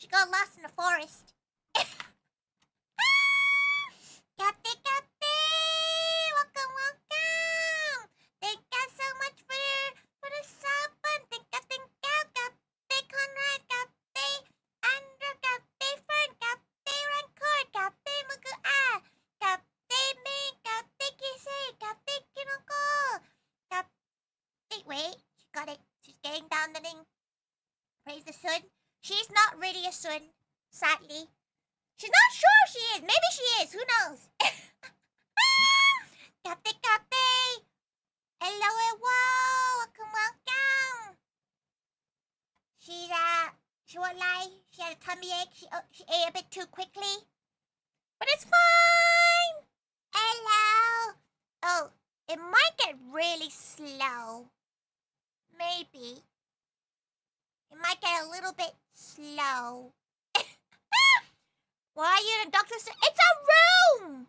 she got lost in the forest. Captain, welcome, welcome. Thank you so much for the sub. Thank you, Captain Conrad, Captain Andrew, Captain Fern, Captain Rancour, Captain Mugu Captain Me, Captain Kissy, Captain Kinoko, Captain. Wait, she got it. She's getting down the thing. Praise the sun. She's not really a sun, sadly. She's not sure she is. Maybe she is. Who knows? Captain. Hello, welcome, welcome. She won't lie. She had a tummy ache. She ate a bit too quickly. But it's fine. Hello. Oh, it might get really slow. Maybe. It might get a little bit slow. Why are you in a doctor's... It's a room!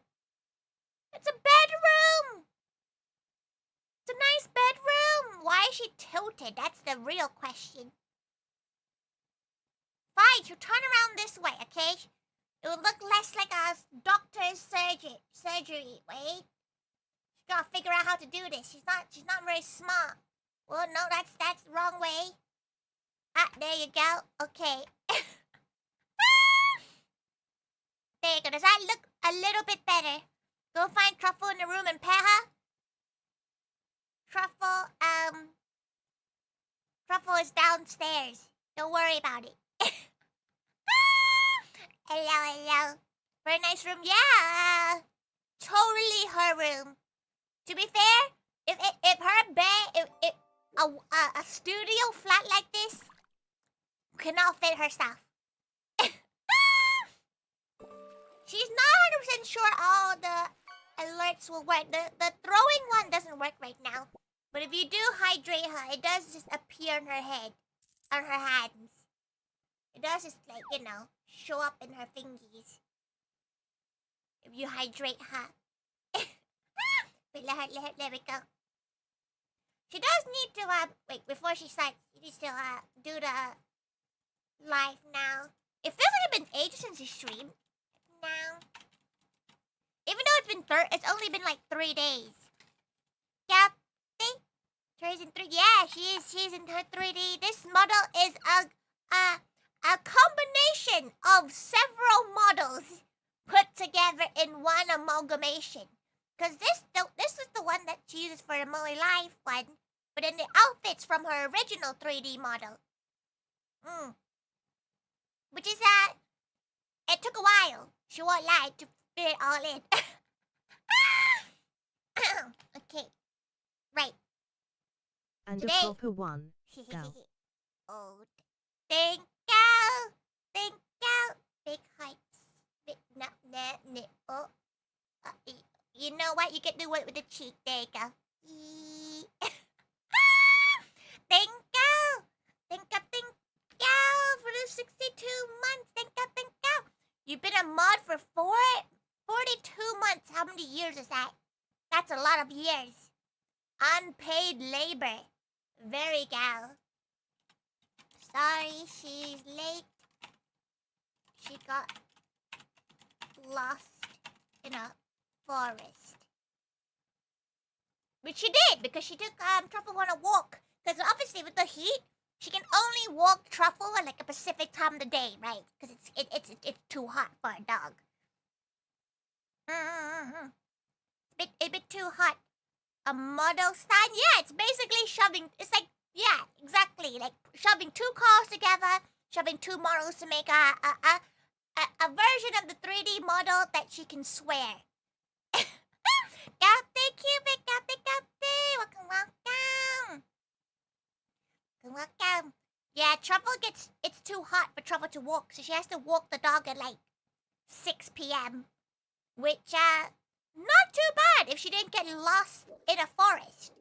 It's a bedroom! It's a nice bedroom! Why is she tilted? That's the real question. Fine, she'll turn around this way, okay? It will look less like a doctor's surgery. Wait. She's gotta figure out how to do this. She's not very smart. Well, no, that's the wrong way. Ah, there you go. Okay. There you go. Does that look a little bit better? Go find Truffle in the room and pet her. Truffle is downstairs. Don't worry about it. Hello. Very nice room. Yeah. Totally her room. To be fair, if her bed, if a studio flat like this cannot fit her stuff. She's not 100% sure all the alerts will work. The throwing one doesn't work right now. But if you do hydrate her, it does just appear on her head, on her hands. It does just, like, you know, show up in her fingies. If you hydrate her. Wait, let me go. She does need to, wait, before she starts, she needs to, do the live now. It feels like it's been ages since she streamed. Now. Even though it's only been like 3 days. Yeah, Tori's in 3D. Yeah, she's in her 3D. This model is a combination of several models put together in one amalgamation. Cause this is the one that she uses for the Molly Life one, but then the outfits from her original 3D model. Which is it took a while. She won't lie to fit it all in. Okay. Right. And Today. a proper one. Go. Oh, thank you. Thank you. Big heights. No. Oh. You know what? You can do it with the cheek. There you go. Thank you. Thank you for the 62 months. Thank you. You've been a mod for 42 months. How many years is that? That's a lot of years. Unpaid labor. Very gal. Sorry, she's late. She got lost in a forest. Which she did, because she took Truffle on a walk. Because obviously with the heat, she can only walk Truffle at like a specific time of the day, right? Because it's too hot for a dog. It's a bit too hot. A model stand? Yeah, it's basically shoving. It's like, yeah, exactly. Like shoving 2 cars together, shoving 2 models to make a version of the 3D model that she can swear. Captain Cupid, Captain. Welcome. Yeah, Truffle it's too hot for Truffle to walk, so she has to walk the dog at like 6 p.m. Which, not too bad if she didn't get lost in a forest.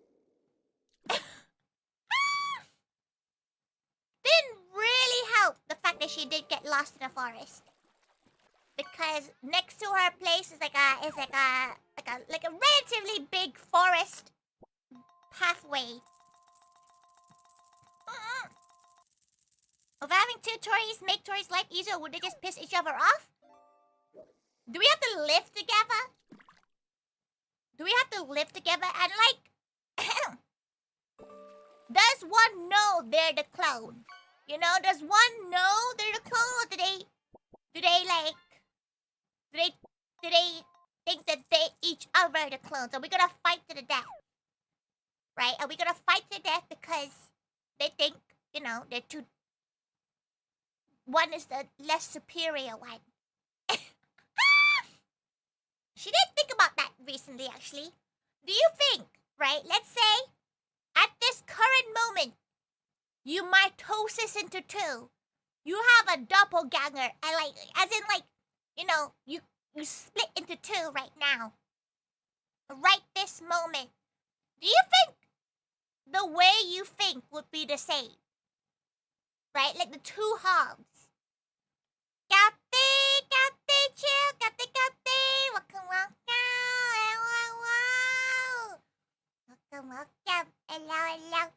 Didn't really help the fact that she did get lost in a forest. Because next to her place is like a relatively big forest pathway. Of having two Tories make Tories' life easier, would they just piss each other off? Do we have to live together? Do we have to live together? And like, does one know they're the clone? You know, does one know they're the clone, or do they like, do they think that they each other are the clones? Are we gonna fight to the death? Right? Are we gonna fight to the death because they think, you know, they're two? One is the less superior one. She did think about that recently, actually. Do you think, right? Let's say, at this current moment, you mitosis into two. You have a doppelganger, and like, as in like, you know, you split into two right now. Right this moment. Do you think the way you think would be the same? Right? Like the two halves. Kate, chill, Kate, welcome. Welcome. Hello.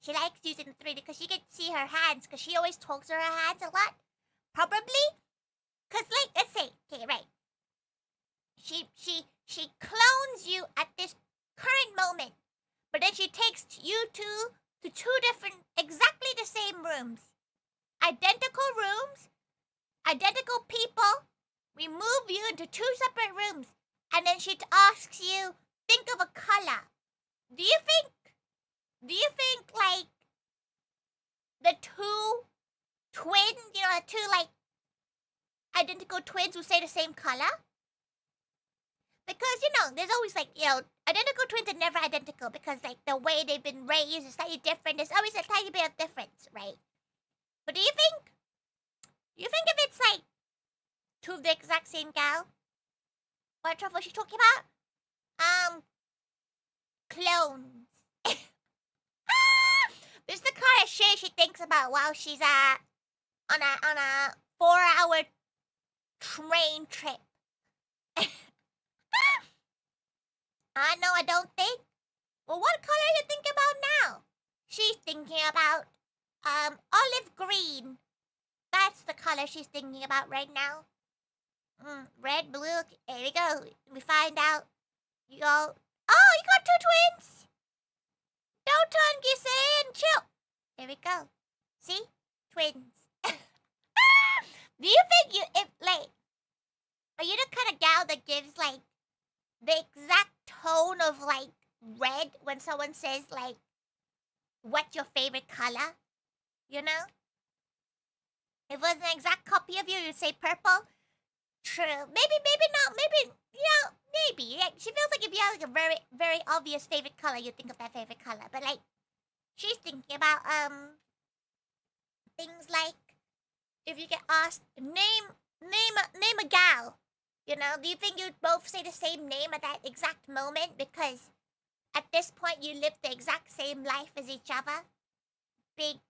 She likes using the 3D because she can see her hands, because she always talks to her hands a lot. Probably. Because, like, let's say, okay, right. She clones you at this current moment, but then she takes you to two different, exactly the same rooms. Identical rooms, identical people. We move you into two separate rooms, and then she asks you, think of a color. Do you think like the two twins, you know, the two like identical twins who say the same color? Because, you know, there's always like, you know, identical twins are never identical because like the way they've been raised is slightly different. There's always a tiny bit of difference, right? But do you think if it's like two of the exact same gal? What truffle she's talking about? Clones. This is the kind of shit she thinks about while she's on a 4-hour train trip. No, I don't think. Well, what color are you thinking about now? She's thinking about olive green. That's the color she's thinking about right now. Red, blue. There we go. We find out. You go. Oh, you got two twins. Don't turn Giselle and chill. There we go. See? Twins. Do you think are you the kind of gal that gives like the exact tone of like red when someone says like, what's your favorite color? You know? If it was an exact copy of you, you'd say purple. True. Maybe not. Maybe, yeah, maybe. Like, she feels like if you have like a very, very obvious favorite color, you think of that favorite color. But like, she's thinking about things like, if you get asked, name a gal. You know, do you think you'd both say the same name at that exact moment? Because at this point, you live the exact same life as each other. Big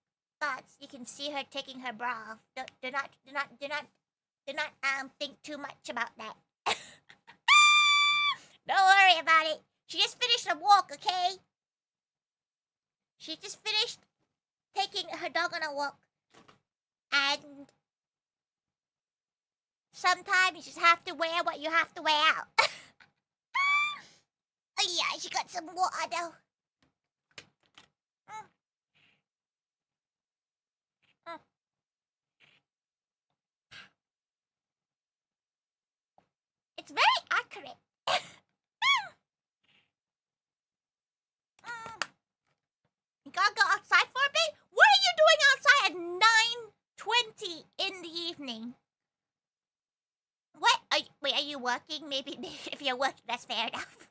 thoughts. You can see her taking her bra off. Do not think too much about that. Don't worry about it. She just finished a walk, okay? She just finished taking her dog on a walk. And sometimes you just have to wear what you have to wear out. Oh yeah, she got some water though. It's very accurate. You gotta go outside for a bit? What are you doing outside at 9:20 in the evening? What? Wait, are you working? Maybe if you're working, that's fair enough.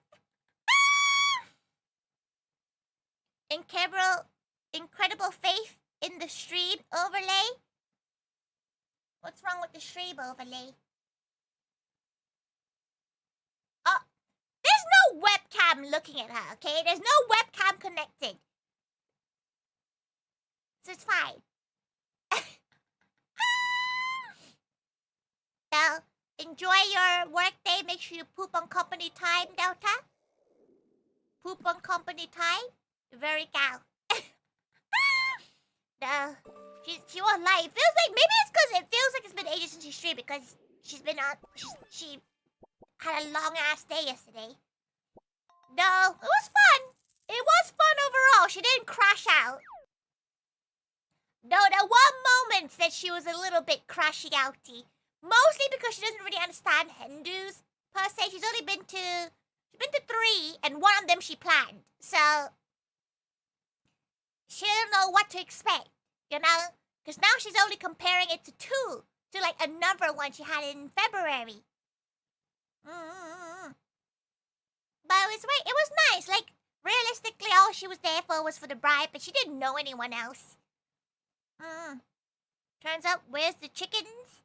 Incredible faith in the stream overlay? What's wrong with the stream overlay? Oh, there's no webcam looking at her, okay? There's no webcam connected. So it's fine. So, enjoy your workday. Make sure you poop on company time, Delta. Poop on company time. You're very cow. No. a lie. It feels like maybe it's because it feels like it's been ages since she streamed because she's been on. She had a long ass day yesterday. No, it was fun. It was fun overall. She didn't crash out. No, there were moments that she was a little bit crashy outy. Mostly because she doesn't really understand Hindus per se. She's been to 3, and one of them she planned. So she didn't know what to expect, you know? Because now she's only comparing it to 2, to like another one she had in February. But it was nice. Like, realistically, all she was there for was for the bride, but she didn't know anyone else. Turns out, where's the chickens?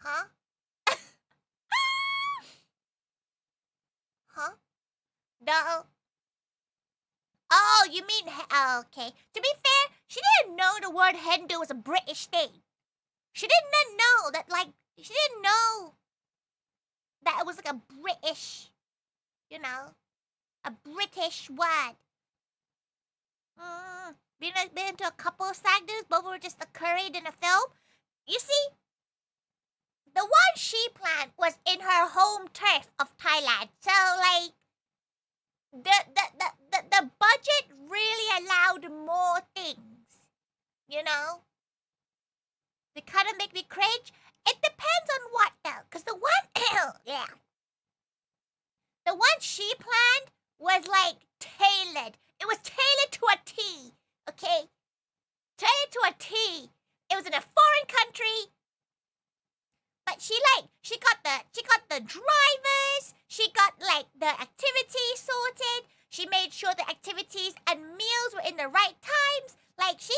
Huh? Huh? No. Oh, you mean... Oh, okay. To be fair, she didn't know the word hendo was a British thing. She did not know that, like... She didn't know that it was like a British... You know? A British word. Been to a couple of stag do's, both were just occurred in a film. You see, the one she planned was in her home turf of Thailand. So, like, the budget really allowed more things. You know? They kind of make me cringe. It depends on what, though. Because the one... yeah. The one she planned was, like, tailored. It was tailored to a T. Okay? Tailored to a T. It was in a foreign country. But she got the drivers. She got, like, the activities sorted. She made sure the activities and meals were in the right times. Like, she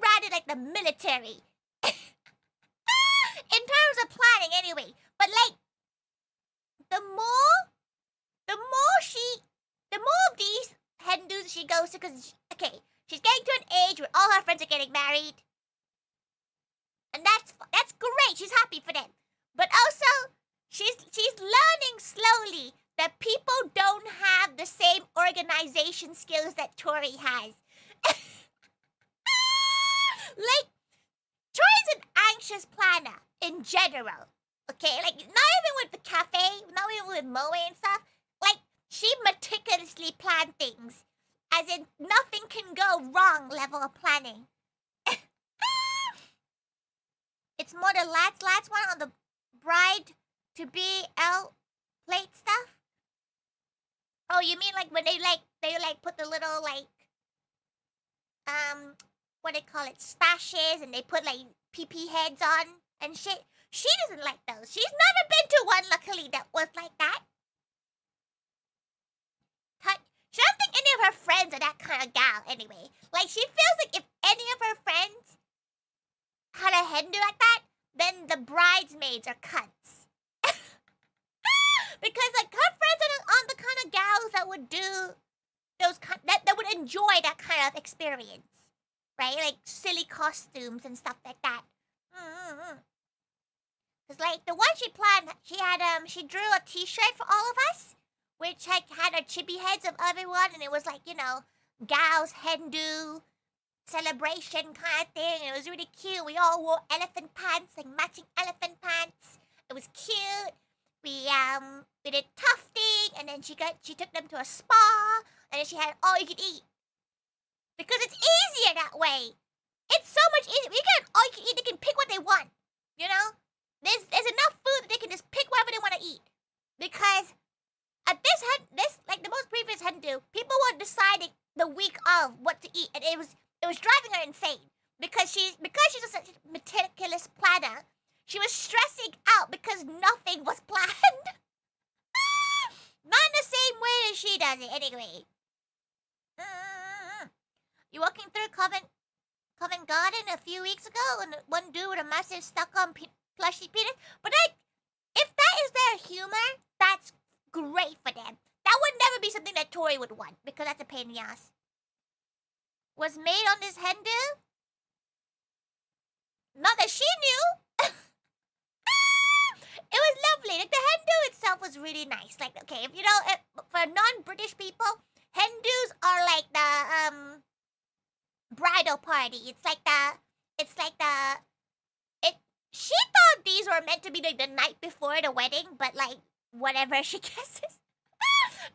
ran it like the military. In terms of planning, anyway. But, like, the more of these Hindus she goes to, because, okay, she's getting to an age where all her friends are getting married. And that's great. She's happy for them. But also, she's learning slowly that people don't have the same organization skills that Tori has. Like, Tori's an anxious planner in general. Okay? Like, not even with the cafe, not even with Moe and stuff. Like, she meticulously planned things. As in, nothing can go wrong level of planning. It's more the last one on the bride to be out plate stuff. Oh, you mean like when they put the little like what they call it, stashes, and they put like PP heads on and shit. She doesn't like those. She's never been to one, luckily, that was like that. She don't think any of her friends are that kind of gal anyway. Like, she feels like if any of her friends had a hendo like that, then the bridesmaids are cunts. Because, like, her friends aren't the kind of gals that would do those that would enjoy that kind of experience, right? Like silly costumes and stuff like that. Cause like the one she planned, she drew a T-shirt for all of us, which had our chibi heads of everyone, and it was like, you know, gals Hindu celebration kind of thing. It was really cute. We all wore elephant pants, like matching elephant pants. It was cute. We did tufting, and then she took them to a spa, and then she had all you could eat. Because it's easier that way. It's so much easier. You can all you can eat. They can pick what they want. You know, there's enough food that they can just pick whatever they want to eat. Because at this like the most previous Hindu, people were deciding the week of what to eat, and it was driving her insane because she's such a meticulous planner. She was stressing out because nothing was planned. Not in the same way as she does it, anyway. You walking through Covent Garden a few weeks ago, and one dude with a massive stuck-on plushy penis. But like, if that is their humor, that's great for them. That would never be something that Tori would want, because that's a pain in the ass. Was made on this Hindu? Not that she knew. It was lovely. Like, the Hindu itself was really nice. Like, okay, if you know, for non-British people, Hindus are like the hendo party. It's like it. She thought these were meant to be like the night before the wedding, but like whatever she guesses.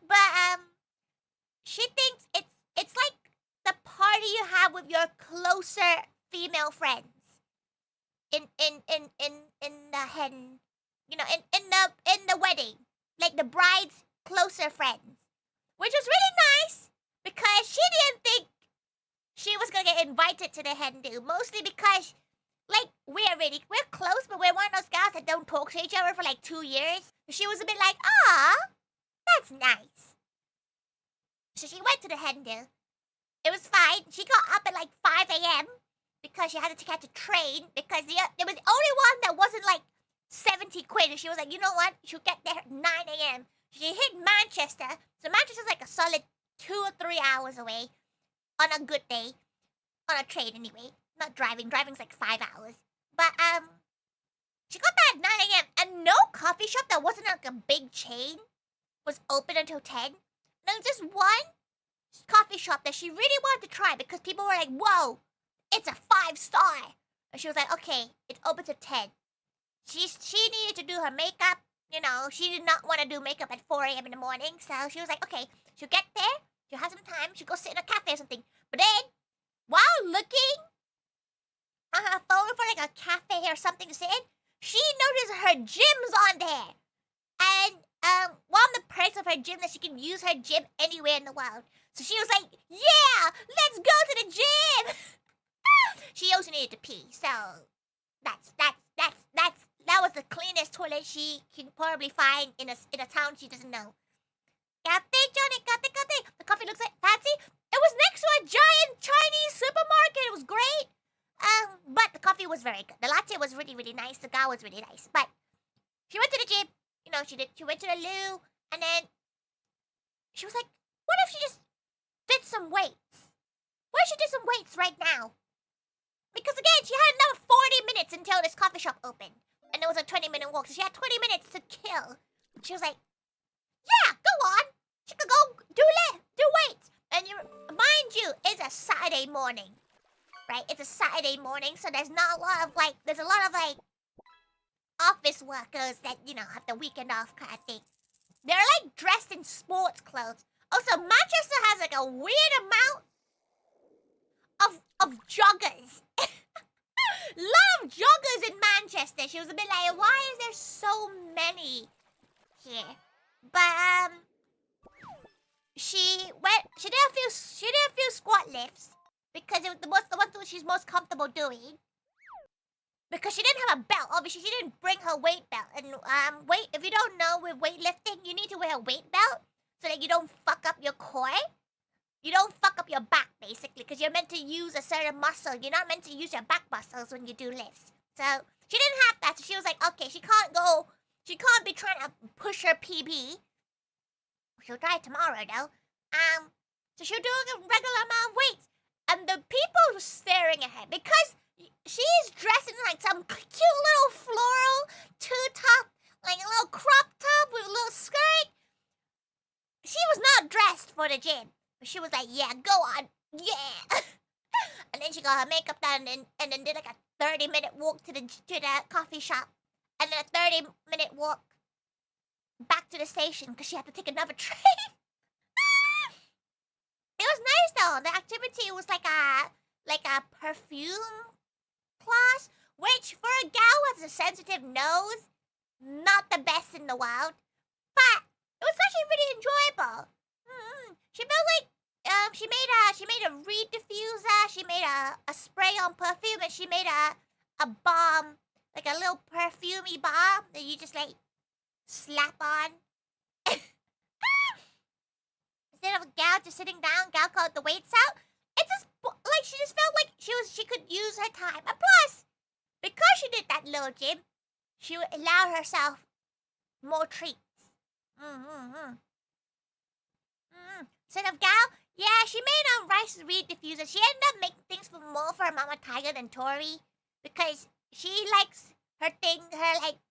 But she thinks it's like the party you have with your closer female friends in the hen, in the wedding, like the bride's closer friends, which was really nice because she didn't think she was gonna get invited to the hen do, mostly because like we're close, but we're one of those guys that don't talk to each other for like 2 years. She was a bit like, that's nice. So she went to the hen do. It was fine. She got up at like 5 a.m. because she had to catch a train because there was only one that wasn't like 70 quid. And she was like, you know what? She'll get there at 9 a.m. She hit Manchester. So Manchester's like a solid 2 or 3 hours away on a good day. On a train anyway. Not driving. Driving's like 5 hours. But she got there at 9 a.m. and no coffee shop that wasn't like a big chain was open until 10. There was just one coffee shop that she really wanted to try because people were like, whoa, it's a 5-star. And she was like, okay, it's open to 10. She needed to do her makeup. You know, she did not want to do makeup at 4 a.m. in the morning. So she was like, okay, she'll get there. She'll have some time. She'll go sit in a cafe or something. But then, while looking on her phone for like a cafe or something to sit in, she noticed her gym's on there. And one of the perks of her gym that she can use her gym anywhere in the world. So she was like, yeah, let's go to the gym. She also needed to pee, so that was the cleanest toilet she can probably find in a town she doesn't know. Cafe, Johnny, cafe. The coffee looks like fancy. It was next to a giant Chinese supermarket. It was great. But the coffee was very good. The latte was really, really nice. The guy was really nice. But she went to the gym. You know, she went to the loo, and then she was like, what if she just did some weights? What if she did some weights right now? Because again, she had another 40 minutes until this coffee shop opened. And it was a 20-minute walk, so she had 20 minutes to kill. She was like, yeah, go on. She could go do weights. And mind you, it's a Saturday morning. Right? It's a Saturday morning, so there's not a lot of there's a lot of office workers that, have the weekend off kind of thing. They're like dressed in sports clothes. Also, Manchester has like a weird amount of joggers. Lot of joggers in Manchester. She was a bit like, why is there so many here? But she did a few squat lifts because it was the one she's most comfortable doing. Because she didn't have a belt. Obviously, she didn't bring her weight belt. And if you don't know, with weightlifting, you need to wear a weight belt so that you don't fuck up your core. You don't fuck up your back, basically, because you're meant to use a certain muscle. You're not meant to use your back muscles when you do lifts. So she didn't have that. So she was like, okay, she can't be trying to push her PB. She'll try tomorrow, though. So she'll do a regular amount of weights. And the people were staring at her because she's dressed in like some cute little floral two-top, like a little crop top with a little skirt. She was not dressed for the gym. But she was like, yeah, go on. Yeah. And then she got her makeup done and then did like a 30-minute walk to the coffee shop. And then a 30-minute walk back to the station because she had to take another train. It was nice though. The activity was like a perfume class, which for a gal with a sensitive nose, not the best in the world. But it was actually really enjoyable. She felt like she made a reed diffuser. She made a spray on perfume, and she made a balm, like a little perfumey balm that you just like slap on. Instead of a gal just sitting down, gal called the weights out. It's just like she just felt like she could use her time. And plus, because she did that little gym, she allowed herself more treats. Instead of gal, yeah, she made a rice reed diffuser. She ended up making things more for Mama Tiger than Tori because she likes her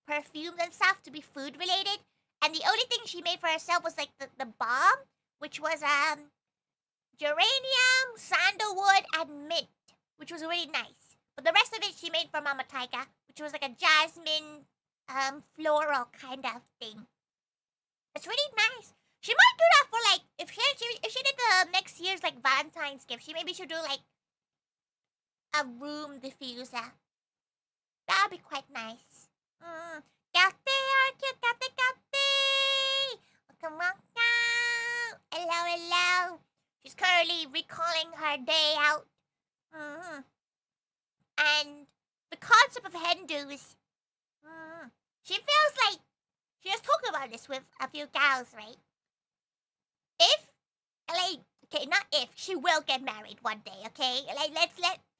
perfumes and stuff to be food related. And the only thing she made for herself was like the balm, which was geranium, sandalwood, and mint. which was really nice. But the rest of it she made for Mama Taiga, which was like a jasmine, floral kind of thing. It's really nice. She might do that for like if she did the next year's like Valentine's gift. She maybe should do like a room diffuser. That'd be quite nice. Cafe, cute cafe. Welcome, welcome. Hello, hello. She's currently recalling her day out. And the concept of hendos. She feels like she was talking about this with a few gals, right? If, like, okay, not if, she will get married one day, okay? Like,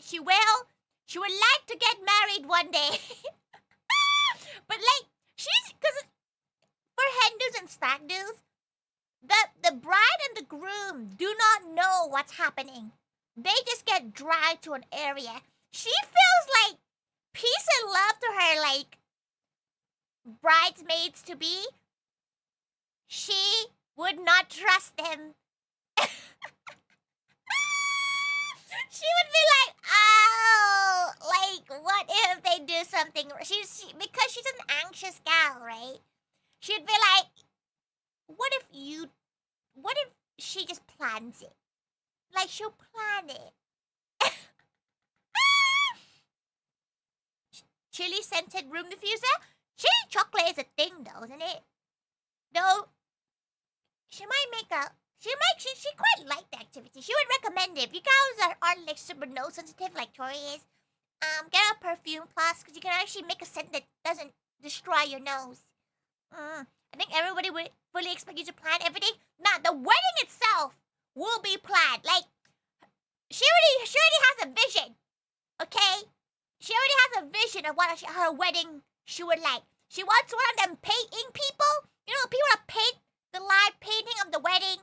she would like to get married one day. But, like, because for hendos and stag do's, the bride and the groom do not know what's happening. They just get dragged to an area. She feels like peace and love to her, like, bridesmaids to be. She would not trust them. She would be like, oh, like, what if they do something? Because she's an anxious gal, right? She'd be like, what if she just plans it? Like, she'll plan it. Chili scented room diffuser? Chili chocolate is a thing, though, isn't it? Though, she quite like the activity. She would recommend it. If you guys aren't like super nose sensitive like Tori is, get a perfume plus because you can actually make a scent that doesn't destroy your nose. I think everybody would fully expect you to plan everything. Nah, the wedding itself will be planned. Like, she already has a vision. Okay? She already has a vision of what her wedding she would like. She wants one of them painting people. You know, people that paint the live painting of the wedding.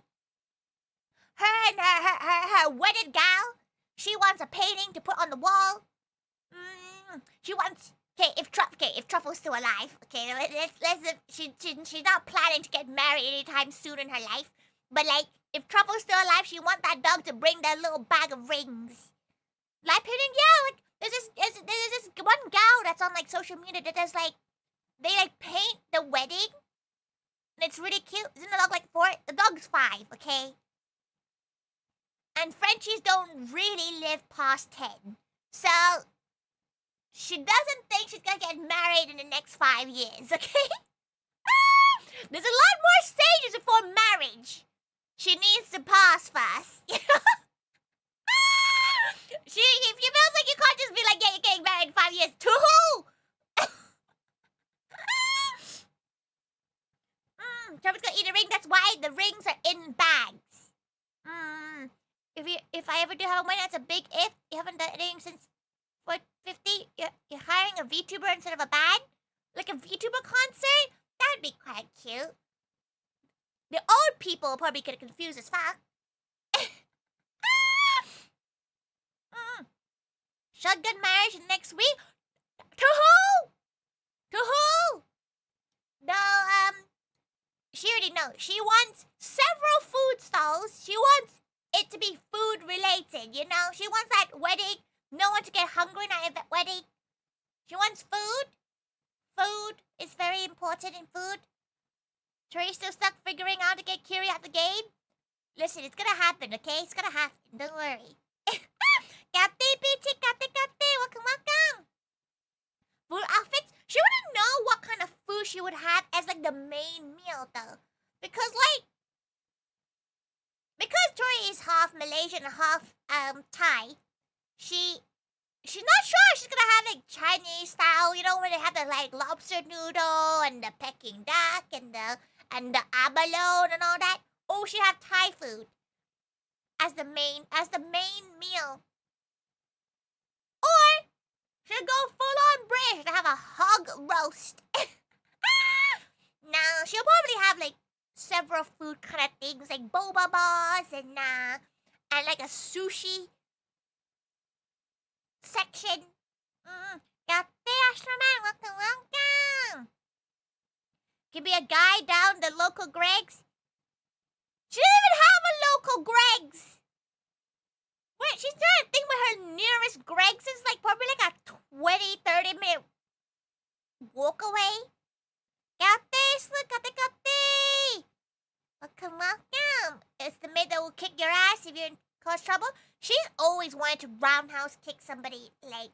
Her and her wedded gal. She wants a painting to put on the wall. She wants. If Truffle's still alive, okay, she's not planning to get married anytime soon in her life. But like, if Truffle's still alive, she wants that dog to bring that little bag of rings. Live painting, yeah. Like, there's this one gal that's on like social media that does like, they like paint the wedding, and it's really cute. Isn't the dog like 4? The dog's 5, okay. And Frenchies don't really live past 10, so she doesn't think she's gonna get married in the next 5 years, okay? There's a lot more stages before marriage. She needs to pass first, you know? If she feels like you can't just be like, yeah, you're getting married in 5 years. To who? Trevor's gonna eat a ring. That's why the rings are in bags. If I ever do have a wedding, that's a big if. You haven't done anything since 50. You're hiring a Vtuber instead of a band? Like a Vtuber concert? That'd be quite cute. The old people probably get confused as fuck. Shotgun marriage next week? To who? To who? Though, she already knows. She wants several food stalls. She wants it to be food related, you know? She wants that wedding, no one to get hungry at that wedding. She wants food. Food is very important in food. Tori's still stuck figuring out to get Kiri out the game. Listen, it's gonna happen, okay? It's gonna happen. Don't worry. Kate, PT, Kate, welcome. Food outfits? She wouldn't know what kind of food she would have as like the main meal though. Because Tori is half Malaysian and half Thai, she's not sure she's gonna have like Chinese style, you know, where they have the like lobster noodle and the Peking duck and the abalone and all that. Or she have Thai food as the main meal. Or she'll go full on British and have a hog roast. No, she'll probably have like several food kind of things like boba bars and like a sushi section. Cafe Astroman, welcome. Could be a guy down the local Greg's. She doesn't even have a local Greg's. Wait, she's trying to think where her nearest cause trouble. She's always wanted to roundhouse kick somebody, like,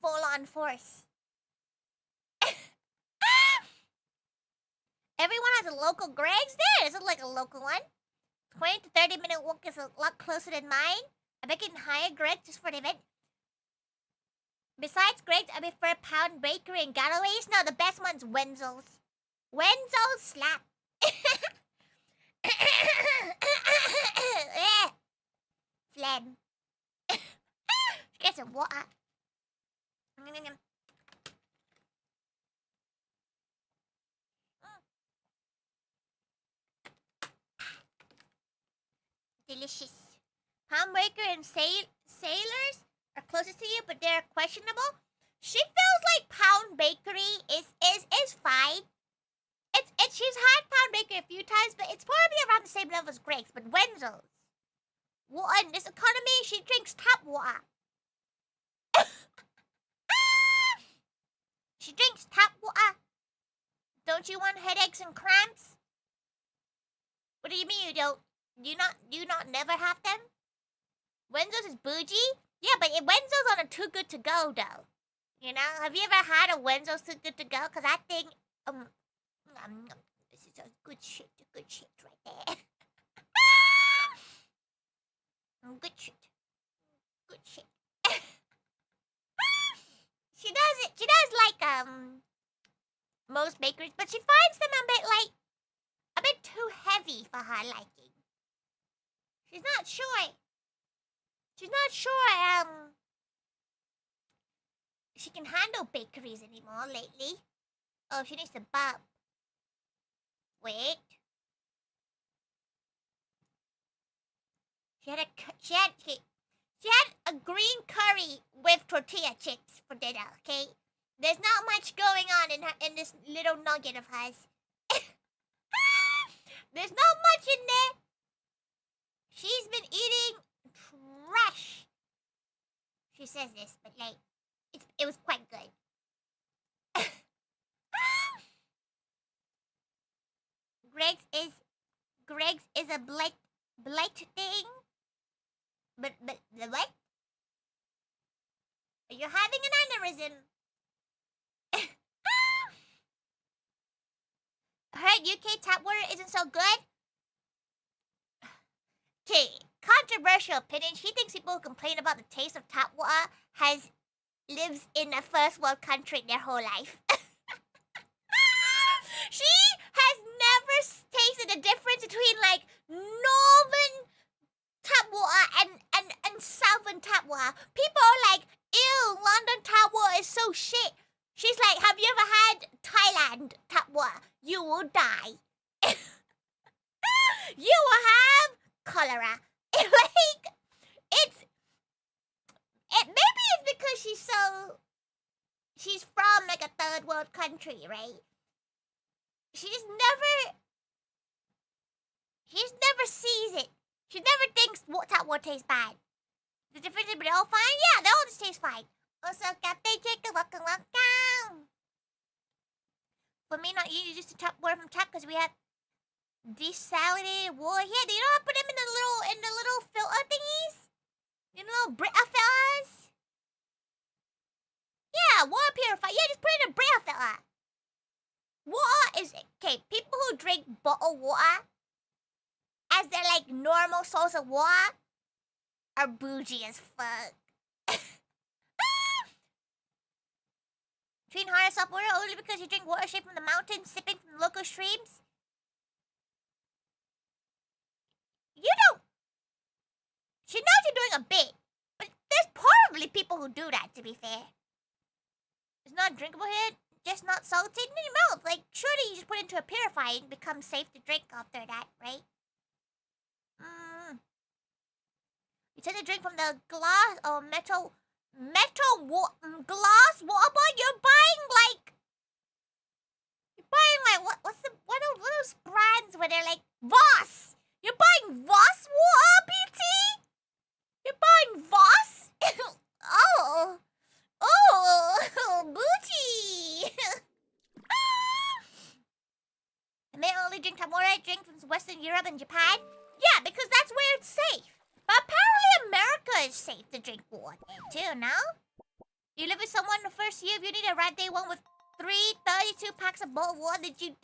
full on force. Everyone has a local Greg's there. This is like a local one. 20 to 30-minute walk is a lot closer than mine. I bet I can hire Greg just for the event. Besides Greg's, I prefer Pound Bakery and Galloway's. No, the best one's Wenzel's. Wenzel's slap. Phlegm. Get some water. Delicious. Pound Baker and Sailors are closest to you, but they're questionable. She feels like Pound Bakery is fine. She's had Pound Bakery a few times, but it's probably around the same level as Greg's. But Wenzel's, what in this economy? She drinks tap water. She drinks tap water. Don't you want headaches and cramps? What do you mean you don't? Do you not never have them? Wenzel's is bougie? Yeah, but Wenzel's on a too good to go though. You know, have you ever had a Wenzel's too good to go? Cause that thing, this is a good shit right there. Good shit. She does like most bakeries, but she finds them a bit too heavy for her liking. She's not sure she can handle bakeries anymore lately. Oh, she needs to burp. Wait. She had a green curry with tortilla chips for dinner, okay? There's not much going on in this little nugget of hers. There's not much in there. She's been eating trash. She says this, but like, it was quite good. Greg's is a blight thing. But the what? You're having an aneurysm. Heard UK tap water isn't so good. Okay, controversial opinion. She thinks people who complain about the taste of tap water lives in a first world country their whole life. She has never tasted the difference between like northern tap water and southern tap water. People are like, ew, London tap water is so shit. She's like, have you ever had Thailand tap water? You will die. You will have cholera. Like, maybe it's because she's from like a third world country, right? She's never sees it. She never thinks tap water tastes bad. The difference is, but they all fine? Yeah, they all just taste fine. Also, Captain Jacob, welcome. For me, not easy just to tap water from tap because we have desalinated water here. Do you know how to put them in the little filter thingies? In the little Brita filters? Yeah, water purifier. Yeah, just put it in a Brita filter. Water is okay. People who drink bottled water as their like normal source of water are bougie as fuck. Treating hard soft water only because you drink water straight from the mountains, sipping from local streams. You don't. She knows you're doing a bit, but there's probably people who do that. To be fair, it's not drinkable here. Just not salty. No, like surely you just put it into a purifier and becomes safe to drink after that, right? You tend to drink from the glass or metal glass water bottle. You're buying like what are those brands where they're like Voss? You're buying Voss water, BT? You're buying Voss? Booty. I may only drink Tamora drink from Western Europe and Japan. Yeah, because that's where it's safe. safe to drink water too, no? You live with someone the first year, if you need a rat day one with 32 packs of bottled water, did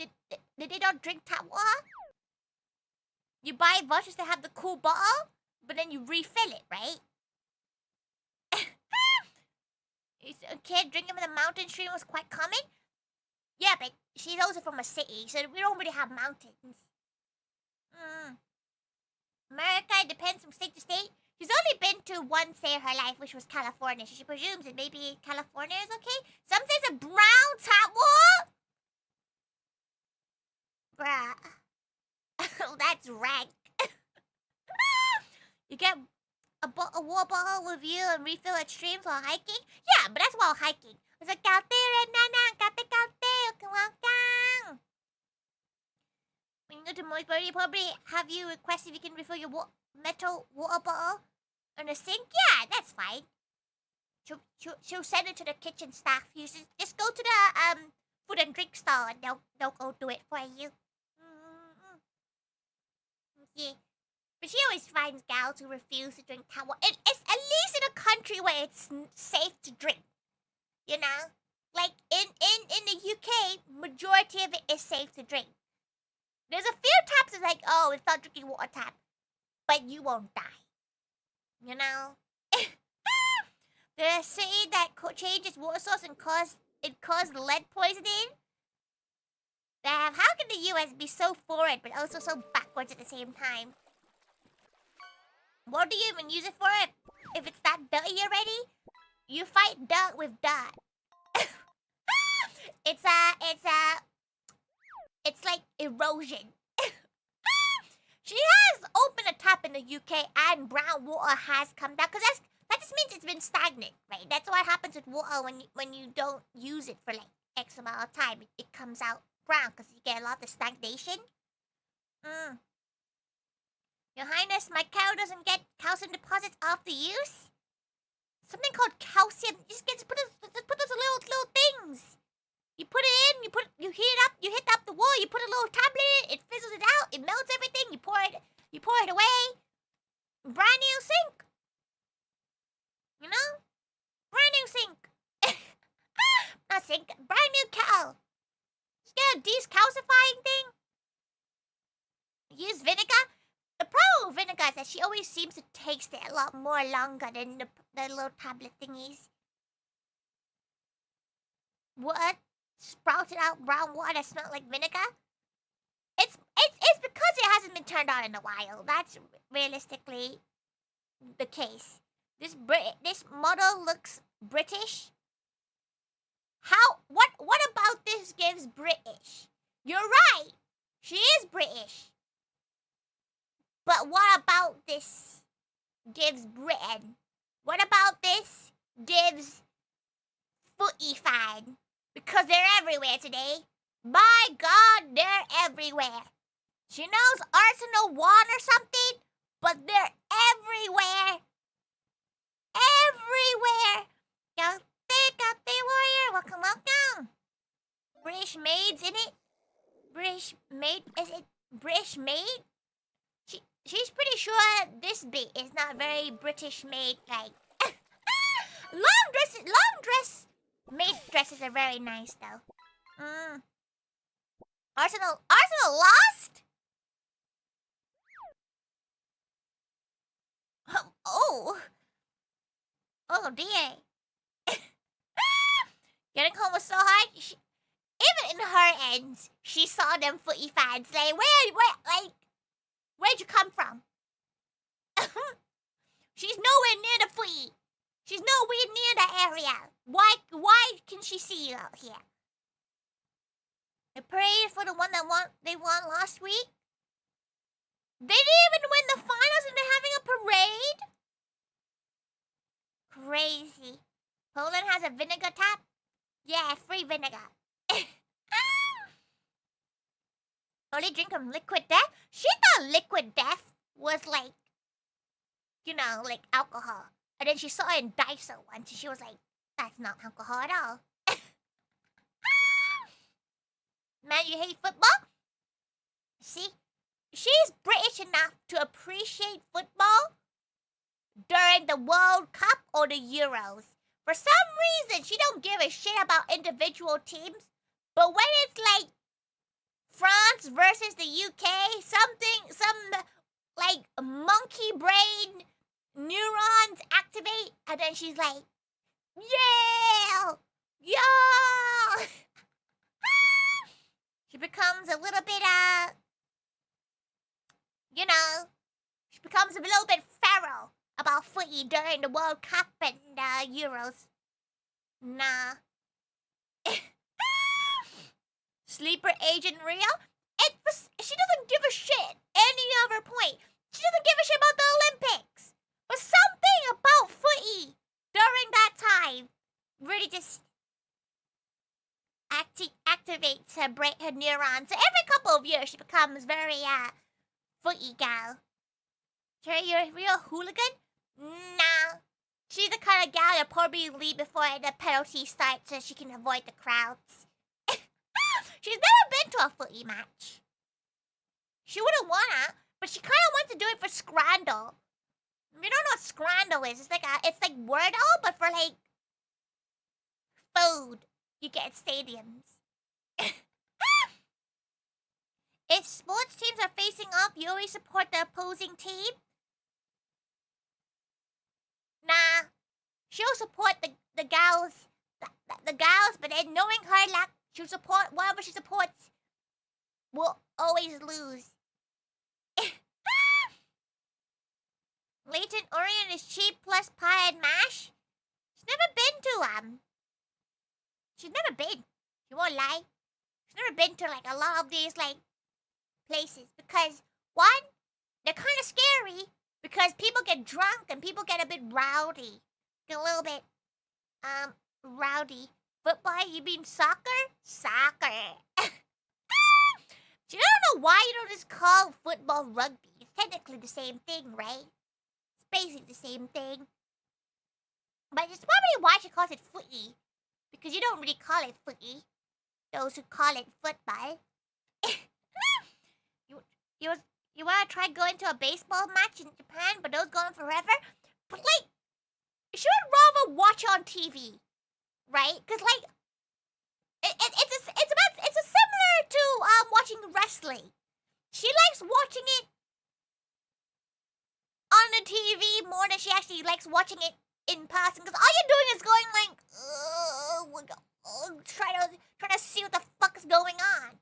they not drink tap water? You buy vouchers to have the cool bottle, but then you refill it, right? A kid drinking from the mountain stream was quite common. Yeah, but she's also from a city, so we don't really have mountains. America, it depends from state to state. She's only been to one state in her life, which was California, so she presumes that maybe California is okay. Some states are brown tap water. Bruh. That's rank. You get a water bottle with you and refill at streams while hiking? Yeah, but that's while hiking. It's like, when you go to Moist Bird, you probably have you request if you can refill your metal water bottle in a sink. Yeah, that's fine. She'll send it to the kitchen staff. You just go to the food and drink stall and they'll go do it for you. Yeah. But she always finds gals who refuse to drink tap water. It's at least in a country where it's safe to drink. You know? Like, in the UK, majority of it is safe to drink. There's a few taps that's like, oh, it's not drinking water tap. But you won't die. You know? The city that changes water source and caused lead poisoning. How can the US be so forward but also so backwards at the same time? What do you even use it for if it's that dirty already? You fight dirt with dirt. It's like erosion. She has opened a tap in the UK and brown water has come down because that just means it's been stagnant, right? That's what happens with water when you don't use it for like X amount of time. It comes out brown because you get a lot of stagnation. Your Highness, my cow doesn't get calcium deposits after use. Something called calcium. Just put those little things. You put it in. You heat it up. You hit up the wall. You put a little tablet in it. It fizzles it out. It melts everything. You pour it away. Brand new sink. You know, brand new sink. Not sink. Brand new cow. Just get a decalcifying thing. Use vinegar. The problem with vinegar is that she always seems to taste it a lot more longer than the little tablet thingies. What? Sprouted out brown water that smelled like vinegar? It's because it hasn't been turned on in a while. That's realistically the case. This model looks British. What about this gives British? You're right. She is British. But what about this gives Britain? What about this gives footy fan? Because they're everywhere today. My God, they're everywhere. She knows Arsenal won or something, but they're everywhere. Everywhere. Gate warrior, welcome. British maids in it. British maid, is it British maid? She's pretty sure this bit is not very British made, like. Long dress maid dresses are very nice though. Arsenal lost? Oh dear. Getting home was so hard. Even in her ends, she saw them footy fans. Like, where'd you come from? She's nowhere near the footy. She's nowhere near the area. Why can she see you out here? The parade for the one they won last week? They didn't even win the finals and they're having a parade? Crazy. Poland has a vinegar tap? Yeah, free vinegar. Only drink from liquid death? She thought liquid death was like, you know, like alcohol. And then she saw it in Daiso once and she was like, that's not alcohol at all. Man, you hate football? See? She's British enough to appreciate football. during the World Cup or the Euros. For some reason, she don't give a shit about individual teams. But when it's like France versus the UK, some like monkey brain neurons activate, and then she's like, yeah, yeah. She becomes a little bit, she becomes a little bit feral about footy during the World Cup and Euros. Nah. Sleeper Agent Rio? She doesn't give a shit any other point. She doesn't give a shit about the Olympics. But something about footy during that time really just activates her neurons. So every couple of years she becomes very footy gal. You're a real hooligan? Nah. She's the kind of gal that probably leave before the penalty starts so she can avoid the crowds. She's never been to a footy match. She wouldn't wanna, but she kind of wants to do it for Scrandle. You don't know what Scrandle is? It's like Wordle, but for like food you get at stadiums. If sports teams are facing off, you always support the opposing team. Nah, she'll support the gals, the gals, but then knowing her luck, she'll support whatever she supports. Will always lose. Leighton Orient is cheap plus pie and mash. She's never been to She's never been. She won't lie. She's never been to like a lot of these like places because one, they're kind of scary because people get drunk and people get a bit rowdy, get a little bit rowdy. Football? You mean soccer? Soccer. You don't know why you don't just call football rugby. It's technically the same thing, right? It's basically the same thing. But it's probably why she calls it footy. Because you don't really call it footy. Those who call it football. You want to try going to a baseball match in Japan, but those go on forever? But like, you should rather watch on TV, right? Because like, it's similar to watching wrestling. She likes watching it on the TV more than she actually likes watching it in person. Because all you're doing is going like, trying to see what the fuck is going on.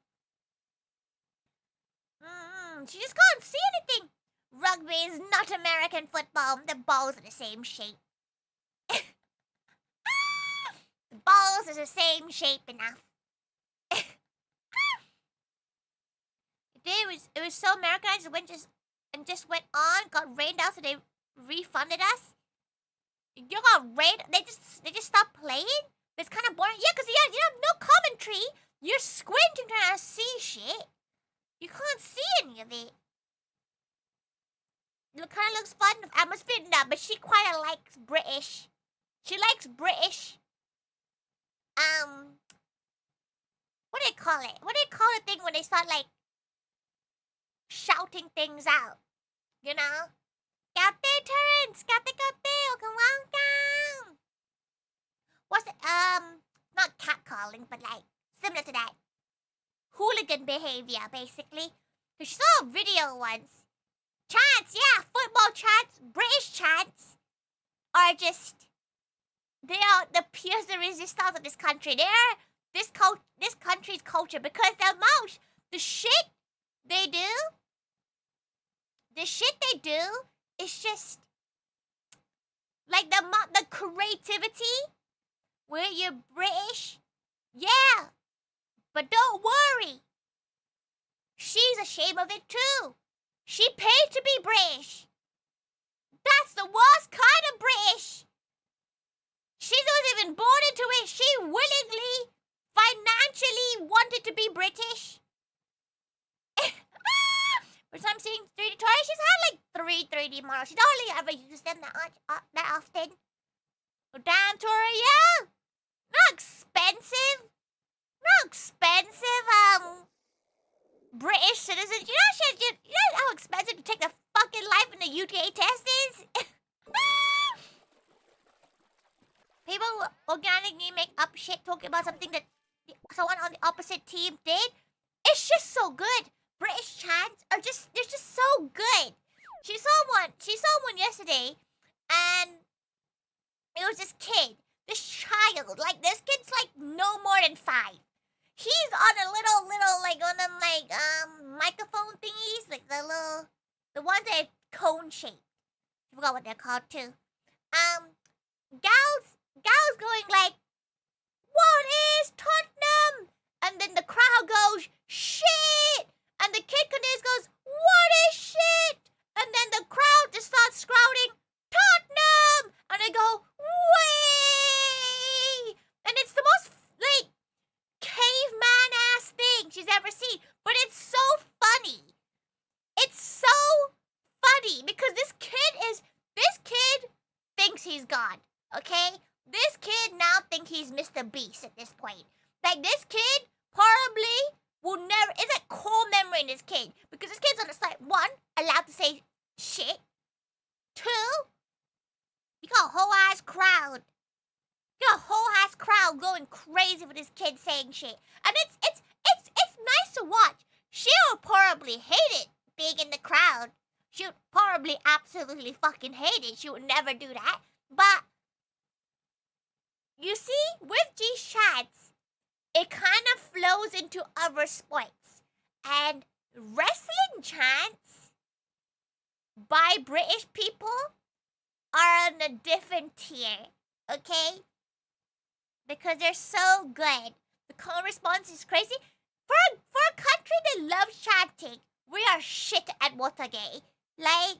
She just can't see anything. Rugby is not American football. The balls are the same shape. The balls are the same shape enough. It was so Americanized. It just went on. Got rained out, so they refunded us. You got rained. They just stopped playing. It's kind of boring. Yeah, because you have no commentary. You're squinting trying to see shit. You can't see any of it. It kind of looks fun. I must fit that, but she quite likes British. She likes British. What do they call it? What do they call the thing when they start like shouting things out? You know? Kate Terrence, Kate, welcome. What's it? Not catcalling, but like similar to that. Hooligan behavior, basically. Because she saw a video once. Chants, yeah, football chants, British chants are just, they are the pierce the resistance of this country. They are this country's culture because the shit they do is just like the creativity where you're British, yeah. But don't worry. She's ashamed of it too. She paid to be British. That's the worst kind of British. She wasn't even born into it. She willingly, financially wanted to be British. First time seeing 3D toys, she's had like 3 3D models. She don't really ever use them that often. Oh, damn, Tori, yeah. Not expensive. British citizens. You know how expensive to take the fucking life in the UK test is? organically make up shit talking about something that someone on the opposite team did. It's just so good. British chants are they're just so good. She saw one yesterday, and it was this kid, this child. Like this kid's like no more than 5. He's on a little like on them like microphone thingies, like the ones that are cone shaped. I forgot what they're called too. Gals going like, what is Tottenham? And then the crowd goes, shit! And the kid continues goes, what is shit? And then the crowd just starts shouting, Tottenham! And I go, way! And it's the most, like, caveman-ass thing she's ever seen. But it's so funny. It's so funny because this kid thinks he's God, okay? This kid now thinks he's Mr. Beast at this point. Like, this kid probably will never... It's like core memory in this kid. Because this kid's on the side, 1, allowed to say shit. 2, you got a whole ass crowd. You got a whole ass crowd going crazy for this kid saying shit. And it's nice to watch. She'll probably hate it being in the crowd. She would probably absolutely fucking hate it. She would never do that. But you see, with these chats, it kind of flows into other sports. And wrestling chants by British people are on a different tier, okay? Because they're so good. The call response is crazy. For a country that loves chanting, we are shit at Watergate. Like,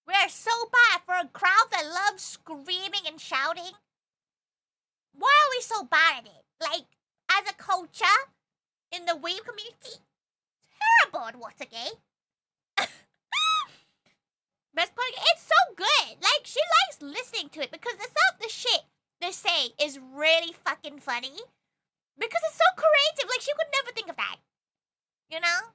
we are so bad for a crowd that loves screaming and shouting. Why are we so bad at it? Like, as a culture in the Weeb community, terrible at Watergate. Best part, it's so good. Like, she likes listening to it because some of the shit they say is really fucking funny. Because it's so creative. Like, she could never think of that. You know?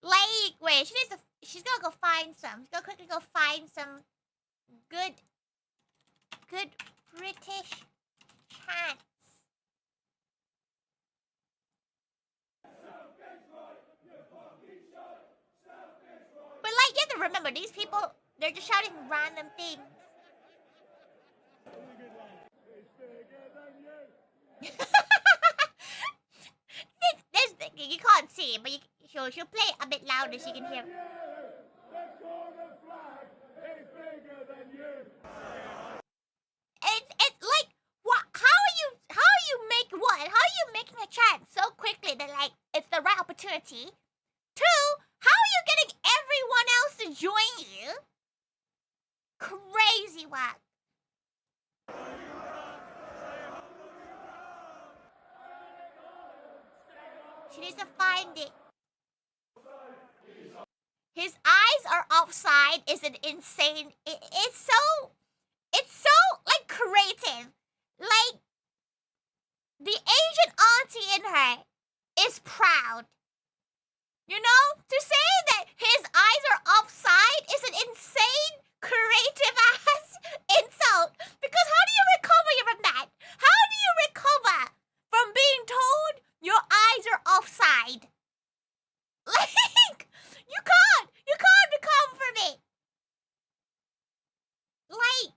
Like, wait, she's gonna go find some. She's gonna quickly go find some good British chants. But, like, you have to remember, these people, they're just shouting random things. You can't see it, but she'll play it a bit louder so you can hear. It's like, what? How are you making a chant so quickly that like it's the right opportunity? 2, how are you getting everyone else to join you? Crazy work. She needs to find it. His eyes are offside is an insane... It's so like creative. Like, the Asian auntie in her is proud. You know? To say that his eyes are offside is an insane, creative ass insult. Because how do you recover from that? How do you recover from being told your eyes are offside? Like, you can't recover from it. Like,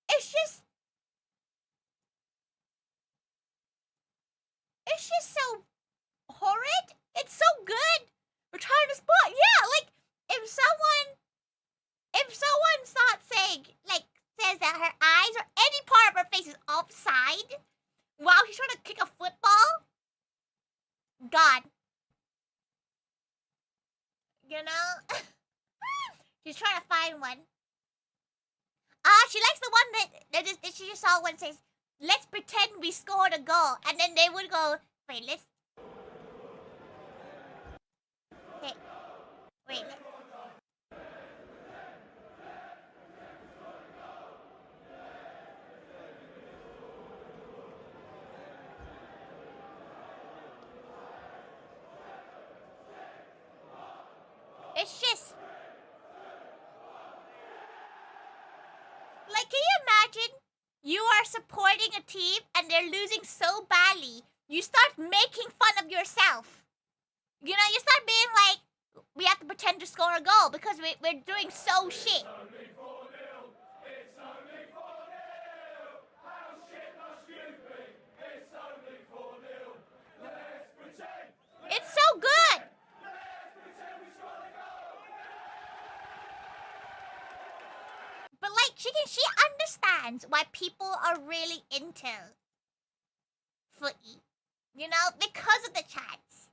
it's just so horrid. It's so good. We're trying to spot. Yeah, like if someone starts saying, like, says that her eyes or any part of her face is offside while she's trying to kick a football, God. You know? She's trying to find one. She likes the one that she just saw when it says, let's pretend we scored a goal. And then they would go, wait, let's... Okay. Wait, it's just... you are supporting a team and they're losing so badly, you start making fun of yourself. You know, you start being like, we have to pretend to score a goal because we're doing so shit. It's so good. But like she understands why people are really into footy. You know, because of the chats.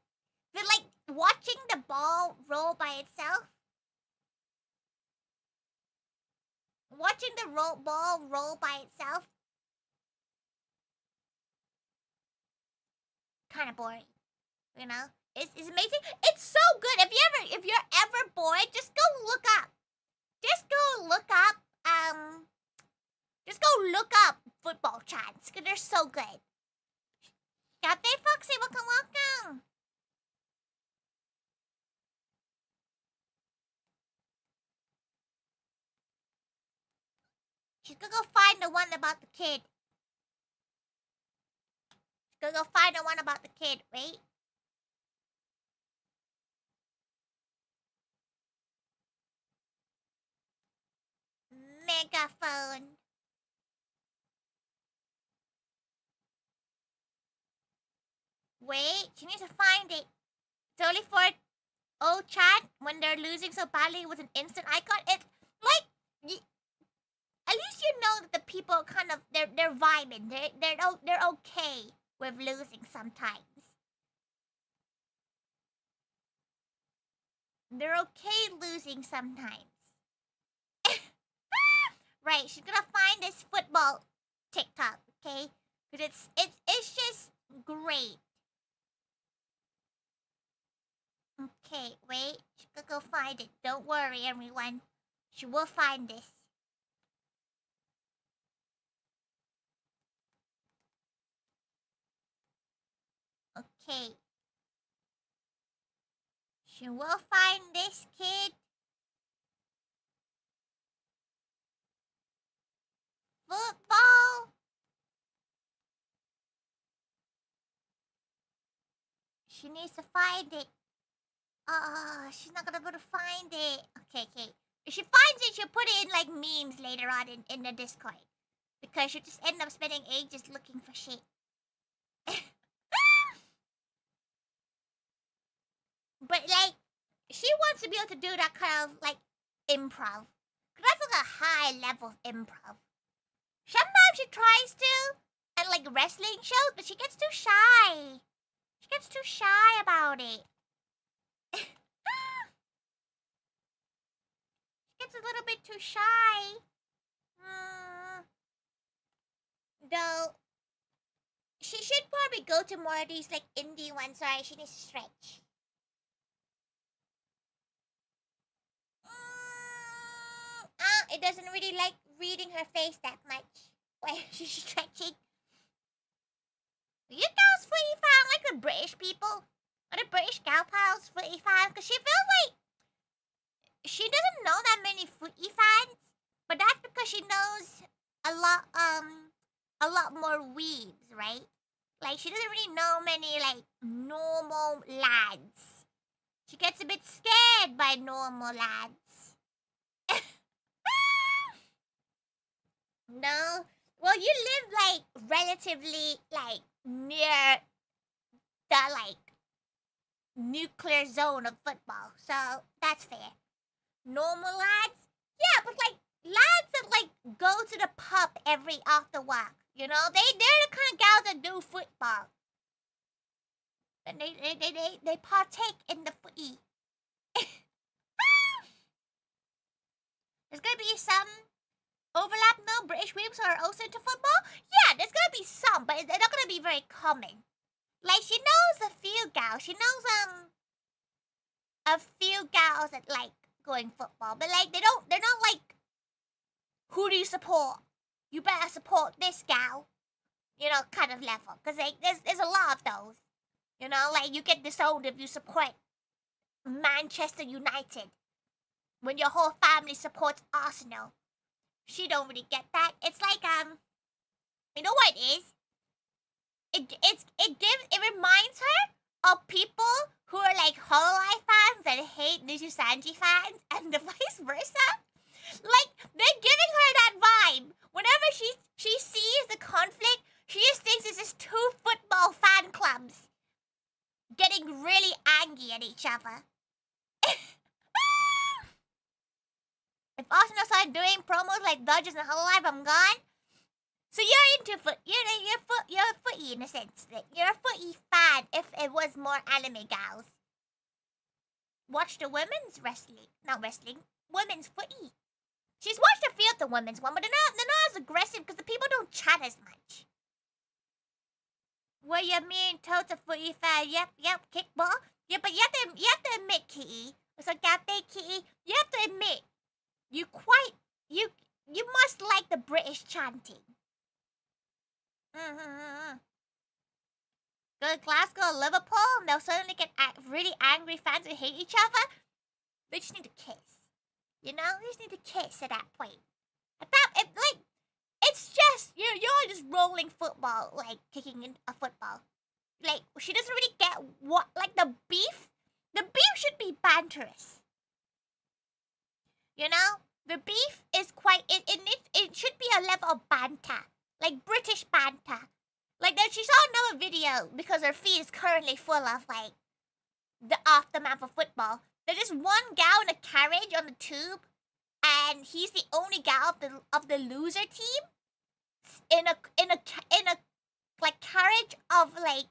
They're like watching the ball roll by itself. Watching the ball roll by itself. Kind of boring. You know? It's amazing. It's so good. If you're ever bored, just go look up. Just go look up football chats because they're so good. Ate Foxy, welcome. She's gonna go find the one about the kid. Wait. Megaphone. Wait, she needs to find it. It's only for chat when they're losing so badly with an instant icon. It like at least you know that the people kind of they're vibing. They're okay with losing sometimes. They're okay losing sometimes. Right, she's gonna find this football TikTok, okay? Because it's just great. Okay, wait. She's gonna go find it. Don't worry, everyone. She will find this. Okay. She will find this kid. Football. She needs to find it. She's not gonna be able to find it. Okay. If she finds it, she'll put it in like memes later on in the Discord. Because she'll just end up spending ages looking for shit. But like, she wants to be able to do that kind of like improv. Cause that's like a high level of improv. Sometimes she tries to, and like wrestling shows, but she gets too shy. She gets too shy about it. She gets a little bit too shy. Though, she should probably go to more of these like indie ones. Sorry, she needs to stretch. It doesn't really like reading her face that much. Wait, she's stretching. You girls footy fan like the British people? Or the British gal pals footy fan? Because she feels like she doesn't know that many footy fans. But that's because she knows a lot more weebs, right? Like, she doesn't really know many, like, normal lads. She gets a bit scared by normal lads. No? Well, you live, like, relatively, like, near the, like, nuclear zone of football. So, that's fair. Normal lads? Yeah, but, like, lads that, like, go to the pub every after work. You know? They're the kind of gals that do football. And they partake in the footy. There's gonna be some overlap, no? British weebs are also into football? Yeah, there's gonna be some, but they're not gonna be very common. Like, she knows a few gals. She knows, a few gals that like going football. But, like, they're not like, who do you support? You better support this gal. You know, kind of level. Because, like, there's a lot of those. You know, like, you get disowned if you support Manchester United. When your whole family supports Arsenal. She don't really get that. It's like, You know what it is? It reminds her of people who are like Hololive fans and hate Nishu Sanji fans, and the vice versa. Like, they're giving her that vibe. Whenever she sees the conflict, she just thinks it's just two football fan clubs getting really angry at each other. If Arsenal started doing promos like Dodgers and Hololive, I'm gone. So you're into you're a footy in a sense. You're a footy fan if it was more anime gals. Watch the women's wrestling. Not wrestling. Women's footy. She's watched a few of the women's one, but they're not as aggressive because the people don't chat as much. What you mean, totes a footy fan? Yep, kickball. Yeah, but you have to admit, Kitty. So Kitty, you have to admit, you must like the British chanting. Go to Glasgow or Liverpool, and they'll suddenly get really angry fans who hate each other. They just need to kiss. You know, they just need to kiss at that point. It's just you're just rolling football, like kicking in a football. Like, she doesn't really get what, like, the beef. The beef should be banterous. You know, the beef is quite. It should be a level of banter. Like British banter. Like that she saw another video because her feed is currently full of like the aftermath of football. There's just one gal in a carriage on the tube, and he's the only gal of the loser team. In a like carriage of like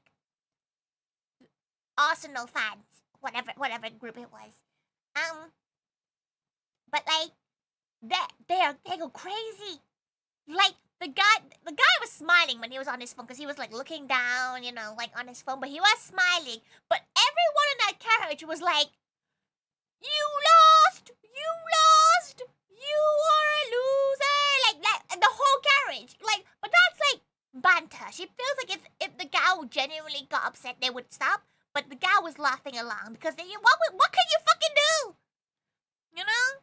Arsenal fans, whatever group it was. But like they go crazy. Like the guy was smiling when he was on his phone because he was like looking down, you know, like on his phone, but he was smiling. But everyone in that carriage was like, "You lost! You lost! You are a loser!" Like that, the whole carriage. Like, but that's like banter. She feels like if the gal genuinely got upset, they would stop. But the gal was laughing along because what can you fucking do? You know?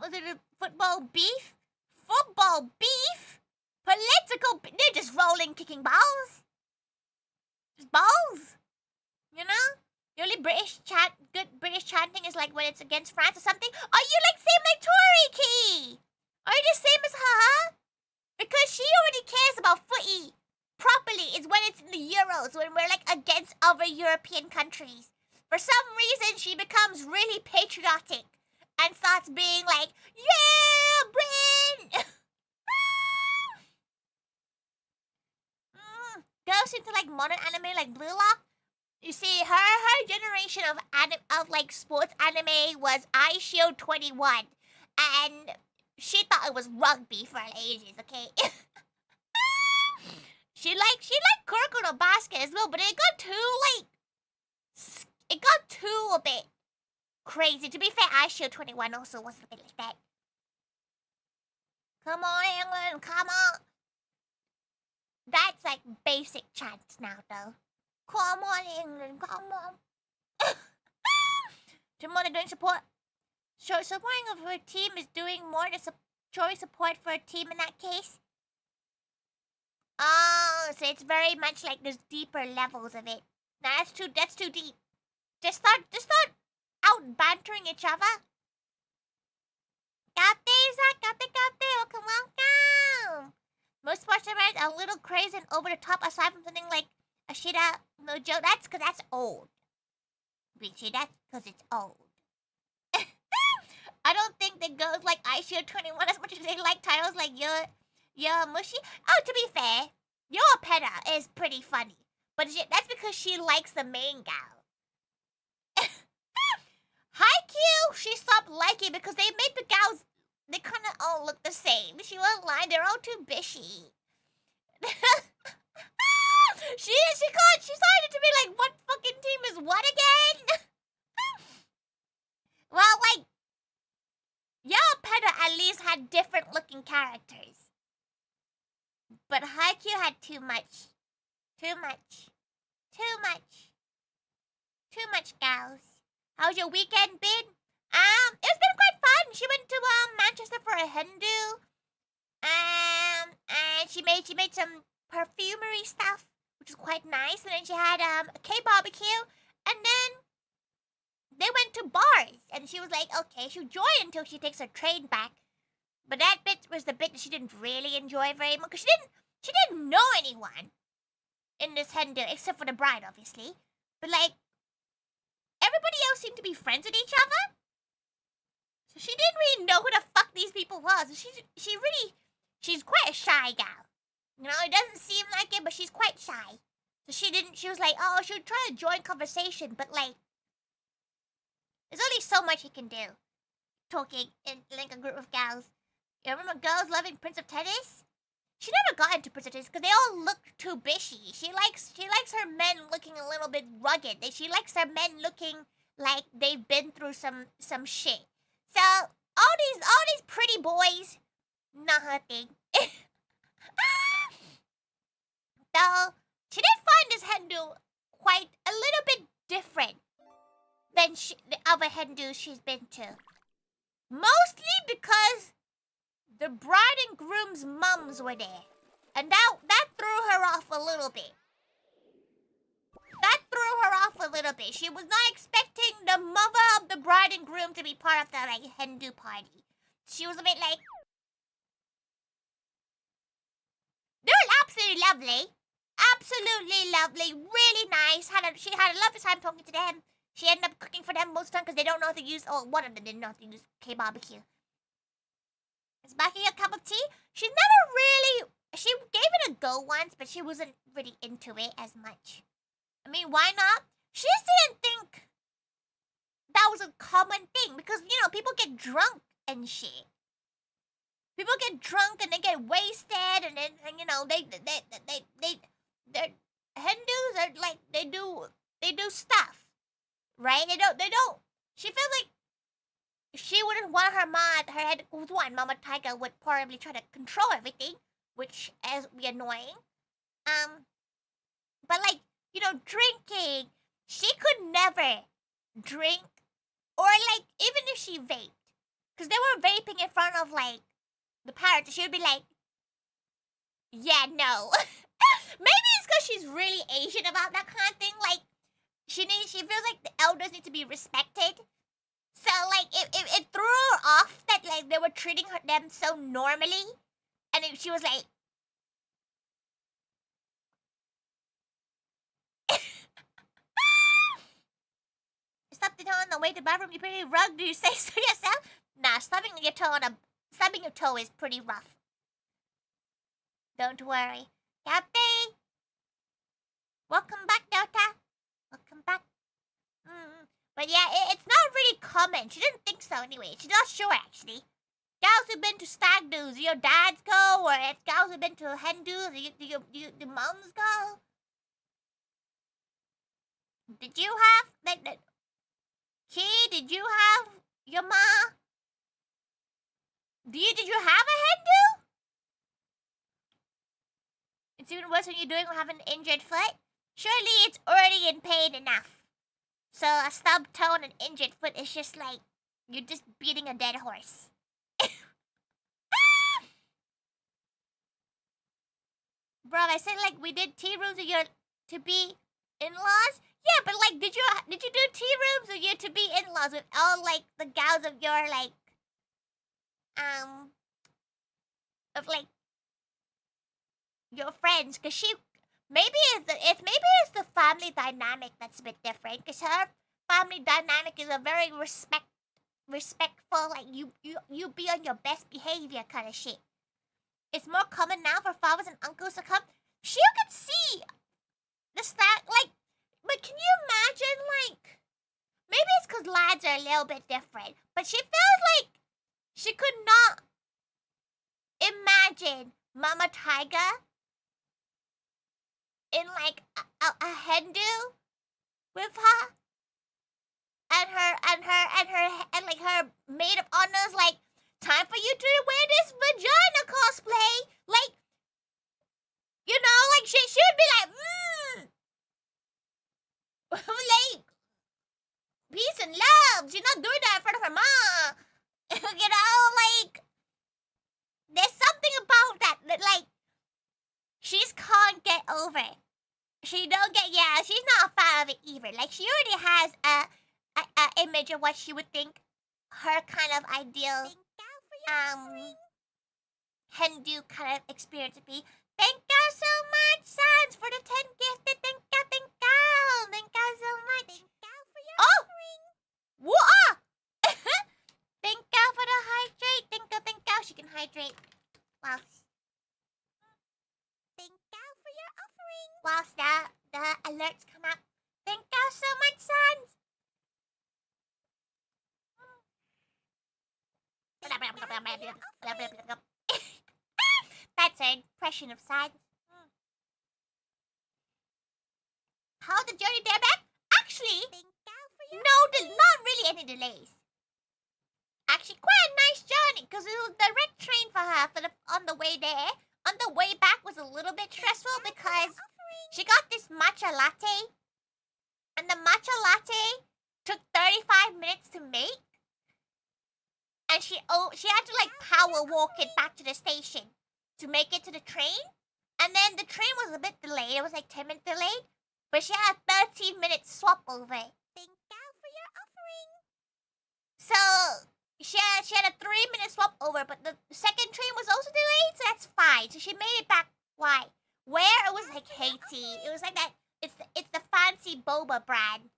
Was it a football beef? Football beef? Political. They're just rolling, kicking balls. Just balls. You know? The only good British chanting is like when it's against France or something. Are you like same like Tori Key? Are you the same as her? Because she already cares about footy properly is when it's in the Euros, when we're like against other European countries. For some reason, she becomes really patriotic and starts being like, "Yeah, Britain!" Goes into like modern anime like Blue Lock. You see, her generation of like sports anime was I Shield 21, and she thought it was rugby for ages. Okay. She liked Kuroko no basket as well, but it got too a bit crazy. To be fair, I Shield 21 also was a bit like that. Come on, England, come on. That's like basic chants now, though. Come on, England, come on. Jamona doing support. So supporting of her team is doing more to show support for a team in that case. Oh, so it's very much like there's deeper levels of it. Nah, that's too deep. Just start out bantering each other. Welcome. Most sports events are a little crazy and over the top aside from something like Ashida Mojo. That's because that's old. Richie, that's because it's old. I don't think they goes like I Shield 21 as much as they like titles like Yo Mushi. Oh, to be fair, Yo Peta is pretty funny. But that's because she likes the main gal. Haikyuu, she stopped liking because they made the gals, they kind of all look the same. She won't lie, they're all too bishy. She started to be like, what fucking team is what again? Well, like, Yo Peta at least had different looking characters. But Haikyuu had too much. Too much gals. How's your weekend been? It's been quite fun. She went to Manchester for a hendo. And she made some perfumery stuff, which was quite nice. And then she had a K-barbecue, and then they went to bars. And she was like, okay, she'll join until she takes her train back. But that bit was the bit that she didn't really enjoy very much, because she didn't know anyone in this hendo except for the bride, obviously. But like, everybody else seemed to be friends with each other. So she didn't really know who the fuck these people was. She's quite a shy gal. You know, it doesn't seem like it, but she's quite shy. So she was like, oh, she would try to join conversation, but like, there's only so much you can do. Talking in like a group of gals. You remember girls loving Prince of Tennis? She never got into Prince of Tennis because they all look too bishy. She likes her men looking a little bit rugged. She likes her men looking like they've been through some shit. So all these pretty boys, not her thing. So she did find this Hindu quite a little bit different than the other Hindus she's been to. Mostly because the bride and groom's mums were there. And that threw her off a little bit. She was not expecting the mother of the bride and groom to be part of the like Hindu party. She was a bit like, they were absolutely lovely. Absolutely lovely. Really nice. She had a lovely time talking to them. She ended up cooking for them most of the time because they don't know how to use, one of them didn't know how to use K-barbecue. Is Becky a cup of tea? She gave it a go once, but she wasn't really into it as much. I mean, why not? She just didn't think that was a common thing because, you know, people get drunk and shit. People get drunk and they get wasted and then, and, you know, they're Hindus are like, they do stuff, right? They don't, she feels like she wouldn't want her head, Mama Taiga would probably try to control everything, which is annoying. But like, you know, drinking, she could never drink, or like, even if she vaped, because they were vaping in front of like the parents, she would be like, yeah, no. Maybe it's because she's really Asian about that kind of thing. Like, she feels like the elders need to be respected. So like, it threw her off that like they were treating them so normally, and she was like, stop the toe on the way to the bathroom. You pretty rugged. Do you say so yourself? Nah, stubbing your toe is pretty rough. Don't worry, Captain. Welcome back, Delta. Welcome back. But yeah, it's not really common. She didn't think so anyway. She's not sure actually. Gals who've been to stag do's, your dads go, or if gals who've been to hen do's, the mums go. Did you have Key? Did you have your ma? Did you have a hen do? It's even worse when you're doing or have an injured foot. Surely it's already in pain enough. So a stubbed toe and an injured foot is just like, you're just beating a dead horse. Bro, I said like we did tea rooms with your to-be in-laws? Yeah, but like, did you do tea rooms with your to-be in-laws with all like the gals of your like, of like, your friends? Cause maybe it's the family dynamic that's a bit different. Cause her family dynamic is a very respectful, like you be on your best behavior kind of shit. It's more common now for fathers and uncles to come. She could see the stack, like, but can you imagine, like, maybe it's because lads are a little bit different, but she feels like she could not imagine Mama Taiga in like a Hindu with her and like her maid of honors, like, time for you to wear this vagina cosplay. Like, you know, like she would be like, like, peace and love. She's not doing that in front of her mom. You know, like, there's something about that like, She don't get, yeah, she's not a fan of it either. Like, she already has a image of what she would think her kind of ideal Hindu kind of experience would be. Thank you so much, Sans, for the 10 gifted. Thank you, thank you. Thank you so much. Thank you for your offering. What? Thank you for the hydrate. Thank you. She can hydrate. Wow. Thank you for your offering. Whilst the alerts come up. Thank you so much, Sans. That's her impression of Sans. How the journey there back? Actually, no, not really any delays. Actually, quite a nice journey because it was a direct train for her on the way there. On the way back was a little bit stressful because she got this matcha latte, and the matcha latte took 35 minutes to make, and she had to like power walk it back to the station to make it to the train, and then the train was a bit delayed. It was like 10 minutes delayed, but she had a 13-minute swap over. Thank you for your offering. So she had a 3-minute swap over, but the second train was also delayed, so that's fine. So she made it back. Why? Where it was like Haiti. It was like that. It's the fancy boba brand.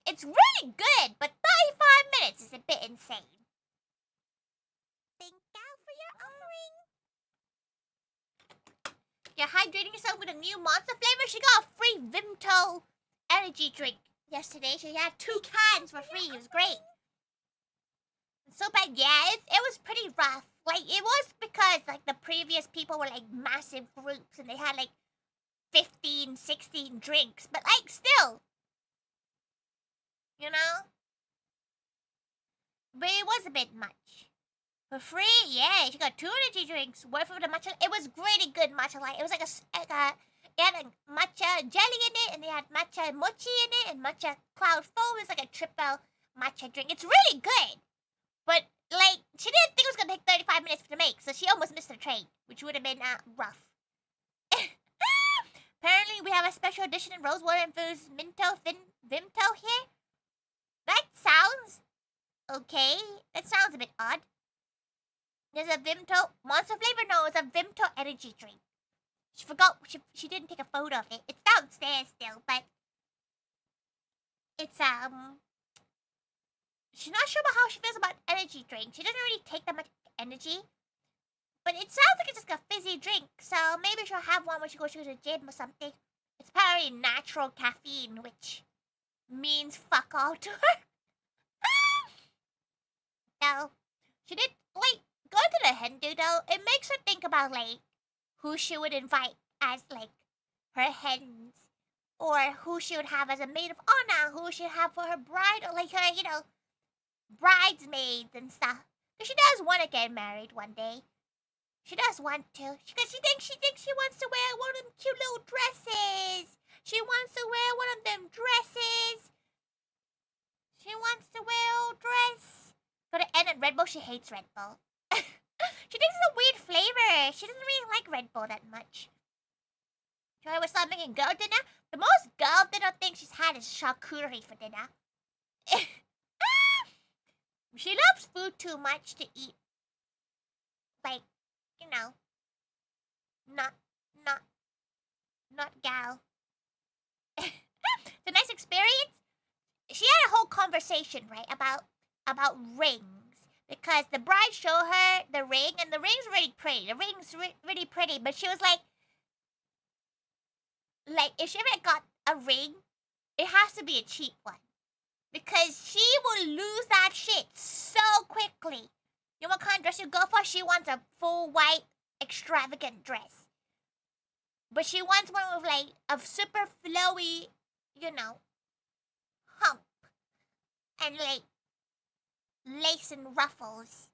It's really good, but 35 minutes is a bit insane. Thank you for your offering. You're hydrating yourself with a new monster flavor. She got a free Vimto energy drink yesterday. She had 2 cans for free. It was great. So bad, yeah, it was pretty rough. Like, it was because, like, the previous people were, like, massive groups, and they had, like, 15, 16 drinks. But, like, still, you know? But it was a bit much. For free, yeah, she got 2 energy drinks worth of the matcha. It was really good matcha light. It was like it had a matcha jelly in it, and they had matcha mochi in it, and matcha cloud foam. It's like a triple matcha drink. It's really good. But, like, she didn't think it was going to take 35 minutes to make, so she almost missed the train, which would have been rough. Apparently, we have a special edition in rosewater infused Vimto here. That sounds okay. That sounds a bit odd. There's a Vimto monster flavor. No, it's a Vimto energy drink. She forgot. She didn't take a photo of it. It's downstairs still, but it's she's not sure about how she feels about energy drinks. She doesn't really take that much energy. But it sounds like it's just a fizzy drink. So maybe she'll have one when she goes to the gym or something. It's apparently natural caffeine, which means fuck all to her. No. She did, like, go to the Hindu, though. It makes her think about, like, who she would invite as, like, her hens. Or who she would have as a maid of honor. Who she would have for her bride. Or, like, her, you know, bridesmaids and stuff. Because she does want to get married one day. She does want to. Because she thinks she wants to wear one of them cute little dresses. She wants to wear one of them dresses. She wants to wear a dress. Go to N at Red Bull. She hates Red Bull. She thinks it's a weird flavor. She doesn't really like Red Bull that much. Should I start making girl dinner? The most girl dinner thing she's had is charcuterie for dinner. She loves food too much to eat. Like, you know, not gal. It's a nice experience. She had a whole conversation, right, about rings. Because the bride showed her the ring, and the ring's really pretty. The ring's really pretty, but she was like, if she ever got a ring, it has to be a cheap one. Because she will lose that shit so quickly. You know what kind of dress you go for? She wants a full white, extravagant dress. But she wants one with, like, a super flowy, you know, hump. And, like, lace and ruffles.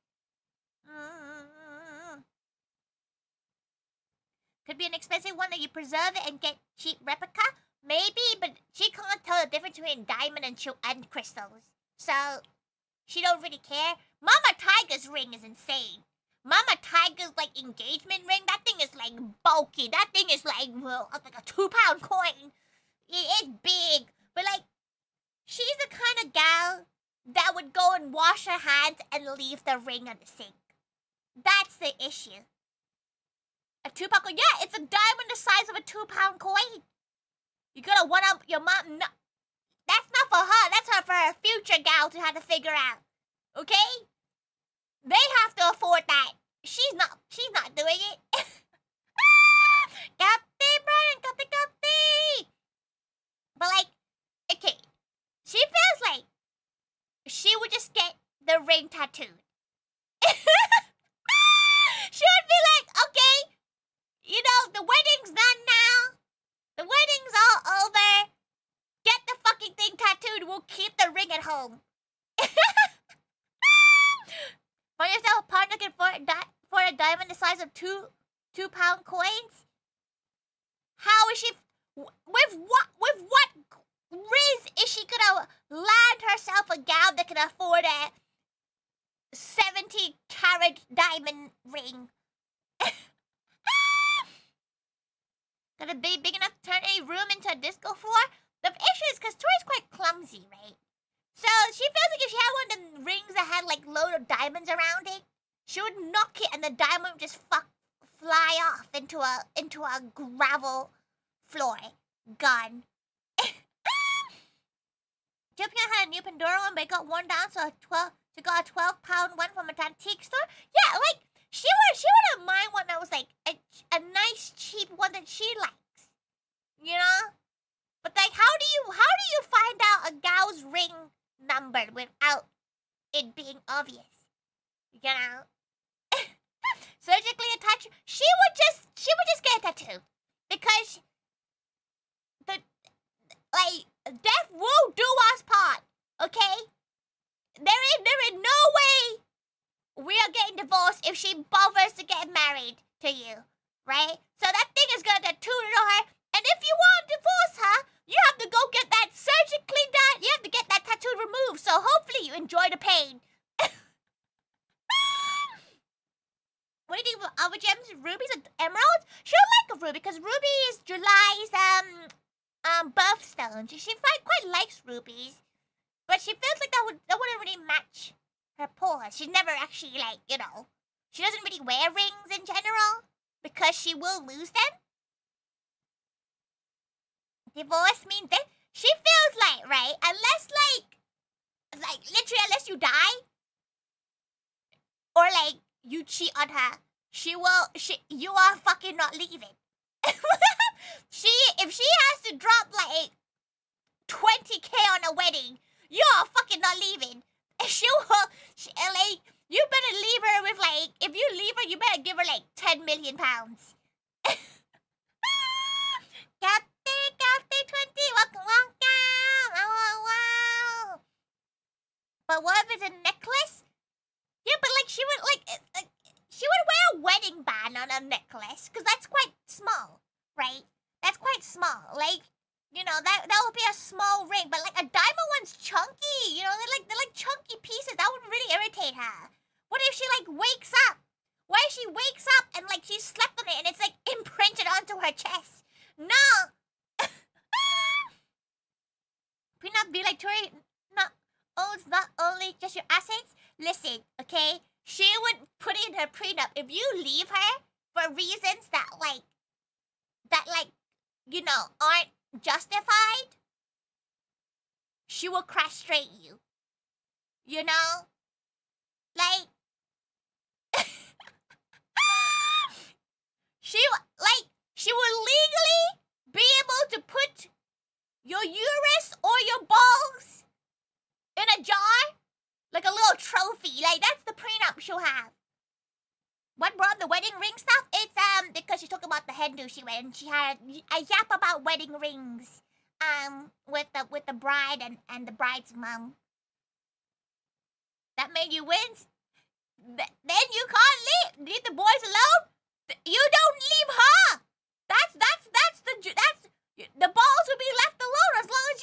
Could be an expensive one that you preserve it and get cheap replica. Maybe, but she can't tell the difference between diamond and crystals. So, she don't really care. Mama Tiger's ring is insane. Mama Tiger's, like, engagement ring, that thing is, like, bulky. That thing is, like a 2-pound coin. It is big, but like, she's the kind of gal that would go and wash her hands and leave the ring on the sink. That's the issue. A 2-pound coin? Yeah, it's a diamond the size of a 2-pound coin. You gotta one up your mom. No, that's not for her. That's for her future gal to have to figure out. Okay? They have to afford that. She's not doing it. Copy, Brian, copy. But like, okay, she feels like she would just get the ring tattooed. She would be like, okay, you know, the wedding's done now. The wedding's all over. Get the fucking thing tattooed. We'll keep the ring at home. Find yourself a partner for a diamond the size of 2-pound coins. How is she? With what riz is she gonna land herself a gal that can afford a 70-carat diamond ring? Gonna be big enough to turn a room into a disco floor? The issue is because Tori's quite clumsy, right? So she feels like if she had one of the rings that had like load of diamonds around it, she would knock it and the diamond would just fly off into a gravel floor. Gone. Japan had a new Pandora one, but it got worn down, so she got a 12-pound one from an antique store. Yeah, like she wouldn't mind one that was like a nice cheap one that she likes, you know. But like, how do you find out a gal's ring number without it being obvious? You know. Surgically attached. She would just get a tattoo because death will do us part. Okay. There is no way we are getting divorced if she bothers to get married to you, right? So that thing is gonna tattoo to her, and if you want to divorce her, you have to go get that surgically done. You have to get that tattoo removed. So hopefully you enjoy the pain. What do you think about other gems, rubies, and emeralds? She'll like a ruby because ruby is July's birthstone. She quite likes rubies, but she feels like that wouldn't really match her pores. She's never actually like, you know, she doesn't really wear rings in general because she will lose them. Divorce means that she feels like, right, unless like literally unless you die or like you cheat on her, you are fucking not leaving. If she has to drop like 20K on a wedding, you are fucking not leaving. Like, you better leave her with like, if you leave her, you better give her like 10 million pounds. Captain 20, welcome. Wow. But what if it's a necklace? Yeah, but like she would wear a wedding band on a necklace because that's quite small, right? That's quite small. Like, you know, that would be a small ring, but like a diamond one's chunky. You know, they're like chunky pieces. That would really irritate her. What if she like wakes up? What if she wakes up and like she slept on it and it's like imprinted onto her chest? No. Prenup be like Tori. No, it's not only just your assets. Listen, okay. She would put in her prenup if you leave her for reasons that you know aren't justified. She will castrate you. You know, like she will legally be able to put your uterus or your balls in a jar. Like a little trophy. Like, that's the prenup she'll have. What brought the wedding ring stuff? It's, because she talked about the hendo she went and she had a yap about wedding rings, with the bride and the bride's mom. That made you win? Then you can't leave the boys alone? You don't leave her! That's the balls will be left alone as long as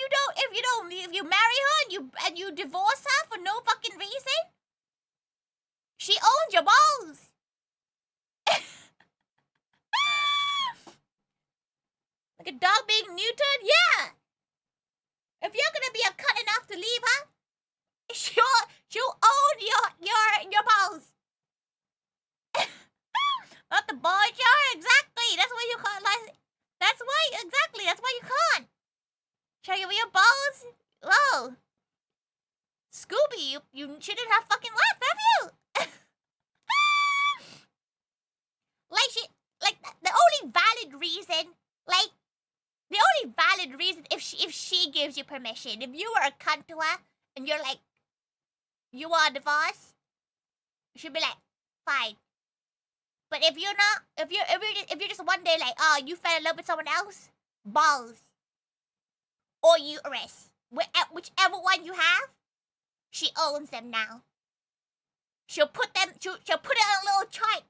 if you marry her and you divorce her for no fucking reason. She owns your balls. Like a dog being neutered? Yeah. If you're gonna be a cunt enough to leave her, she'll own your balls. Not the balls, yeah, exactly. That's why you can't. Like, that's why exactly. That's why you can't. Show you your balls. Whoa, Scooby, you shouldn't have fucking left, have you? like the only valid reason, like the only valid reason if she gives you permission, if you were a cunt to her and you're like, you want a divorce, she'll be like, fine. But if you're not, if you're just one day like, oh, you fell in love with someone else, balls or uterus, whichever one you have, she owns them now. She'll put them. She'll put it on a little chart.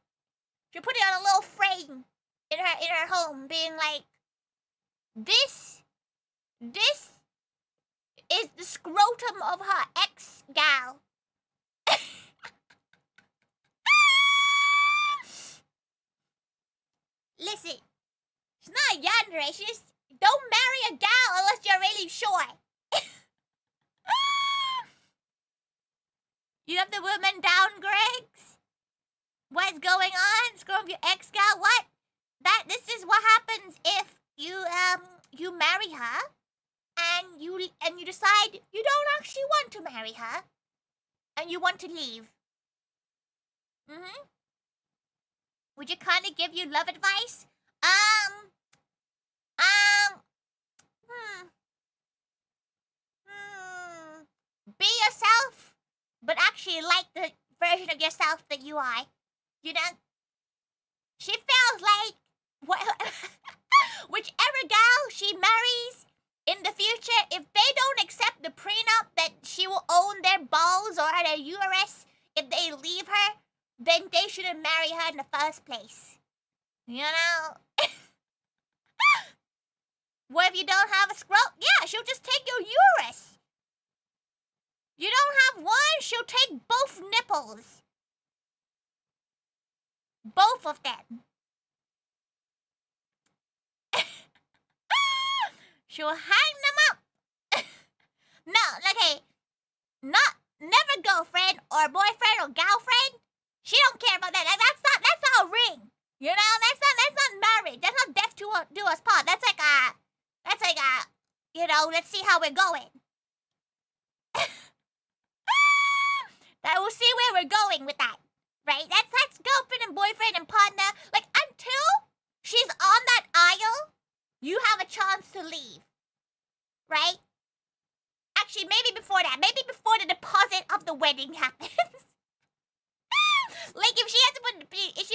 She'll put it on a little frame in her home, being like, this is the scrotum of her ex gal. Listen, she's not a yandere. She just don't marry a gal unless you're really sure. You have the woman down, Gregs? What's going on? Screw up your ex gal? What? This is what happens if you marry her and you decide you don't actually want to marry her and you want to leave. Would you kind of give you love advice? Be yourself, but actually like the version of yourself that you are. You know? She feels like whichever gal she marries in the future, if they don't accept the prenup that she will own their balls or their uterus if they leave her, then they shouldn't marry her in the first place. You know? What if you don't have a scrotum? Yeah, she'll just take your uterus. You don't have one, she'll take both nipples. Both of them. She'll hang them up. No, okay. Never girlfriend or boyfriend or girlfriend. She don't care about that. That's not a ring. You know, that's not marriage. That's not death do us part. That's like a, you know, let's see how we're going. That we'll see where we're going with that. Right? That's girlfriend and boyfriend and partner. Like, until she's on that aisle, you have a chance to leave. Right? Actually, maybe before that. Maybe before the deposit of the wedding happens. Like, if she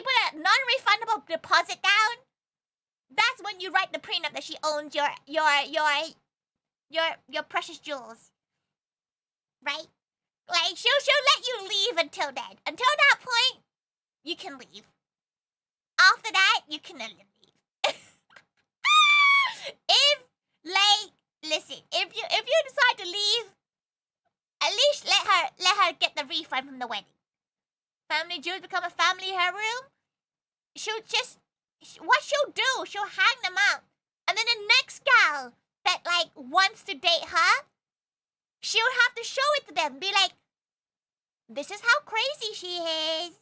put a non-refundable deposit down, that's when you write the prenup that she owns your precious jewels. Right? Like, she'll let you leave until then. Until that point, you can leave. After that, you cannot leave. Listen, if you decide to leave, at least let her get the refund from the wedding. Family jewels become a family heirloom. What she'll do, she'll hang them up. And then the next gal that, like, wants to date her, she'll have to show it to them. Be like, this is how crazy she is.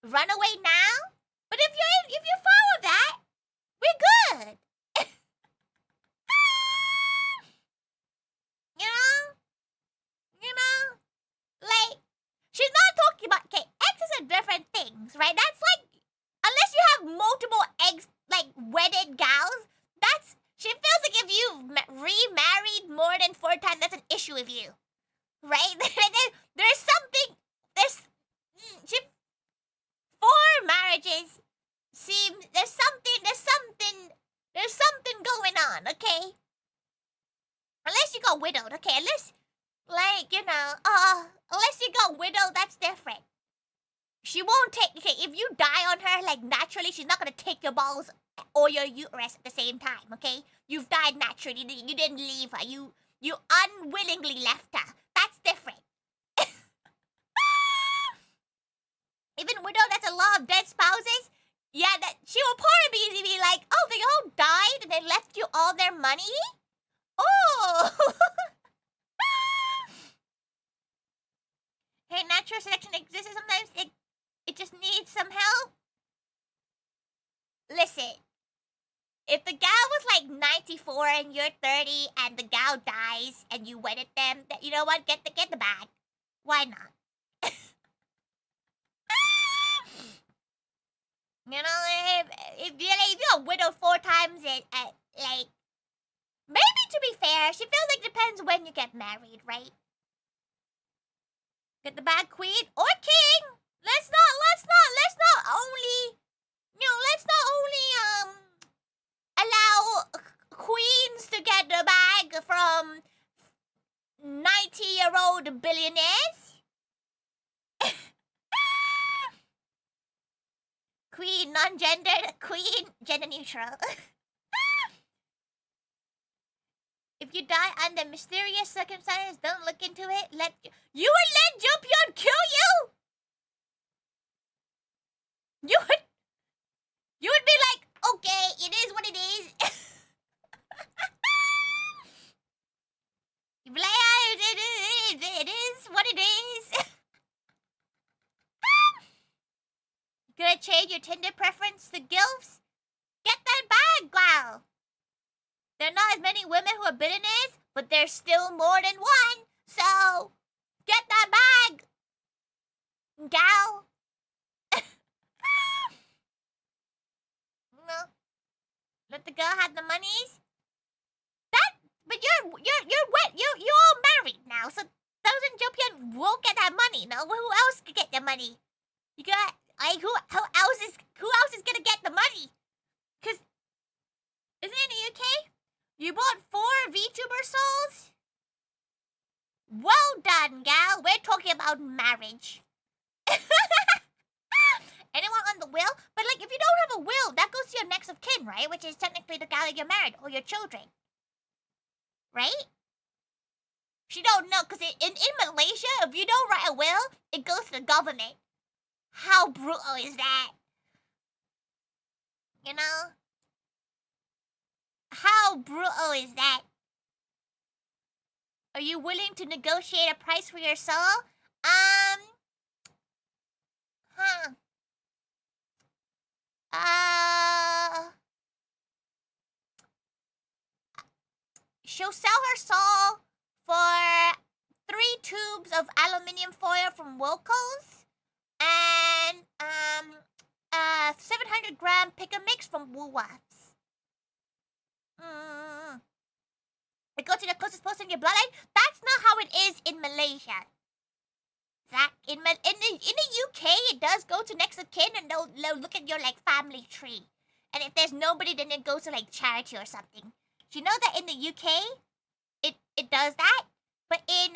Run away now? But if you follow that, we're good. You know? Like, she's not talking about, okay, exes are different things, right? That's like, unless you have multiple eggs, like, wedded gals, she feels like if you've remarried more than 4 times, that's an issue with you. Right? There's something, 4 marriages there's something going on, okay? Unless you got widowed, okay? Unless, like, you know, unless you got widowed, that's different. She won't take, okay, if you die on her, like, naturally, she's not gonna take your balls or your uterus at the same time, okay? You've died naturally, you didn't leave her, you unwillingly left her. That's different. Even widow, that's a law of dead spouses. Yeah, that she will probably be like, oh, they all died and they left you all their money? Oh! Hey, natural selection exists. Sometimes it just needs some help. Listen, if the gal was like 94 and you're 30 and the gal dies and you wedded them, you know what? Get the bag. Why not? You know, if you're widowed 4 times, like, maybe to be fair, she feels like it depends when you get married, right? Get the bag, queen or king. Let's not only allow queens to get the bag from 90-year-old billionaires. Queen, non-gendered, queen, gender neutral. If you die under mysterious circumstances, don't look into it. You would let Jumpion kill you? You would be like, okay, it is what it is. You'd be like, it is what it is. Gonna change your Tinder preference to GILFs? Get that bag, gal. There are not as many women who are billionaires, but there's still more than one. So, get that bag, gal. No. Let the girl have the monies. But you're all married now, so Thousand Jopian won't get that money. No, who else could get the money? You got like who else is gonna get the money? Cause isn't it in the UK? You bought 4 Vtuber souls? Well done, gal. We're talking about marriage. Anyone on the will? But like if you don't have a will, that goes to your next of kin, right? Which is technically the gal you're married or your children. Right? She don't know, because in Malaysia, if you don't write a will, it goes to the government. How brutal is that? You know? How brutal is that? Are you willing to negotiate a price for your soul? She'll sell her soul for 3 tubes of aluminium foil from Wilco's and 700-gram pick-a-mix from Woolworths. It goes to the closest person in your bloodline. That's not how it is in Malaysia. Zach, in the UK, it does go to next of kin, and they'll look at your like family tree, and if there's nobody, then it goes to like charity or something. Do you know that in the UK, it does that, but in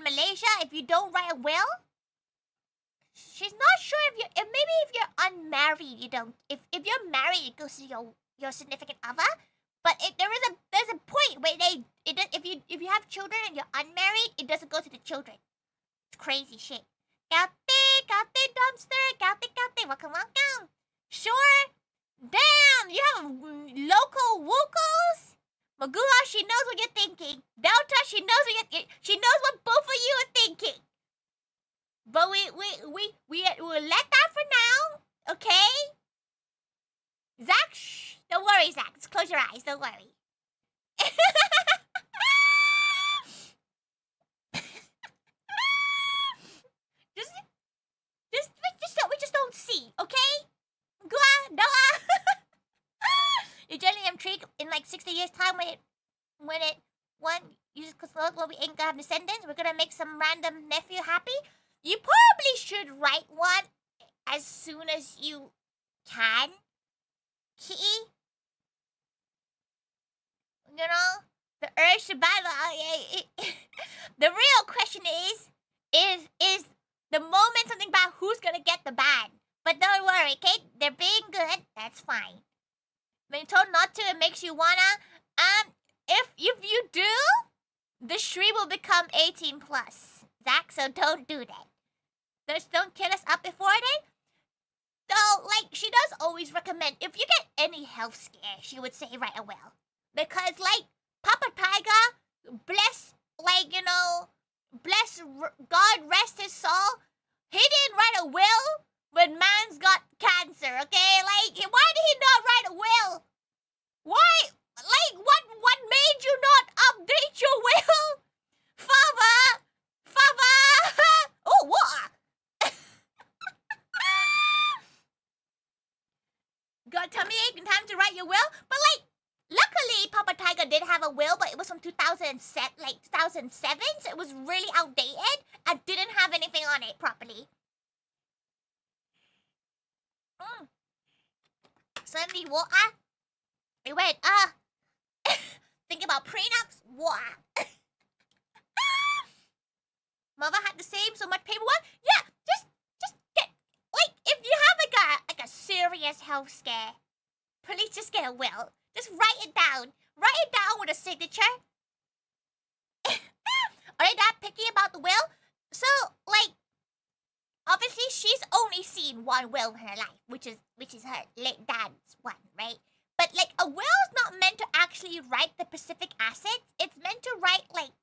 Malaysia, if you don't write a will, she's not sure maybe if you're unmarried, you don't. If you're married, it goes to your significant other. But there's a point where if you have children and you're unmarried, it doesn't go to the children. It's crazy shit. Kate, dumpster, Kate, welcome. Sure. Damn, you have local wookos? Magua, she knows what you're thinking. Delta, she knows what both of you are thinking. But we'll let that for now, okay? Zach, shh. Don't worry, Zach. Just close your eyes. Don't worry. we just don't see, okay? Gua, Noah. You generally intrigued in like 60 years' time when you just because we ain't gonna have descendants, we're gonna make some random nephew happy. You probably should write one as soon as you can, Kitty. You know, the urge to battle. The real question is the moment something about who's gonna get the ban. But don't worry, Kate. They're being good. That's fine. When you're told not to, it makes you wanna. If you do, the stream will become 18 plus. Zach, so don't do that. Just don't kill us up before then. So, like, she does always recommend, if you get any health scare, she would say write a will. Because, like, Papa Taiga, bless, like, bless God rest his soul, he didn't write a will when man's got cancer, okay? Like, why did he not write a will? Why? Like, what made you not update your will? Father! Oh, what? Got tummy ache and time to write your will? But, like, luckily, Papa Tiger did have a will, but it was from 2007, like 2007, so it was really outdated and didn't have anything on it properly. Suddenly, what? We went, think about prenups? What? Mother had the same, so much paperwork? Yeah, just get, like, if you have like a serious health scare, please just get a will. Just write it down. Write it down with a signature. Are they that picky about the will? So, like, obviously she's only seen one will in her life, which is her late dad's one, right? But, like, a will is not meant to actually write the specific assets. It's meant to write, like,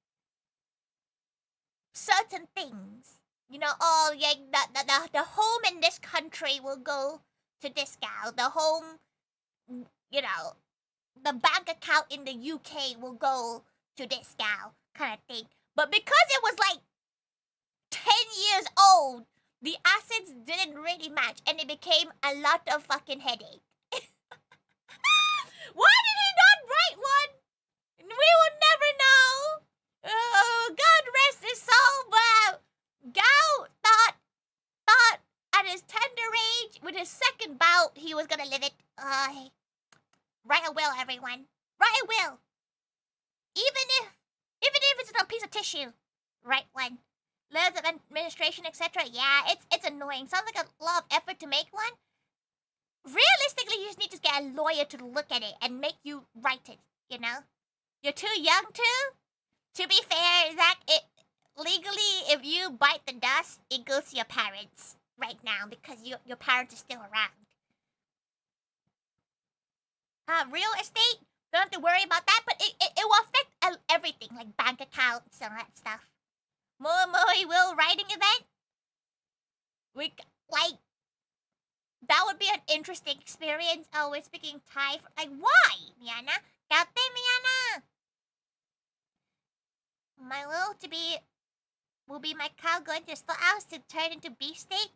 certain things. Oh, yeah, the home in this country will go to this gal. The home, the bank account in the UK will go to this gal, kind of thing. But because it was like 10 years old, the assets didn't really match and it became a lot of fucking headache. Why did he not write one? We will never know. Oh, God rest his soul, but Gao thought at his tender age, with his second bout, he was gonna live it. Write a will, everyone. Write a will. Even if it's a piece of tissue, write one. Letters of administration, etc. Yeah, it's annoying. Sounds like a lot of effort to make one. Realistically, you just need to get a lawyer to look at it and make you write it. You're too young to. To be fair, Zach, legally, if you bite the dust, it goes to your parents right now because your parents are still around. Real estate, don't have to worry about that, but it will affect everything, like bank accounts and that stuff. Moe will writing event. That would be an interesting experience. Oh, we're speaking Thai. Why, Miana? Kate, Miana. My will be my cow going to storehouse to turn into beefsteak?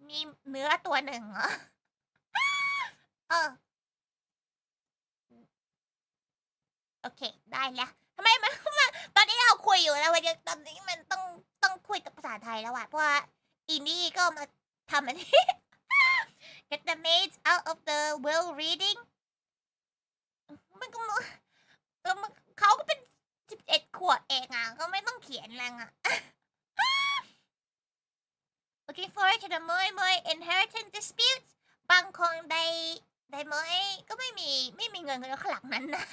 มีเนื้อตัวหนึ่งเหรอ โอเคได้แล้วทำไมมันตอนนี้เราคุยอยู่แล้วตอนนี้มันต้องคุยกับภาษาไทยแล้วอะเพราะว่าอีนี่ก็มาทำอันนี้ Get the maids out of the will reading มันก็เขาก็เป็น11 ขวบเองอะก็ไม่ต้องเขียนแรงอะ Looking forward to the Moi inheritance disputes บางคนได้Moi ก็ไม่มีเงินกันขนาดนั้นนะ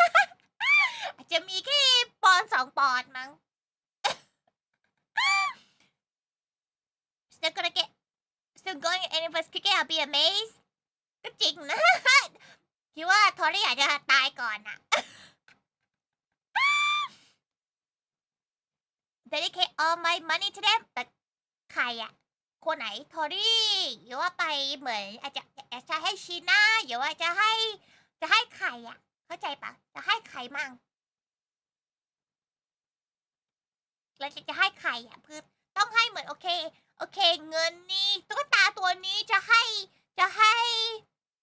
อาจจะมีแค่ปอนด์2 ปอนด์มั้ง Still going at any of us kicking I'll be amazed ก็จริงนะ คิดว่าทอรี่อาจจะตายก่อนอะ Dedicate all my money to them แต่ใครอะคนไหนทอรี่หรือว่าไปเหมือนอาจจะให้ชีน่าหรือว่าจะให้ใครอะเข้าใจปะจะให้ใครมั่งแล้วจะให้ใครอะคือต้องให้เหมือนโอเคเงินนี่ตุ๊กตาตัวนี้จะให้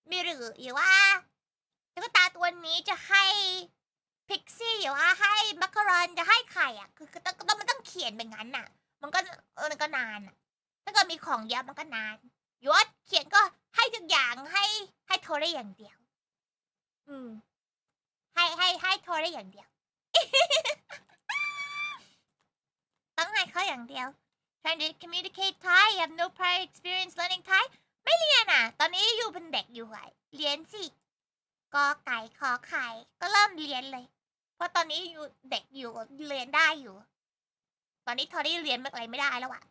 มิรุหรือว่าตุ๊กตาตัวนี้จะให้พิกซี่หรือว่าให้มัคคารอนจะให้ใครอะคือมันต้องเขียนแบบนั้นน่ะมันก็นานอะถ้าเกิดมีของเยอะมันก็นานหรือว่าเขียนก็ให้ทุกอย่างให้โทรได้อย่างเดียวให้โทรได้อย่างเดียว ต้องให้เขาอย่างเดียว Trying to communicate Thai I have no prior experience learning Thai ไม่เรียนอ่ะตอนนี้อยู่เป็นเด็กอยู่ไงเรียนสิกอไก่ขอไข่ก็เริ่มเรียนเลยเพราะตอนนี้อยู่เด็กอยู่เรียนได้อยู่ตอนนี้ทอรี่เรียนอะไรไม่ได้แล้วอ่ะ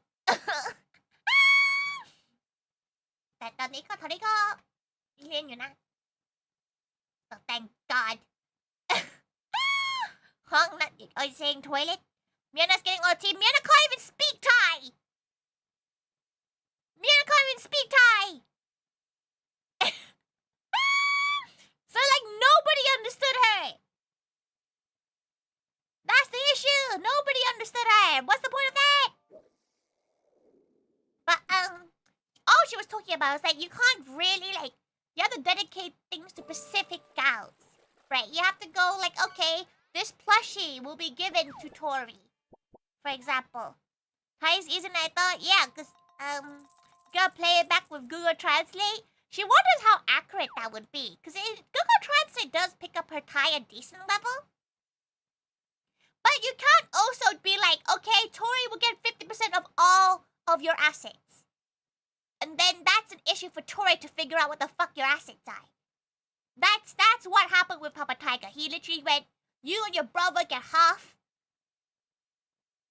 แต่ตอนนี้ก็เทอริก็เรียนอยู่นะ so thank God ห้องนั้นI was saying toilet Miana's getting OT Miana can't even speak Thai Miana can't even speak Thai so like nobody understood her that's the issue nobody understood her what's the point of that but all she was talking about is that you can't really like you have to dedicate things to specific gals right you have to go like okay this plushie will be given to Tori for example Thais isn't I thought yeah because gotta play it back with Google Translate she wonders how accurate that would be because Google Translate does pick up her Thai at decent level but you can't also be like okay Tori will get 50% of all of your assets and then that's an issue for Tori to figure out what the fuck your assets are that's what happened with Papa Tiger he literally went you and your brother get half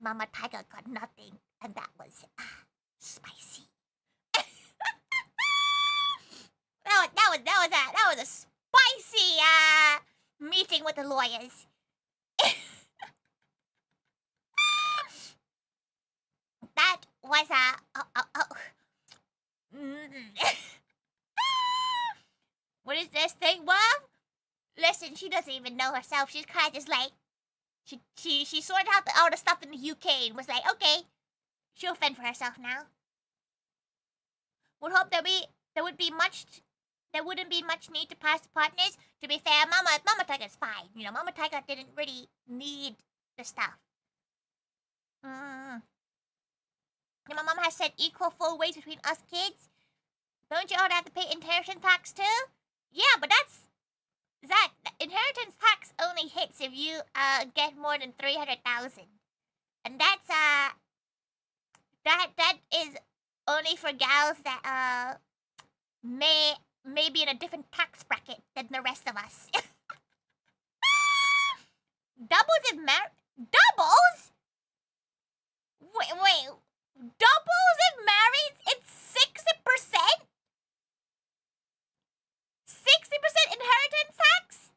Mama Tiger got nothing and that was spicy that was a spicy meeting with the lawyers. That was what is this thing, Mom? Listen, she doesn't even know herself. She's kind of just like she sorted out all the stuff in the UK and was like, okay, she'll fend for herself now. Would hope there wouldn't be much need to pass to partners. To be fair, Mama Tiger's fine. You know, Mama Tiger didn't really need the stuff. My mom has said equal full weight between us kids. Don't you all have to pay inheritance tax too? Yeah, but that inheritance tax only hits if you get more than 300,000, and that's that is only for gals that may be in a different tax bracket than the rest of us. Doubles if doubles? Wait. Doubles if married? It's 60%? 60% inheritance tax?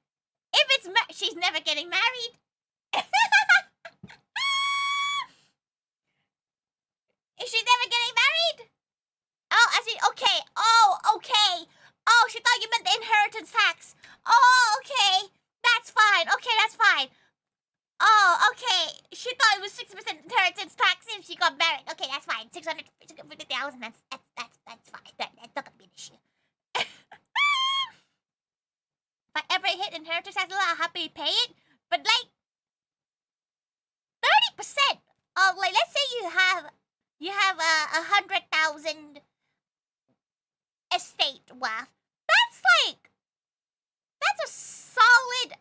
If it's she's never getting married. Is she never getting married? Oh, I see. Okay. Oh, okay. Oh, she thought you meant the inheritance tax. Oh, okay. That's fine. Okay, that's fine. Oh, okay. She thought it was 60% inheritance tax if she got married. Okay, that's fine. 650,000. That's fine. That's not gonna be an issue. If I ever hit inheritance tax, I'll happily pay it. But like 30% of like, let's say you have 100,000 estate worth. That's a solid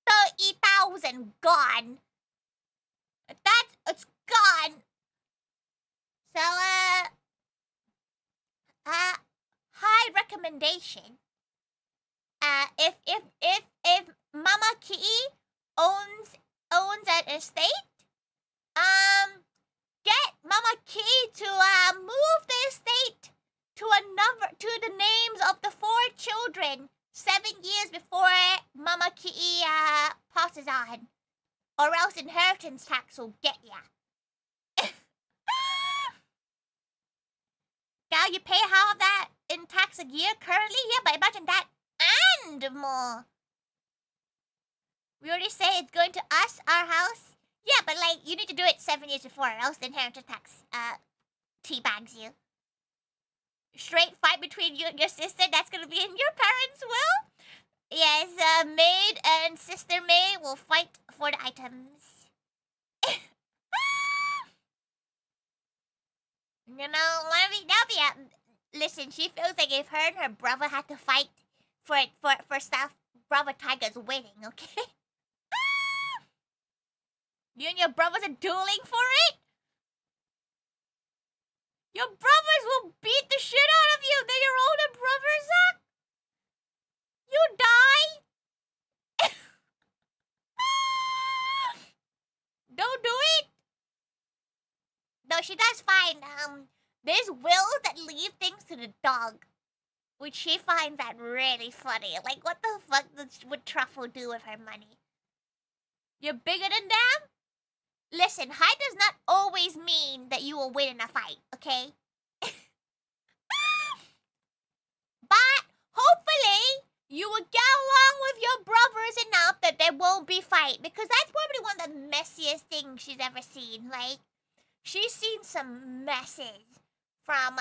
30,000 gone. It's gone. So high recommendation. If Mama Kitty owns an estate, get Mama Kitty to move the estate to the names of the 4 children 7 years before Mama Kitty passes on, or else inheritance tax will get ya. Now you pay half of that in tax a year currently? Yeah, but imagine that and more. We already say it's going to us, our house. Yeah, but like you need to do it 7 years before, or else the inheritance tax teabags you. Straight fight between you and your sister. That's gonna be in your parents' will. Yes, maid and sister May will fight for the items. You know, listen, she feels like if her and her brother had to fight for stuff, Brother Tiger's winning, okay? You and your brothers are dueling for it? Your brothers will beat the shit out of you. They're your older brothers, Zach. You die. Don't do it. No, she does fine. There's wills that leave things to the dog, which she finds that really funny. Like, what the fuck would Truffle do with her money? You're bigger than them? Listen, height does not always mean that you will win in a fight, okay? But hopefully you will get along with your brothers enough that there won't be fight, because that's probably one of the messiest things she's ever seen. Like, she's seen some messes from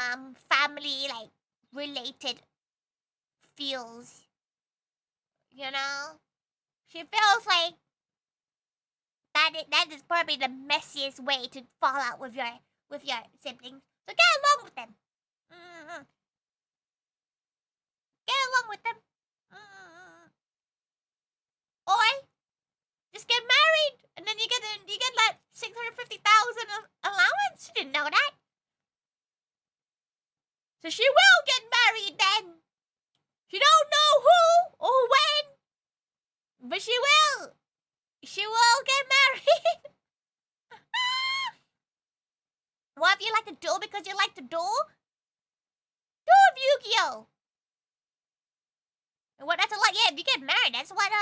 family like related feels. You know? She feels like that is probably the messiest way to fall out with your siblings. So get along with them. Get along with them. Or just get married, and then you get like 650,000 allowance. She didn't know that. So she will get married then. She don't know who or when, but she will. She will get married. What if you like to duel because you like to duel? Duel of Yu-Gi-Oh! What, that's a lot. Yeah, if you get married, that's what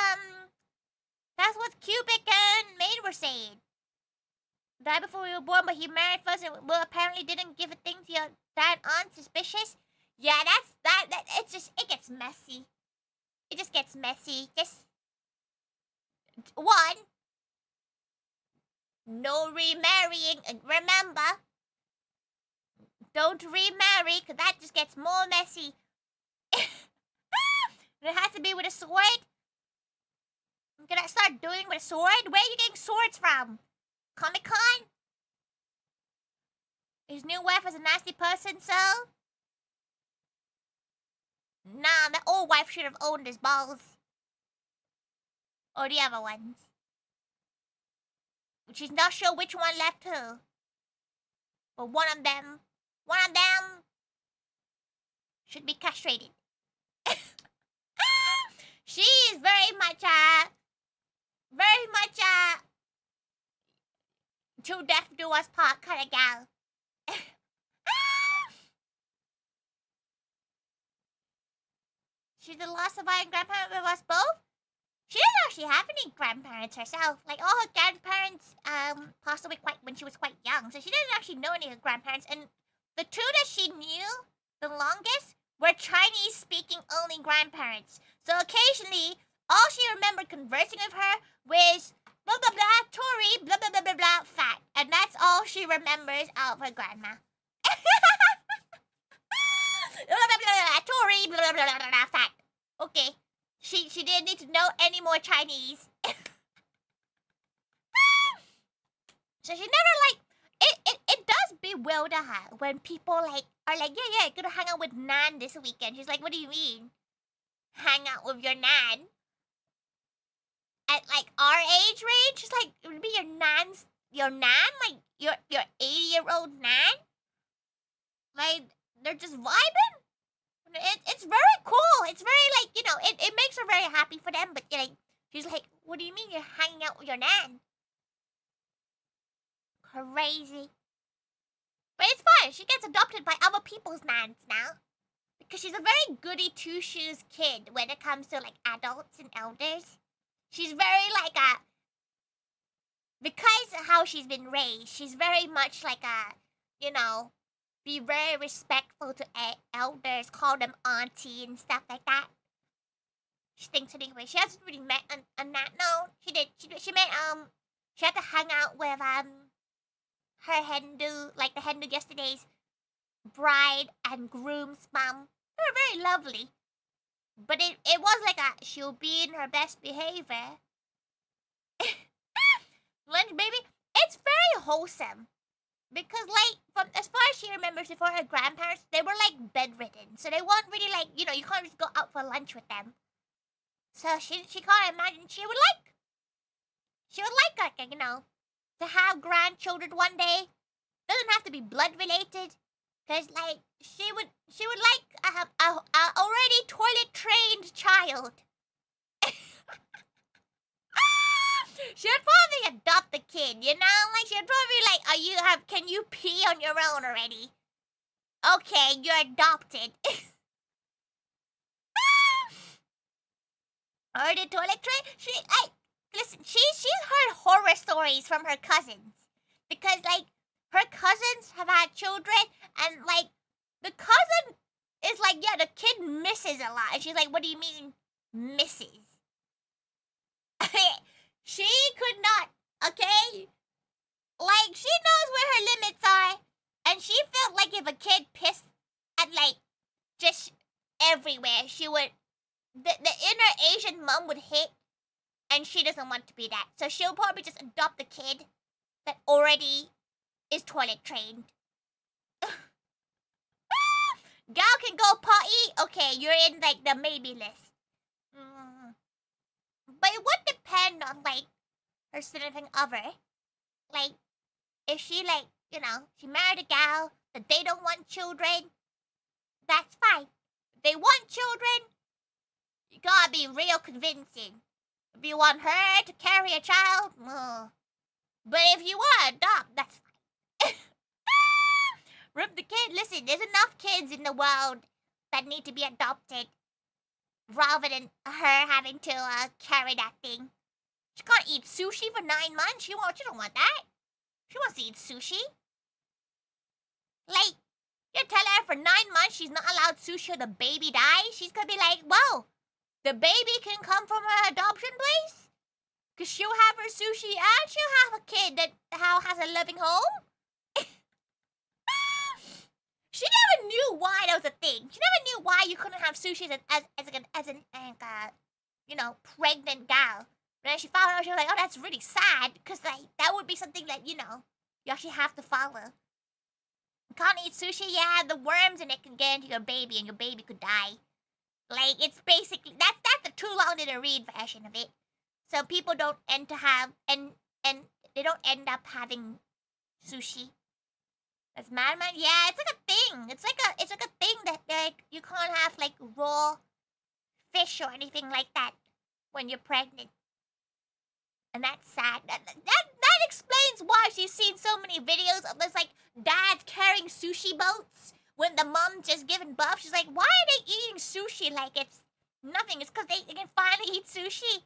Cubic and Maid were saying. Died before we were born, but he married first and well, apparently didn't give a thing to your dad aunt. Suspicious? Yeah, it gets messy. It just gets messy. Just one, no remarrying. Remember, don't remarry, because that just gets more messy. It has to be with a sword. Can I start doing with a sword? Where are you getting swords from? Comic-Con? His new wife was a nasty person, so? Nah, the old wife should have owned his balls. Or the other ones. She's not sure which one left her. But one of them should be castrated. She is very much till death do us part kind of gal. She's the last surviving grandparent of us both. She didn't actually have any grandparents herself. Like, all her grandparents passed away when she was quite young, so she didn't actually know any of her grandparents. And the two that she knew the longest were Chinese-speaking only grandparents. So occasionally, all she remembered conversing with her was blah blah blah, Tori, blah blah blah blah blah, fat, and that's all she remembers of her grandma. Blah blah blah, Tori, blah blah blah blah, fat. Okay, she didn't need to know any more Chinese. So she never like it does bewilder her when people like are like, yeah, gonna hang out with Nan this weekend. She's like, what do you mean? Hang out with your Nan? At like our age range, she's like, it would be your Nan, like your 80-year-old Nan? Like, they're just vibing? It's very cool. It's very like, you know, it makes her very happy for them, but like, she's like, what do you mean you're hanging out with your Nan? Crazy. But it's fine. She gets adopted by other people's Nans now. Because she's a very goody two-shoes kid when it comes to like adults and elders. She's very like because of how she's been raised, she's very much like you know, be very respectful to elders, call them auntie and stuff like that. She thinks anyway. She hasn't really met a Nat. No, she did. She met she had to hang out with her hendo, like the hendo yesterday's bride and groom's mom. They were very lovely. But it was like she'll be in her best behavior. Lunch baby, it's very wholesome. Because like from as far as she remembers before her grandparents, they were like bedridden. So they weren't really like, you know, you can't just go out for lunch with them. So she can't imagine she would like you know, to have grandchildren one day. Doesn't have to be blood related. Cause like she would like a already toilet trained child. She'd probably adopt the kid, you know? Like she'd probably like, can you pee on your own already? Okay, you're adopted. Or the toilet tray? Listen, she's heard horror stories from her cousins. Because, like, her cousins have had children, and, like, the cousin is like, yeah, the kid misses a lot. And she's like, what do you mean, misses? She could not, okay? Like, she knows where her limits are. And she felt like if a kid pissed at, like, just everywhere, she would... The inner Asian mom would hit, and she doesn't want to be that. So she'll probably just adopt a kid that already is toilet trained. Gal can go potty? Okay, you're in, like, the maybe list. But it would depend on, like, her significant other. Like, if she, like, you know, she married a gal that they don't want children, that's fine. If they want children, you gotta be real convincing. If you want her to carry a child, but if you want to adopt, that's fine. Rip the kid. Listen, there's enough kids in the world that need to be adopted rather than her having to carry that thing. She can't eat sushi for 9 months. She don't want that. She wants to eat sushi. Like, you tell her for 9 months she's not allowed sushi or the baby dies. She's gonna be like, whoa, the baby can come from her adoption place? Because she'll have her sushi and she'll have a kid that has a loving home? She never knew why that was a thing. She never knew why you couldn't have sushi as an you know, pregnant gal. But then she found out, she was like, oh, that's really sad. Because, like, that would be something that, you know, you actually have to follow. You can't eat sushi, yeah, the worms in it can get into your baby and your baby could die. Like, it's basically, that's the too long to read version of it. So people don't end to have, and they don't end up having sushi. That's mad, man. Yeah, it's like a thing. It's like a thing that, like, you can't have, like, raw fish or anything like that when you're pregnant. And that's sad. That explains why she's seen so many videos of this, like, dads carrying sushi boats when the mom's just giving birth. She's like, why are they eating sushi like it's nothing? It's because they can finally eat sushi.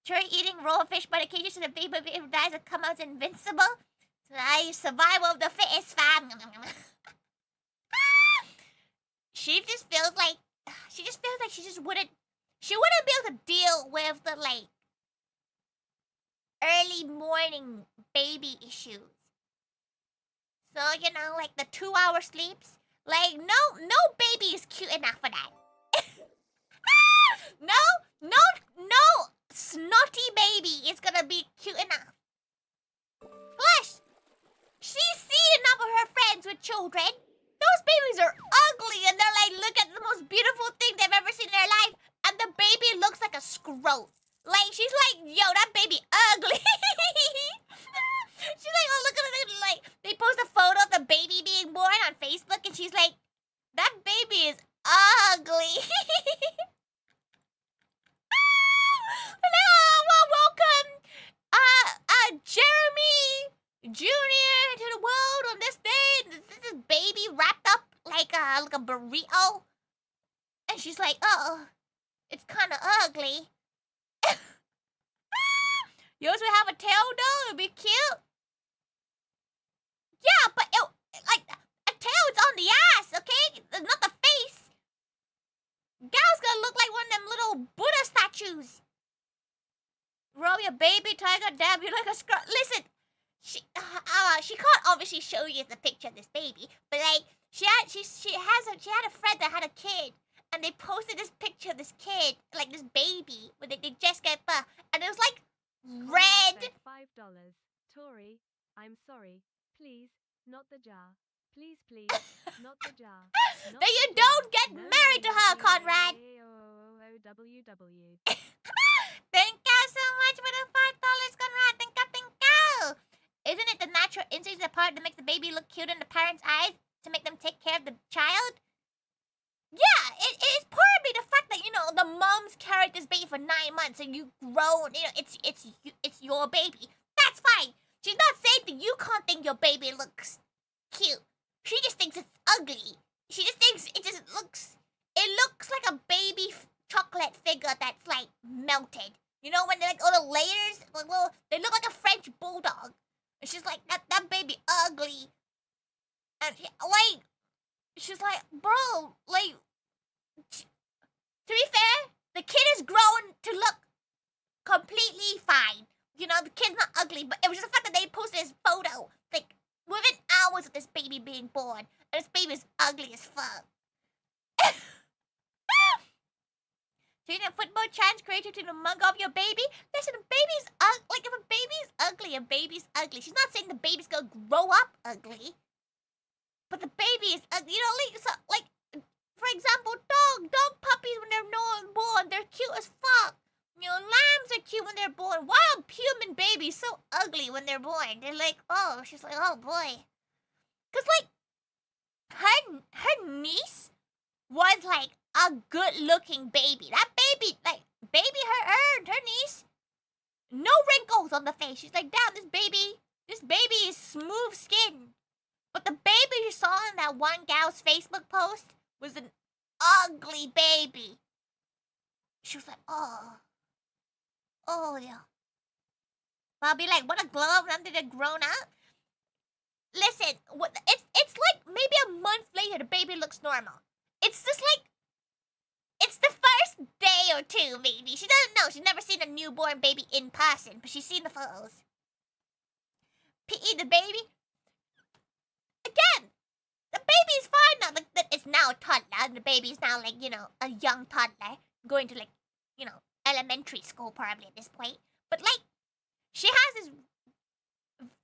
Try eating raw fish by the cages so the baby dies and come out invincible. Survival of the fittest, fam. She just feels like she just wouldn't be able to deal with the, like, early morning baby issues. So, you know, like the 2-hour sleeps. Like, no baby is cute enough for that. No snotty baby is gonna be cute enough. Plus, she's seen enough of her friends with children. Those babies are ugly and they're like, look at the most beautiful thing they've ever seen in their life. And the baby looks like a scrote. Like, she's like, yo, that baby ugly. She's like, oh, look at it. Like, they post a photo of the baby being born on Facebook and she's like, that baby is ugly. Oh, well, welcome, Jeremy Jr. to the world on this day. This is baby wrapped up like a burrito. And she's like, oh, it's kind of ugly. Yours would have a tail, though? It'd be cute. Yeah, but like, a tail is on the ass, okay? Not the face. Gal's gonna look like one of them little Buddha statues. Roll your baby tiger, dab you like a scrub. Listen, she can't obviously show you the picture of this baby, but like she had a friend that had a kid, and they posted this picture of this kid, like this baby, when they just gave birth, and it was like red. $5. Tori, I'm sorry. Please, not the jar. Please, not the jar. That you don't get married to her, Conrad. Thank you so much for the $5, Conrad. Thank you. Isn't it the natural instinct the part that makes the baby look cute in the parents' eyes to make them take care of the child? Yeah, it is partly the fact that, you know, the mom's carried this baby for 9 months and you've grown, you know, it's your baby. That's fine. She's not saying that you can't think your baby looks cute. She just thinks it's ugly. She just thinks it looks like a baby chocolate figure that's like melted. You know when they're like all the layers, they look like a French bulldog. And she's like, that baby ugly. And she's like, bro, like, to be fair, the kid is grown to look completely fine. You know, the kid's not ugly, but it was just the fact that they posted this photo, like, within hours of this baby being born, and this baby's ugly as fuck. So you need a football chance creator to mug off your baby? Listen, a baby's like, if a baby's ugly, a baby's ugly. She's not saying the baby's gonna grow up ugly, but the baby is ugly. You know, like for example, dog puppies when they're not born, they're cute as fuck. You know, lambs are cute when they're born. Wild human babies so ugly when they're born. They're like, oh, she's like, oh boy. Cause like, her niece was like a good-looking baby. That baby, like, her niece, no wrinkles on the face. She's like, damn, this baby is smooth skin. But the baby you saw in that one gal's Facebook post was an ugly baby. She was like, oh yeah. But I'll be like, what a glow up when they're grown up. Listen, it's like maybe a month later the baby looks normal. It's just like, it's the first day or two maybe. She doesn't know. She's never seen a newborn baby in person, but she's seen the photos. P.E. the baby. Again, the baby's fine now. Like, it's now a toddler. And the baby's now like, you know, a young toddler going to like, you know, elementary school probably at this point. But like, she has this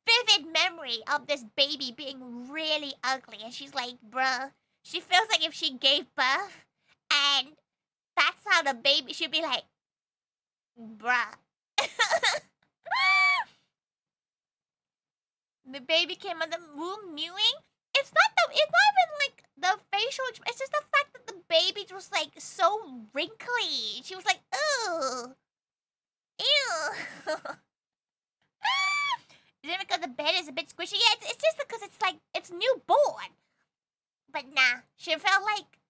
vivid memory of this baby being really ugly. And she's like, bruh, she feels like if she gave birth and that's how the baby should be like, bruh. The baby came out of the womb mewing. It's not even like the facial expression. It's just the fact that the baby was like so wrinkly. She was like, ew. Is it because the bed is a bit squishy? Yeah, it's just because it's like, it's newborn. But nah, she felt like,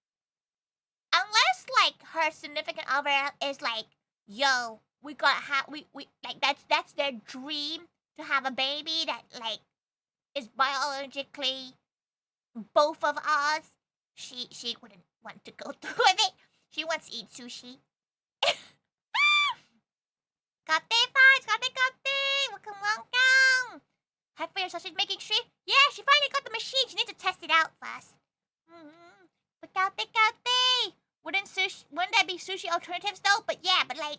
unless like her significant other is like, yo, we gotta have, we like, that's their dream to have a baby that like is biologically both of us, she wouldn't want to go through with it. She wants to eat sushi. Kate, welcome. Head for your sausage making stream? Yeah, she finally got the machine. She needs to test it out first. But Kate. Wouldn't that be sushi alternatives though? But yeah, but like,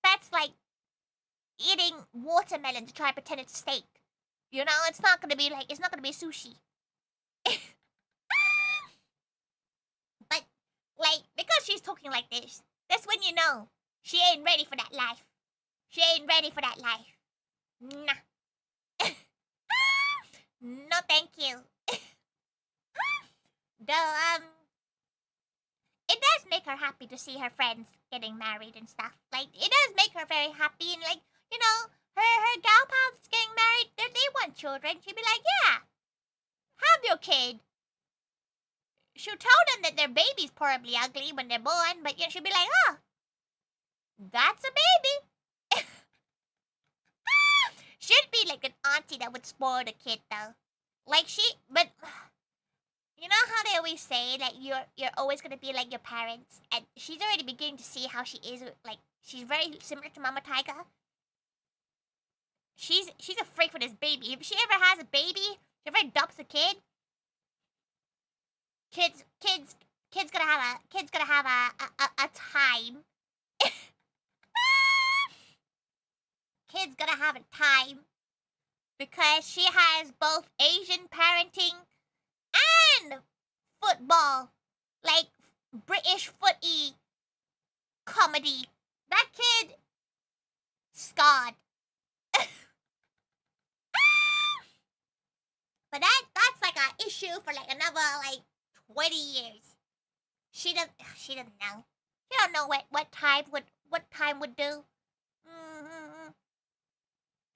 that's like eating watermelon to try to pretend it's steak. You know, it's not gonna be sushi. But like, because she's talking like this, that's when you know she ain't ready for that life. Nah. No, thank you. Though, it does make her happy to see her friends getting married and stuff. Like, it does make her very happy, and like, you know, her gal pals getting married, they want children. She'd be like, yeah, have your kid. She'll tell them that their baby's probably ugly when they're born, but you know, she'll be like, oh, that's a baby. Should be like an auntie that would spoil the kid though. Like but you know how they always say that you're always gonna be like your parents, and she's already beginning to see how she is. Like, she's very similar to Mama Taiga. She's a freak for this baby. If she ever has a baby, she ever adopts a kid, kid's gonna have a time. Kid's gonna have a time because she has both Asian parenting and football, like British footy comedy. That kid scarred. But that's like an issue for like another like 20 years. She doesn't know. She don't know what time would do.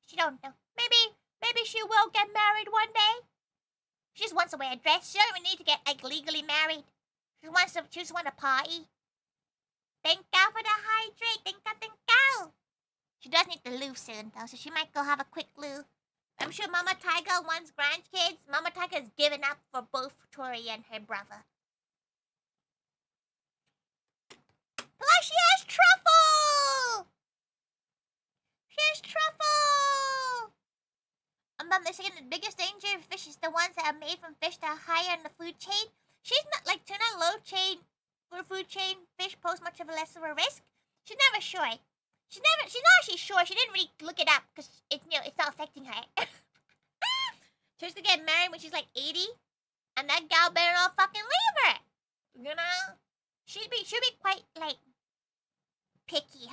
She don't know. Maybe maybe she will get married one day. She just wants to wear a dress. She doesn't even need to get like legally married. She just wants to party. Thank God for the hydrate. Thank God. She does need to loo soon though, so she might go have a quick loo. I'm sure Mama Taiga wants grandkids. Mama Taiga's given up for both Tori and her brother. Plus, she has truffle! She has truffle! They're saying the biggest danger of fish is the ones that are made from fish that are higher in the food chain. She's not like tuna low chain or food chain fish pose much of a less of a risk. She's never sure. She's not actually sure. She didn't really look it up because it's not affecting her. She has to get married when she's like 80, and that gal better not fucking leave her. You know, she'd be quite like picky.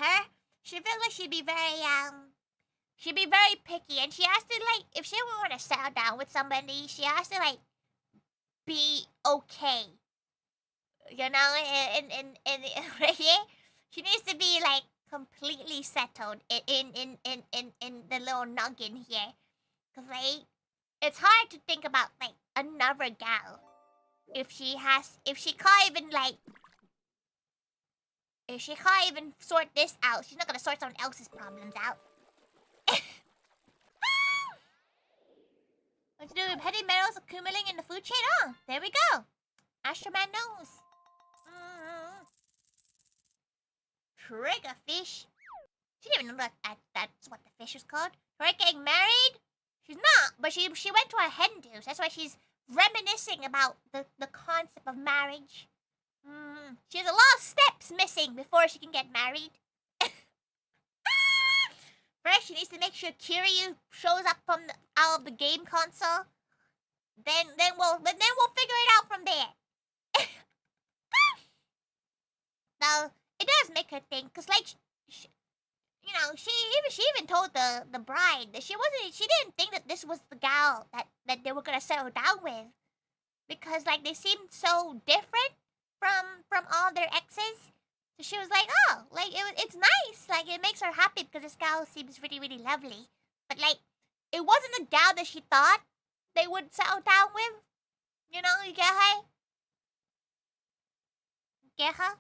She feels like she'd be very picky, and she has to like if she want to settle down with somebody, she has to like be okay. You know, and she needs to be like completely settled in the little noggin here, cause like it's hard to think about like another gal if she can't even sort this out. She's not gonna sort someone else's problems out. What to do with heavy metals accumulating in the food chain? Oh, there we go. Astroman knows. Triggerfish. She didn't even know that's what the fish was called. Tori getting married? She's not, but she went to a hendo, so that's why she's reminiscing about the concept of marriage. She has a lot of steps missing before she can get married. First, she needs to make sure Kiryu shows up out of the game console. Then we'll figure it out from there. Now, it does make her think, cause like, she even told the bride that she didn't think that this was the gal that they were gonna settle down with, because like they seemed so different from all their exes. So she was like, oh, like it's nice, like it makes her happy because this gal seems really, really lovely. But like, it wasn't the gal that she thought they would settle down with. You know, you get her? Get her?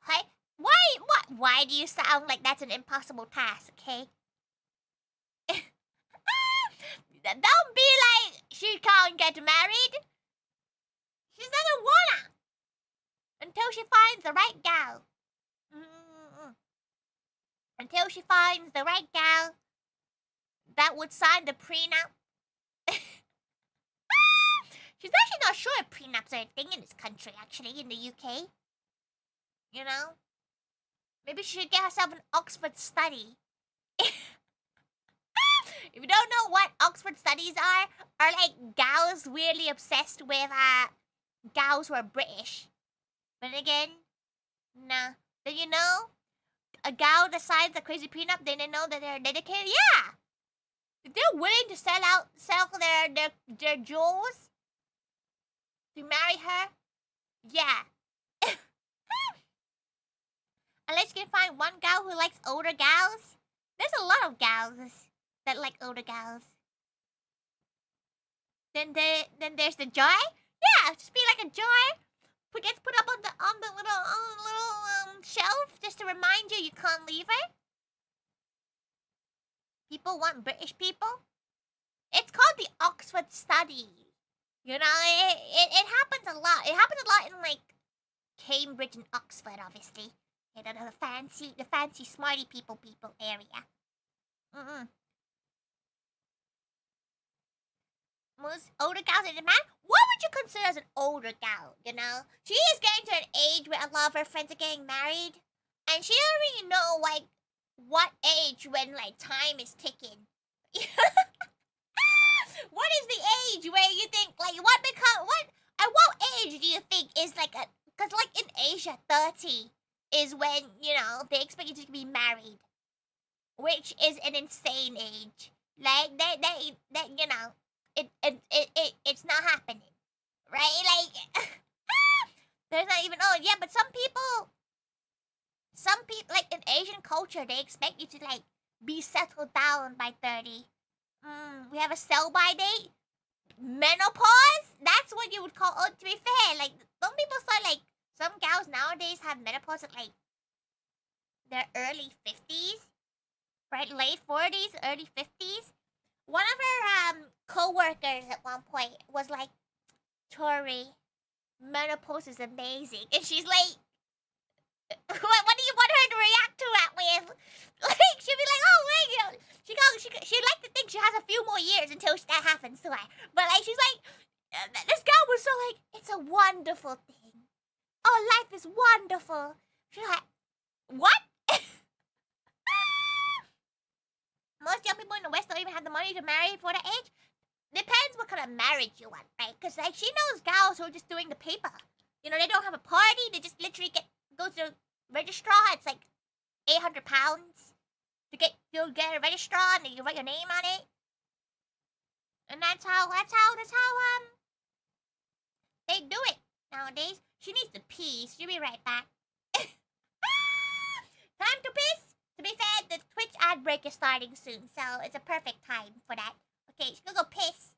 Hey, why do you sound like that's an impossible task, okay? Don't be like she can't get married. She doesn't wanna. Until she finds the right gal. Until she finds the right gal that would sign the prenup. She's actually not sure if prenups are a thing in this country, actually, in the UK. You know? Maybe she should get herself an Oxford study. If you don't know what Oxford studies are like gals weirdly obsessed with gals who are British. But again, nah. Then you know, a gal that signs a crazy prenup, then they know that they're dedicated. Yeah, if they're willing to sell their jewels to marry her, yeah. Unless you can find one gal who likes older gals. There's a lot of gals that like older gals. Then there's the jar. Yeah, just be like a jar. Gets put up on the little shelf just to remind you can't leave her. People want British people. It's called the Oxford study. You know, it happens a lot. It happens a lot in like Cambridge and Oxford, obviously. You know, the fancy smarty people area. Most older gals in demand? What would you consider as an older gal, you know? She is getting to an age where a lot of her friends are getting married. And she doesn't really know, like, what age when, like, time is ticking. What is the age where you think, like, at what age do you think is, like, because, like, in Asia, 30 is when, you know, they expect you to be married. Which is an insane age. Like, that you know, it's not happening, right? Like, there's not even. Oh yeah, but some people, like in Asian culture, they expect you to like be settled down by 30. We have a sell-by date. Menopause? That's what you would call. Oh, to be fair, like some people start like some gals nowadays have menopause at like their early 50s, right? Late 40s, early 50s. One of her co-workers at one point was like, Tori, menopause is amazing, and she's like, what do you want her to react to that with? Like she'd be like, oh wait, you know, she'd like to think she has a few more years until that happens to her. But like she's like, this girl was so like, it's a wonderful thing. Oh, life is wonderful. She's like, what? Most young people in the West don't even have the money to marry for the age. Depends what kind of marriage you want, right? Because like she knows gals who are just doing the paper. You know, they don't have a party. They just literally go to the registrar. It's like 800 pounds to you'll get a registrar and you write your name on it. And that's how they do it nowadays. She needs to pee. She'll be right back. Time to piss. To be fair, the Twitch ad break is starting soon, so it's a perfect time for that. Okay, she's gonna go piss.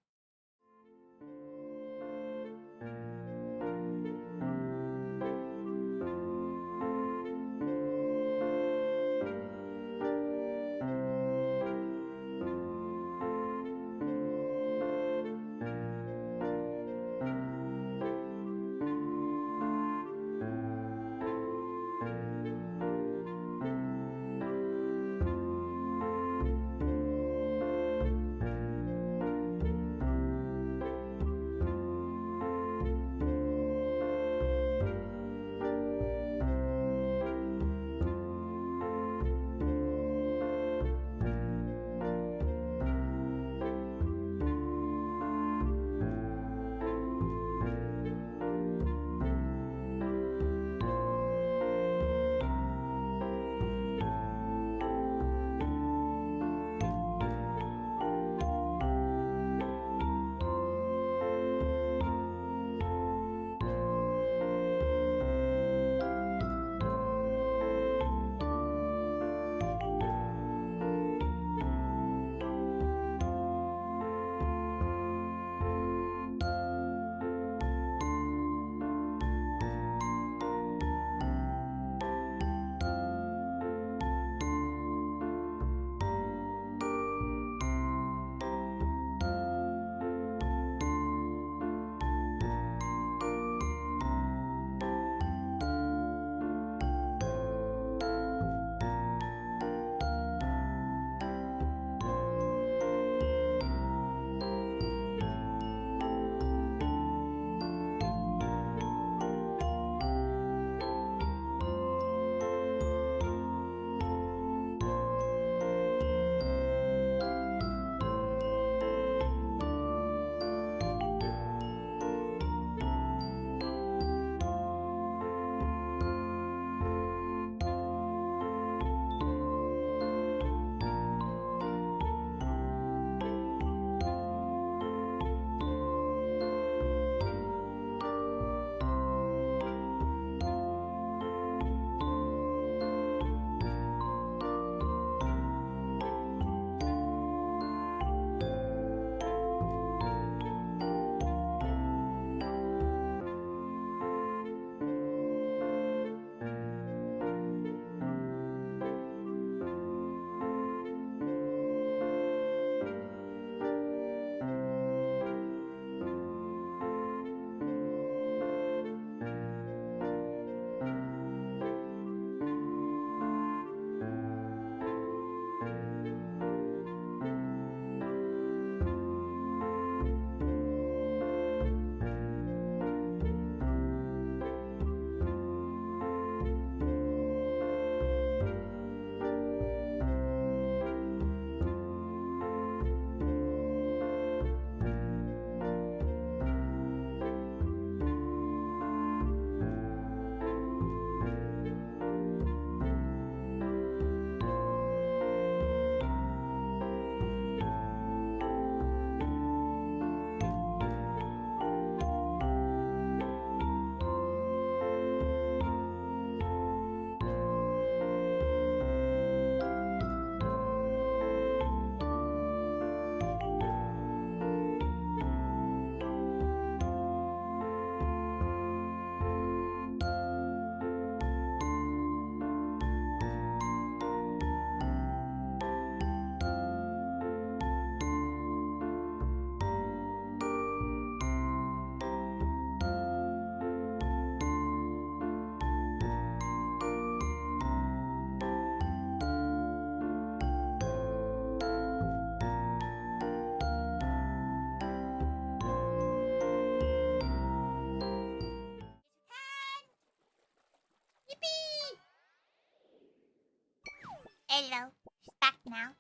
Hello. She's back now.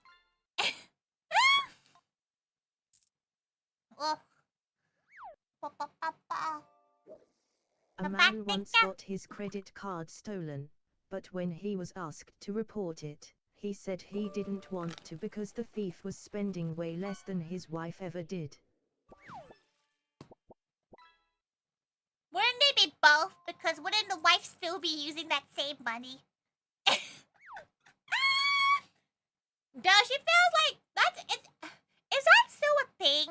Oh. A man once got his credit card stolen, but when he was asked to report it, he said he didn't want to because the thief was spending way less than his wife ever did. Wouldn't they be both? Because wouldn't the wife still be using that same money? Does she feels like is that still a thing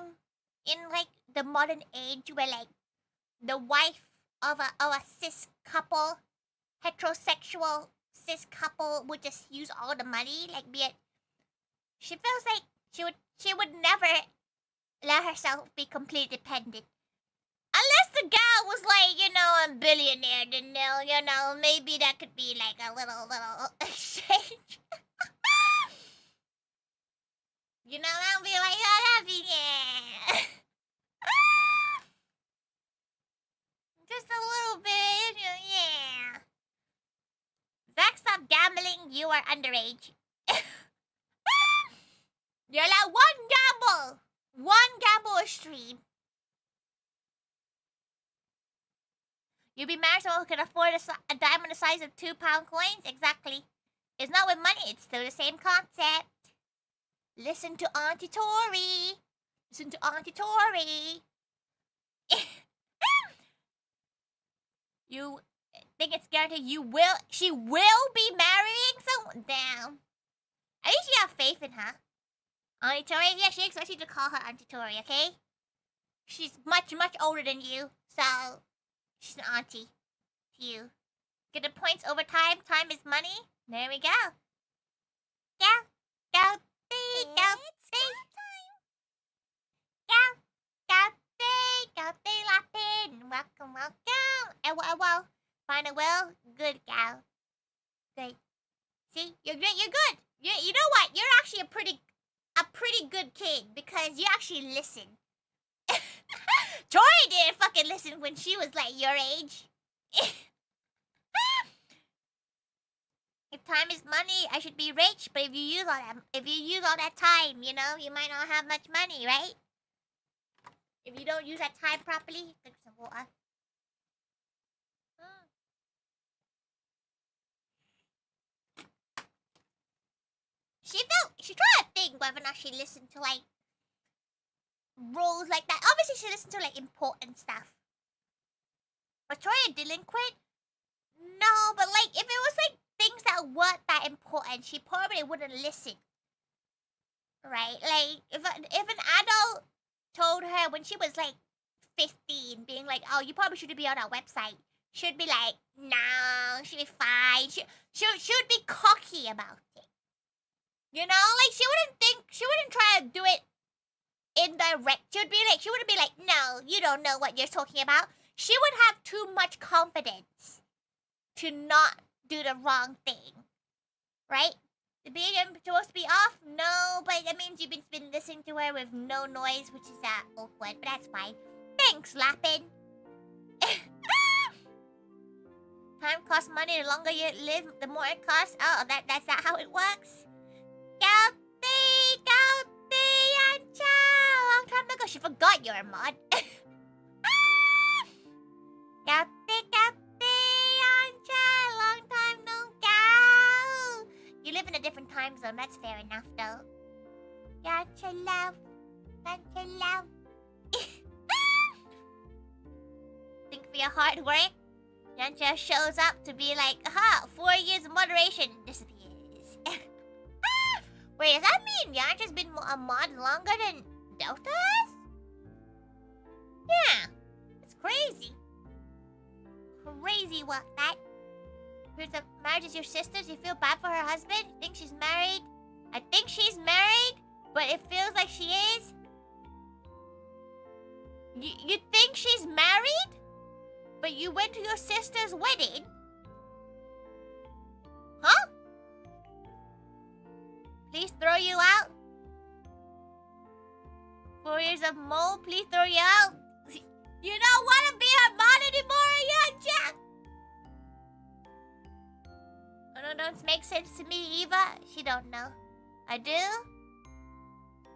in like the modern age where like the wife of a cis couple, heterosexual cis couple would just use all the money? Like be it she feels like she would never let herself be completely dependent. Unless the gal was like, you know, a billionaire, then you know, maybe that could be like a little exchange. You know, I'll be like, oh, that'd be, yeah. Just a little bit, yeah. Zach, stop gambling. You are underage. You're allowed one gamble a stream. You'll be married to someone who can afford a diamond the size of 2-pound coins? Exactly. It's not with money, it's still the same concept. Listen to Auntie Tori. Listen to Auntie Tori. You think it's guaranteed she will be marrying someone? Damn. At least you have faith in her. Auntie Tori? Yeah, she expects you to call her Auntie Tori, okay? She's much, much older than you, so she's an auntie to you. Get the points over time. Time is money. There we go. Go, see, go, see. Go, see, Lapin. Welcome. Well. Find a well. Good gal. Good. See, you're good. You know what? You're actually a pretty good kid because you actually listen. Tori didn't fucking listen when she was like your age. If time is money, I should be rich. But if you use all that time, you know, you might not have much money, right? If you don't use that time properly, drink some water. She tried to think whether or not she listened to like rules like that. Obviously, she listened to like important stuff. Was Tori a delinquent? No, but like if it was like things that weren't that important, she probably wouldn't listen. Right? Like if an adult told her when she was like 15, being like, "Oh, you probably shouldn't be on our website," she'd be like, "No, she'll be fine." She would be cocky about it. You know, like she wouldn't try to do it indirect. She wouldn't be like, "No, you don't know what you're talking about." She would have too much confidence to not do the wrong thing, right? The being supposed to be off? No, but that means you've been listening to her with no noise, which is awkward, but that's fine. Thanks, Lapin. Time costs money. The longer you live, the more it costs. Oh, that's not how it works. Gouty, Ancha. Long time ago, she forgot you're a mod. Gouty, Ancha. Long time no go. You live in a different time zone. That's fair enough, though. Gotcha, love. Gotcha, love. Think for your hard work. Yancha shows up to be like, aha, 4 years of moderation disappears. Wait, does that mean Yancha's been a mod longer than Delta has? Yeah, it's crazy. Crazy work, that. Here's the marriage is your sister's. You feel bad for her husband? You think she's married? I think she's married, but it feels like she is. You think she's married? But you went to your sister's wedding? Huh? Please throw you out? 4 years of mole, please throw you out? You don't want to be her mod anymore, Yancha? Oh, no, pronouns make sense to me, Eva? She don't know. I do?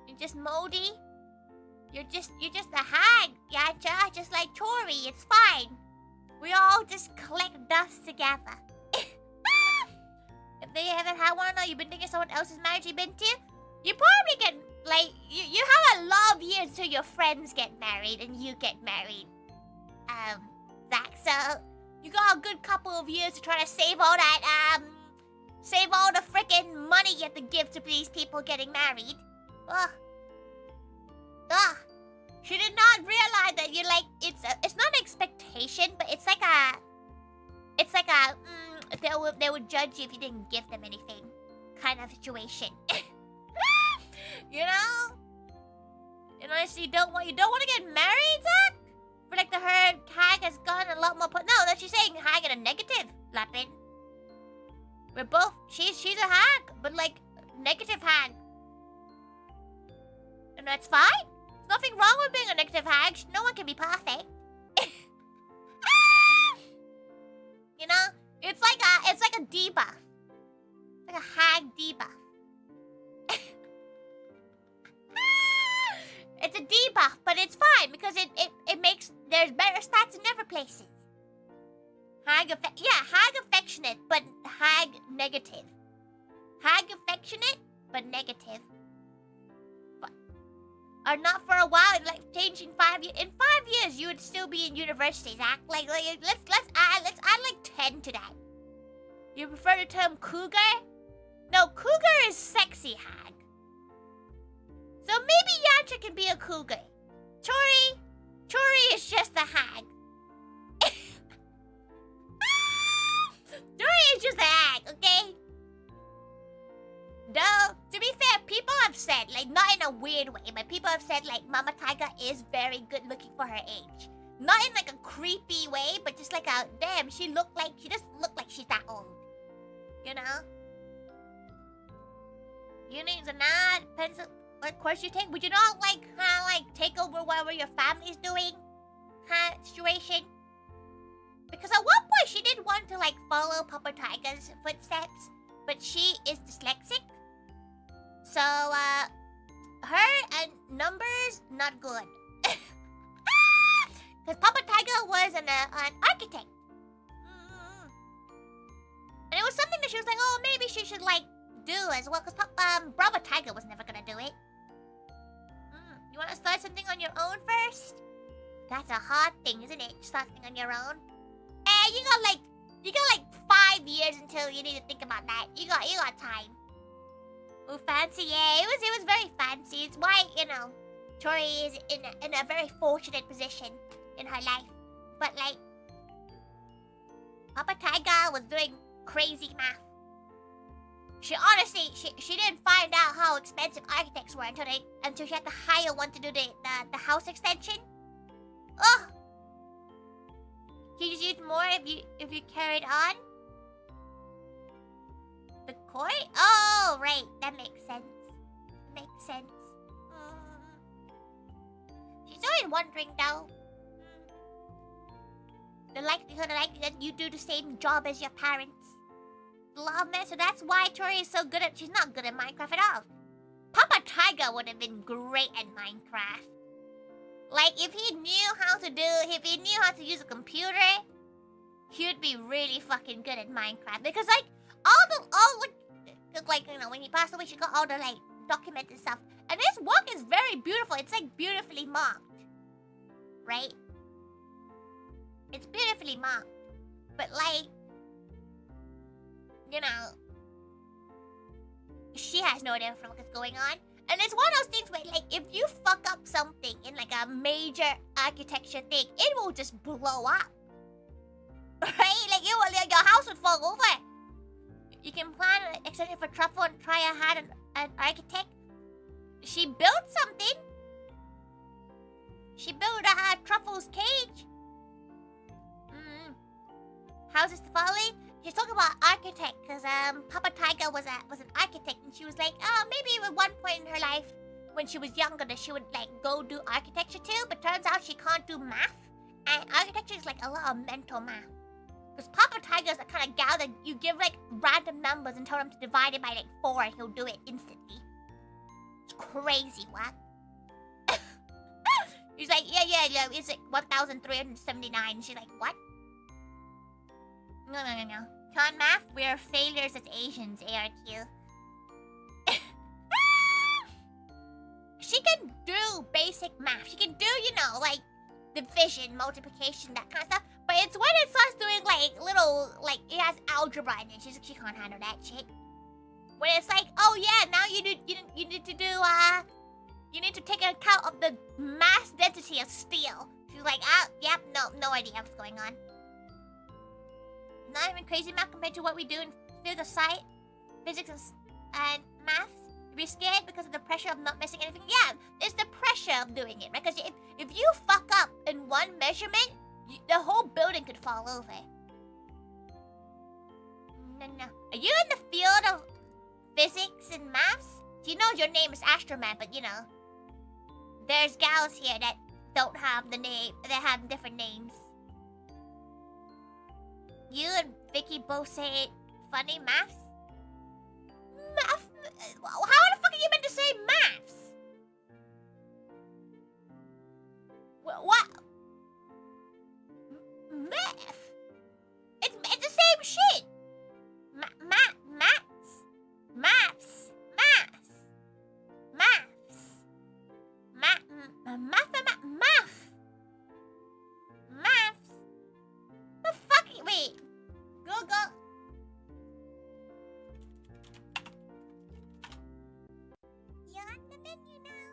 You're just moldy? You're just a hag, Yacha, just like Tori. It's fine. We all just collect dust together. If they haven't had one, or you've been thinking someone else's marriage you've been to, you probably can, like, you have a lot of years till your friends get married and you get married. Zach, so you got a good couple of years to try to save all that, save all the freaking money you have to give to these people getting married. Ugh. Ugh. She did not realize that you're like, it's not an expectation, but it's like a, they would judge you if you didn't give them anything kind of situation. You know? And honestly, you don't want to get married, Zach? For like her hag has gone a lot more. No, that's she's saying hag in a negative, Lapin. We're both. She's a hag, but like negative hag. And that's fine. There's nothing wrong with being a negative hag. No one can be perfect. You know, it's like a debuff. It's like a hag debuff. It's a debuff, but it's fine because it makes there's better stats in other places. Hag affectionate, but hag negative. Hag affectionate, but negative. Or not for a while, like changing 5 years. In 5 years, you would still be in university, Zach. Like let's add like 10 to that. You prefer the term cougar? No, cougar is sexy hag. So maybe Yantra can be a cougar. Tori is just a hag. Tori is just a hag, okay? No, to be fair, people have said, like, not in a weird way, but people have said, like, Mama Taiga is very good looking for her age. Not in, like, a creepy way, but just like a, damn, she doesn't look like she's that old. You know? You need to not, depends on what course you take. Would you not, like, kind of, like, take over whatever your family's doing? Kind of situation? Because at one point, she did want to, like, follow Papa Taiga's footsteps, but she is dyslexic. So, her and numbers, not good. Because Papa Taiga was an architect. And it was something that she was like, oh, maybe she should, like, do as well. Because Bravo Taiga was never gonna do it. You want to start something on your own first? That's a hard thing, isn't it? Start something on your own. You got like 5 years until you need to think about that. You got time. Ooh, fancy, yeah. It was very fancy. It's why, you know, Tori is in a very fortunate position in her life. But like, Papa Taiga was doing crazy math. She honestly, she didn't find out how expensive architects were until she had to hire one to do the house extension. Ugh. You just use more if you carried on. The court? Oh, right. That makes sense. Makes sense. She's always wondering, though. The likelihood that you do the same job as your parents. Love, man. So that's why Tori is so good at... She's not good at Minecraft at all. Papa Taiga would have been great at Minecraft. Like, if he knew how to use a computer, he would be really fucking good at Minecraft. Because, like, you know, when he passed away, she got all the, like, documents and stuff. And this work is very beautiful. It's, like, beautifully marked. Right? It's beautifully marked. But, like, you know, she has no idea what's going on. And it's one of those things where, like, if you fuck up something in, like, a major architecture thing, it will just blow up. Right? Like, your house would fall over. You can plan an extension for Truffle and try a hand an architect. She built something. She built Truffle's cage. Houses to follow. She's talking about architect because Papa Taiga was an architect, and she was like, oh, maybe at one point in her life when she was younger that she would like go do architecture too, but turns out she can't do math, and architecture is like a lot of mental math. Because Papa Tiger's the kind of gal that you give like random numbers and tell him to divide it by like 4 and he'll do it instantly. It's crazy, what? He's like, yeah, it's like 1,379. She's like, what? No. Con math, we are failures as Asians, ARQ. She can do basic math. She can do, like division, multiplication, that kind of stuff. But it's when it starts doing like little, like it has algebra in it. She can't handle that shit. When it's like, oh yeah, now you need to do you need to take account of the mass density of steel. She's like, yep, no idea what's going on. Not even crazy math compared to what we do in field of sight, physics and maths. Be scared because of the pressure of not missing anything. Yeah, it's the pressure of doing it, right? Because if you fuck up in one measurement, the whole building could fall over. No. Are you in the field of physics and maths? You know your name is Astroman, but there's gals here that don't have the name. They have different names. You and Vicky both say funny maths. Math? How the fuck are you meant to say maths? What? Math? It's the same shit. Maths. The fuck? Wait. Go. You're on the menu now.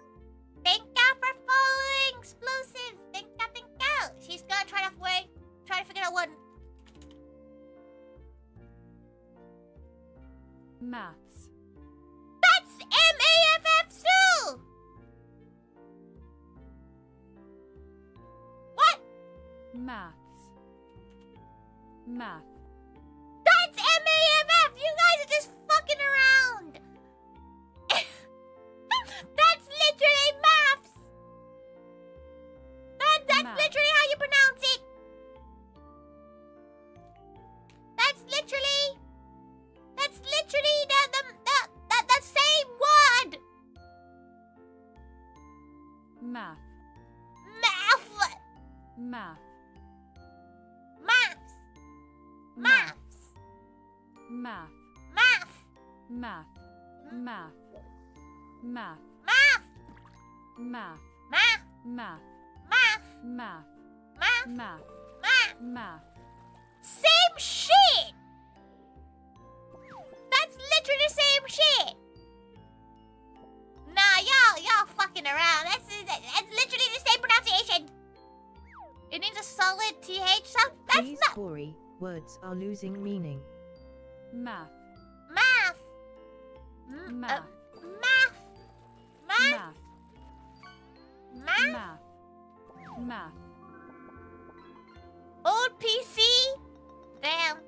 Thank God for following Explosive. Thank God. She's gonna try to figure out what. Maths. That's MAFF too. What? Maths. Math. That's MAFF. You guys are just fucking around. That's literally maths. That's Math. literally how you pronounce it. That's literally the same word. Math. Math. Math. Maths. Math. Math. Math. Math. Math. Math. Math. Math. Math. Math. Math. Math. Math. Math. Math. Same shit. That's literally the same shit. Nah, y'all fucking around. That's literally the same pronunciation. It needs a solid TH sound. That's Please, not Tori, words are losing meaning. Math. math. Math. Math. Math. Math. Math. Math. Old PC. Damn.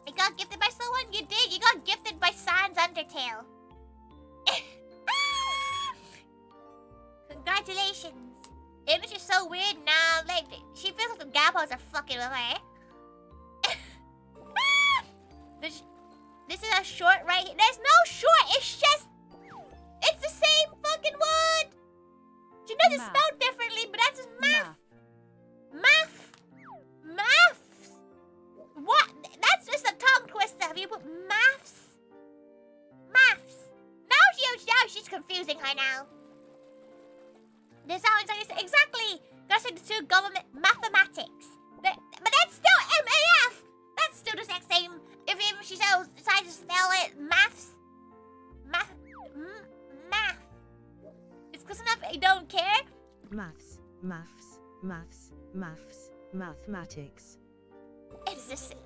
You got gifted by someone? You did. You got gifted by Sans Undertale. Congratulations. Image is so weird now. Like, she feels like the gappos are fucking with her. This is a short right here. There's no short. It's the same fucking word. She knows it's Math. spelled differently, but that's just math. Math. Maths. What? That's just a tongue twister. Have you put maths? Now she's confusing her now. This sounds like exactly. That's into government mathematics. But that's still MAF. That's still the exact same. If she decides to spell it maths. Math. It's close enough. I don't care. Maths. Mathematics. It's the same.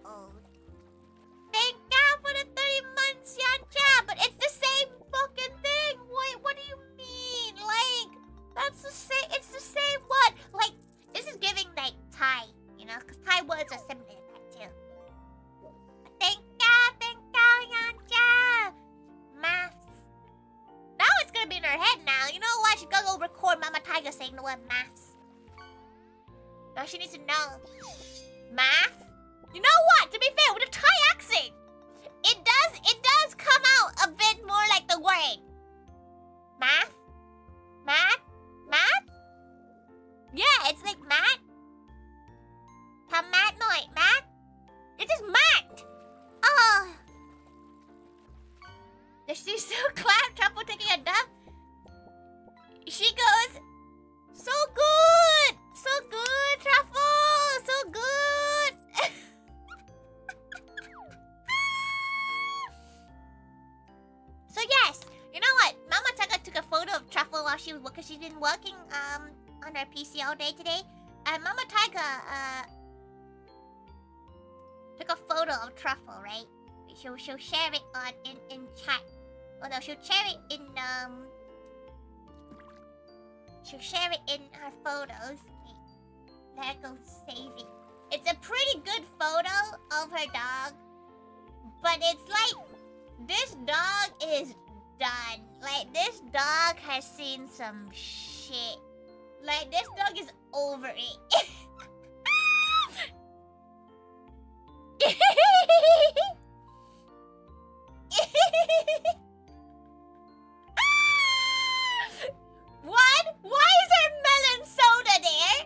Oh. Thank God for the 30 months, Yancha. But it's the same fucking thing. What do you mean? Like, that's the same. It's the same word. Like, this is giving like Thai, because Thai words are similar to that too. Thank God, Yancha. Maths. Now it's gonna be in her head now. You know what? She's gonna go record Mama Tiger saying the word maths. Now she needs to know. Math? You know what? To be fair, with a Thai accent, it does come out a bit more like the word. Math? Math? Math? Yeah, it's like math. Thầm math nói, math. It is math. Oh. Does she still clap? Truffle taking a dump? She goes, so good! So good, Truffle! So good! So yes, you know what? Mama Taka took a photo of Truffle while she was working. She's been working on her PC all day today. And Mama Tyga took a photo of Truffle, right? She'll share it on in chat. Oh no, she'll share it in she'll share it in her photos. Let her go save it. It's a pretty good photo of her dog, but it's like this dog is done. Like this dog has seen some shit. Like this dog is over it. What? Why is there melon soda there?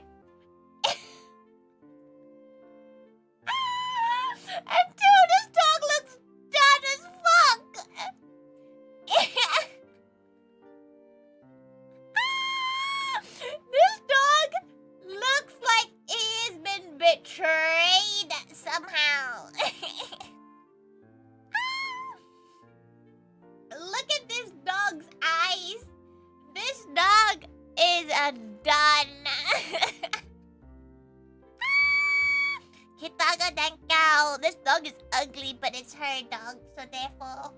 And two, this dog looks done as fuck. This dog looks like he's been betrayed somehow. Look at this dog's eyes. This dog is a done. Kitaga Dankao. This dog is ugly, but it's her dog, so therefore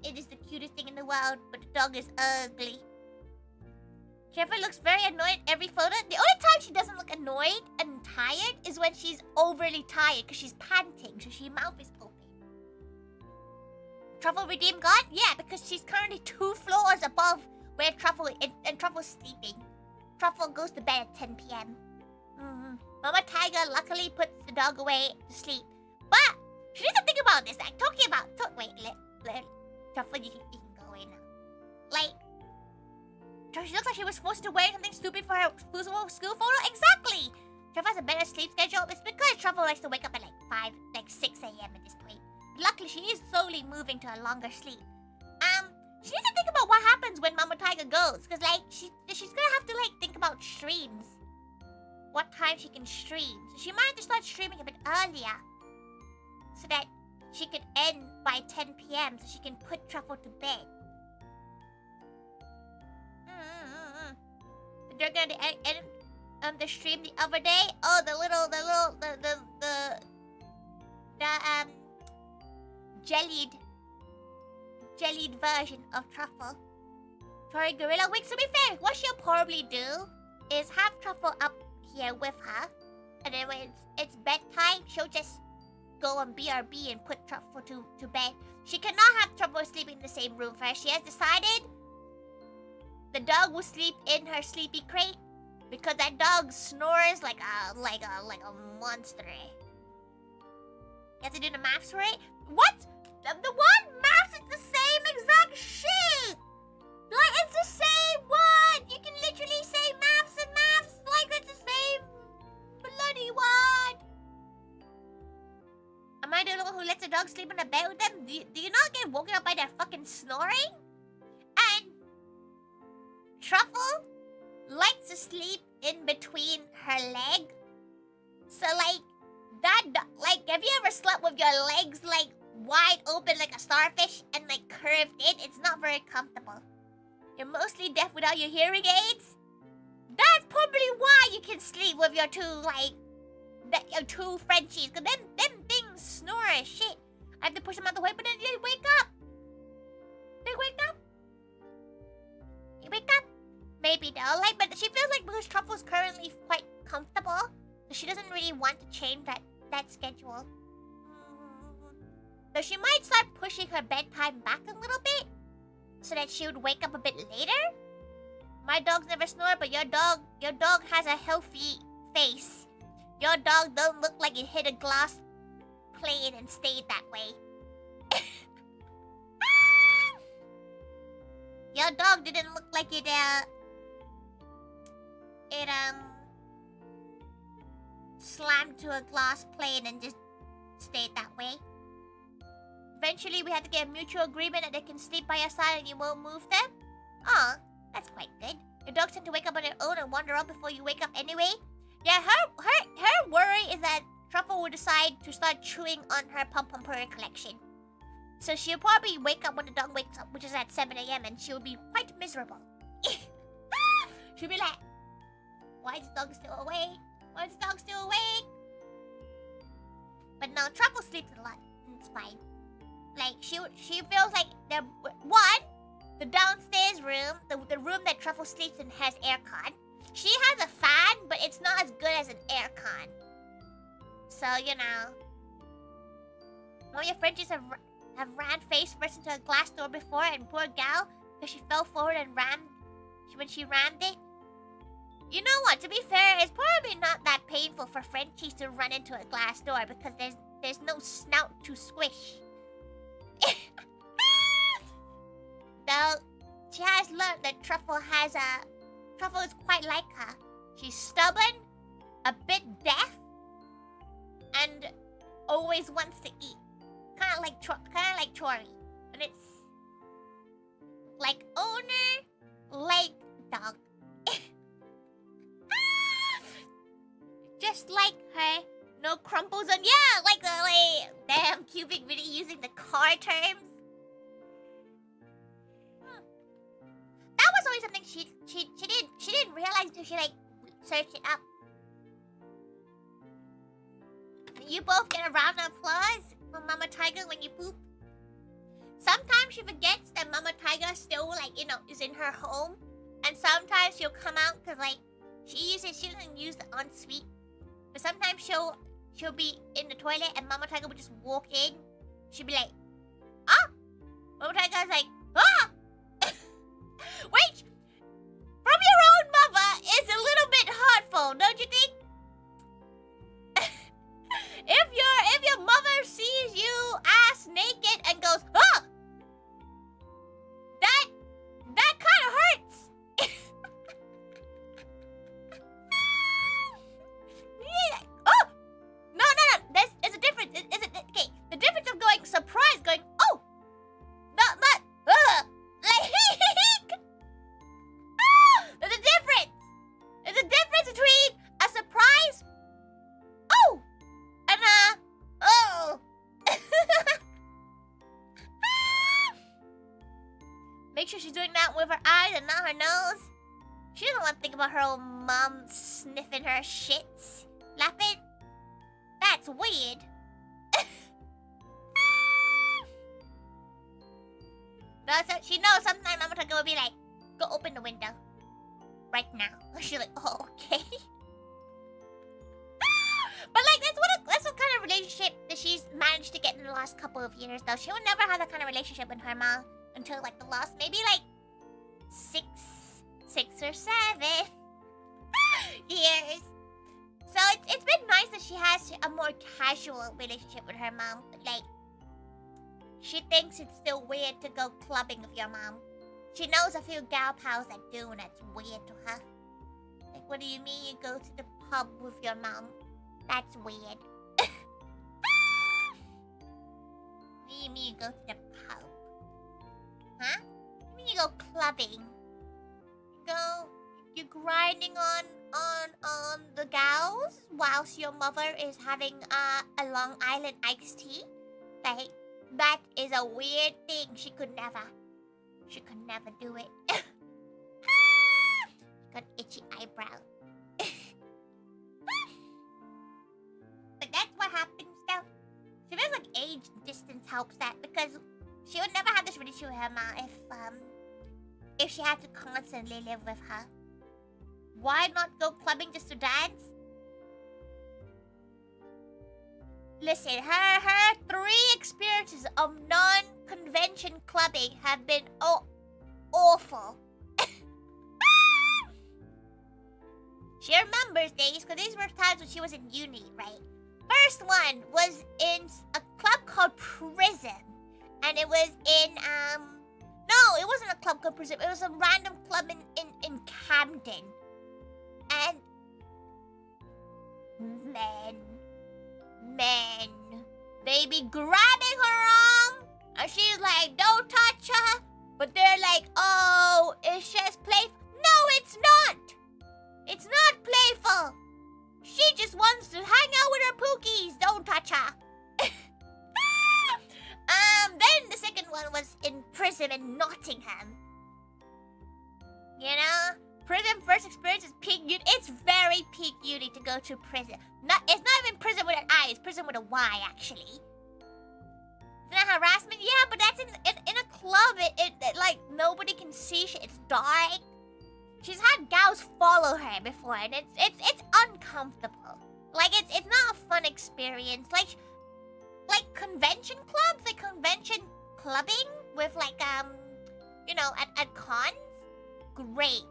it is the cutest thing in the world, but the dog is ugly. Trevor looks very annoyed every photo. The only time she doesn't look annoyed and tired is when she's overly tired because she's panting, so her mouth is open. Truffle redeemed God? Yeah, because she's currently 2 floors above where Truffle and Truffle's sleeping. Truffle goes to bed at 10 p.m. Mama Tiger luckily puts the dog away to sleep. But she needs to think about this. Like, talking about... wait, let Truffle, you can go away now. Like, she looks like she was forced to wear something stupid for her school photo. Exactly! Truffle has a better sleep schedule. It's because Truffle likes to wake up at like 6 a.m. at this point. Luckily, she is slowly moving to a longer sleep. She needs to think about what happens when Mama Tiger goes. Because, like, she's gonna have to, like, think about streams. What time she can stream. So she might have to start streaming a bit earlier. So that she can end by 10 p.m. So she can put Truffle to bed. They're gonna end the stream the other day. Oh, the jellied version of Truffle. Tori Gorilla Week. To be fair, what she'll probably do is have Truffle up here with her, and then when it's bedtime, she'll just go on BRB and put Truffle to bed. She cannot have Truffle sleep in the same room first. She has decided the dog will sleep in her sleepy crate because that dog snores like a monster. You have to do the maths for it. What? The one maths is the same exact shit. Like, it's the same one. You can literally say maths and maths. Like, it's the same bloody one. Am I the only one who lets a dog sleep in a bed with them? Do you not get woken up by their fucking snoring? And Truffle likes to sleep in between her leg. So, like, have you ever slept with your legs, like, wide open like a starfish and, like, curved in? It's not very comfortable. You're mostly deaf without your hearing aids? That's probably why you can sleep with your two, like, your two Frenchies. Because them things snore as shit. I have to push them out the way, but then they wake up. They wake up. You wake up. Maybe though, like, but she feels like because Truffle's currently quite comfortable, so she doesn't really want to change that schedule. So she might start pushing her bedtime back a little bit, so that she would wake up a bit later. My dogs never snore, but your dog has a healthy face. Your dog don't look like it hit a glass plane and stayed that way. Your dog didn't look like it slammed to a glass plane and just stayed that way. Eventually, we had to get a mutual agreement that they can sleep by your side and you won't move them. Aw, that's quite good. Your dogs tend to wake up on their own and wander off before you wake up anyway. Yeah, her worry is that Truffle will decide to start chewing on her pom-pom purr collection. So she'll probably wake up when the dog wakes up, which is at 7 a.m. and she'll be quite miserable. She'll be like, why is the dog still awake? Why is the dog still awake? But no, Truffle sleeps a lot. It's fine. Like, she feels like the downstairs room, the room that Truffle sleeps in has aircon. She has a fan, but it's not as good as an aircon. So, you know. One of your Frenchies have ran face first into a glass door before, and poor gal, because she fell forward and when she rammed it. You know what, to be fair, it's probably not that painful for Frenchies to run into a glass door because there's no snout to squish. Though, she has learned that Truffle is quite like her. She's stubborn, a bit deaf, and always wants to eat. Kind of like Tori. And it's like owner, like dog. Just like her. No crumples on. Yeah, like the damn cubic video using the car terms. That was always something she didn't realize until she searched it up. You both get a round of applause from Mama Taiga when you poop. Sometimes she forgets that Mama Taiga still is in her home, and sometimes she'll come out because she doesn't use the ensuite. But sometimes she'll be in the toilet and Mama Taiga would just walk in. She'll be like, ah! Mama Taiga's like, ah! Wait! From your own mother is a little bit hurtful, don't you think? If your mother sees you ass naked and goes, ah! That kind of hurts. Yeah. Oh! No. There's a difference. Okay, the difference of going surprised, going, oh! Not, like, there's a difference. There's a difference between a surprise, oh, and oh. Make sure she's doing that with her eyes and not her nose. She doesn't want to think about her old mom sniffing her shits. Lapping? That's weird. No, so she knows sometimes Mama Taiga will be like, go open the window. Right now. She's like, oh, okay. But that's what kind of relationship that she's managed to get in the last couple of years, though. She'll never have that kind of relationship with her mom until the last maybe 6 or 7 years. So it's been nice that she has a more casual relationship with her mom. But she thinks it's still weird to go clubbing with your mom. She knows a few gal pals that do, and that's weird to her. What do you mean you go to the pub with your mom? That's weird. What do you mean you go to the pub? Huh? What do you mean you go clubbing? You're grinding on the gals whilst your mother is having a Long Island iced tea? That is a weird thing. She could never do it. Got itchy eyebrow. But that's what happens though. She feels like age distance helps that, because she would never have this relationship with her mom if she had to constantly live with her. Why not go clubbing just to dance? Listen, her 3 experiences of non-convention clubbing have been awful. She remembers these because these were times when she was in uni, right? First one was in a club called Prism. And it was in, no, it wasn't a club called Prism. It was a random club in Camden. And men, they be grabbing her arm. And she's like, don't touch her. But they're like, oh, it's just playful. No, it's not. It's not playful. She just wants to hang out with her pookies. Don't touch her. Then the second one was in Prism in Nottingham. You know? Prism first experience is peak uni. It's very peak uni to go to Prism. It's not even Prism with an I, it's Prism with a Y, actually. Isn't that harassment? Yeah, but that's in a club. It like, nobody can see shit. It's dark. She's had gals follow her before, and it's uncomfortable. Like, it's not a fun experience. Like convention clubs, like convention clubbing with like you know, at cons, great,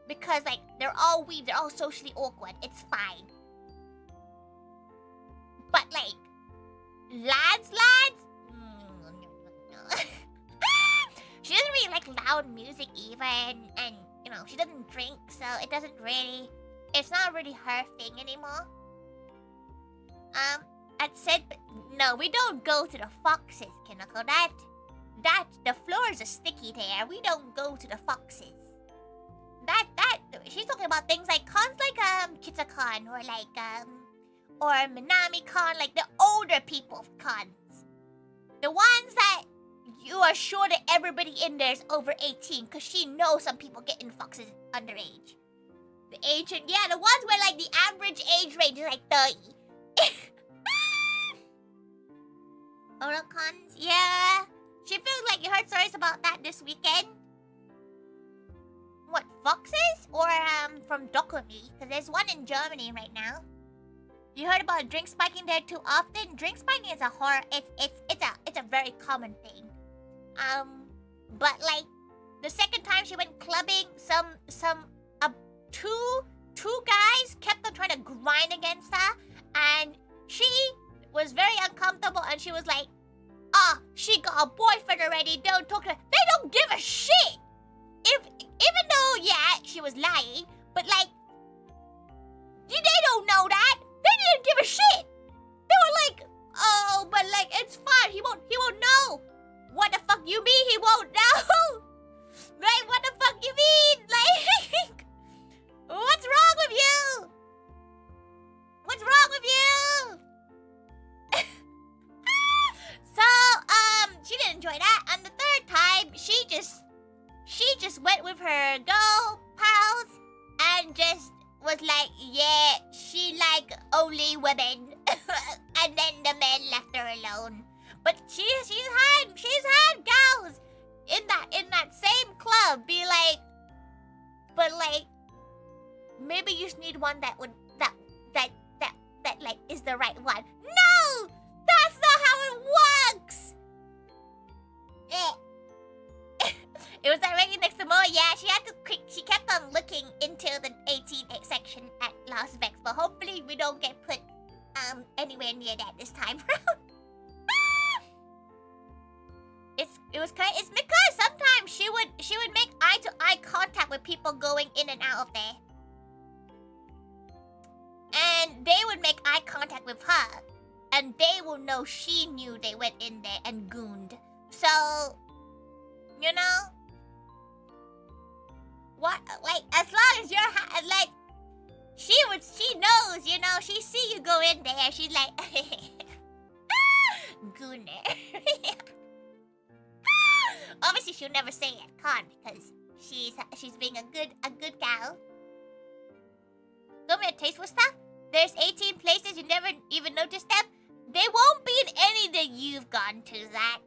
because like they're all weird, they're all socially awkward. It's fine. But like lads, she doesn't really like loud music either, and you know, she doesn't drink, so it doesn't really, it's not really her thing anymore. I said, no, we don't go to the foxes, Kinoko. The floors are sticky there. We don't go to the foxes. She's talking about things like cons like Kitacon or like or Minami-con, like the older people cons. The ones that you are sure that everybody in there is over 18, because she knows some people get in foxes underage. The ancient, yeah, the ones where like the average age range is like 30. Orocons, yeah. She feels like you heard stories about that this weekend. What, foxes? Or from Dokumi? Because there's one in Germany right now. You heard about drink spiking there too often? Drink spiking is a horror. It's a very common thing. But like the second time she went clubbing, two guys kept on trying to grind against her, and she was very uncomfortable, and she was like, she got a boyfriend already, don't talk to her. They don't give a shit! Even though, yeah, she was lying, but like, they don't know that. They didn't give a shit. They were like, oh, but like, it's fine. He won't know. What the fuck you mean he won't know? Like, what the fuck you mean? Like, what's wrong with you? What's wrong with you? So, she didn't enjoy that. And the third time, she just went with her girl pals and just was like, yeah, she like only women. And then the men left her alone. But she's had gals in that same club be like, but like, maybe you just need one that like is the right one. No! That's not how it works! It was already next to Moa. Yeah, she kept on looking into the 18 section at Las Vegas, but hopefully we don't get put anywhere near that this time around. It's because sometimes she would make eye-to-eye contact with people going in and out of there. And they would make eye contact with her. And they will know she knew they went in there and gooned. So, you know, what, like, as long as you're like, she knows, you know, she see you go in there, she's like, gooner. Obviously, she'll never say it, because she's being a good gal. Don't be a tasteful stuff. There's 18 places, you never even noticed them. They won't be in any that you've gone to, Zach.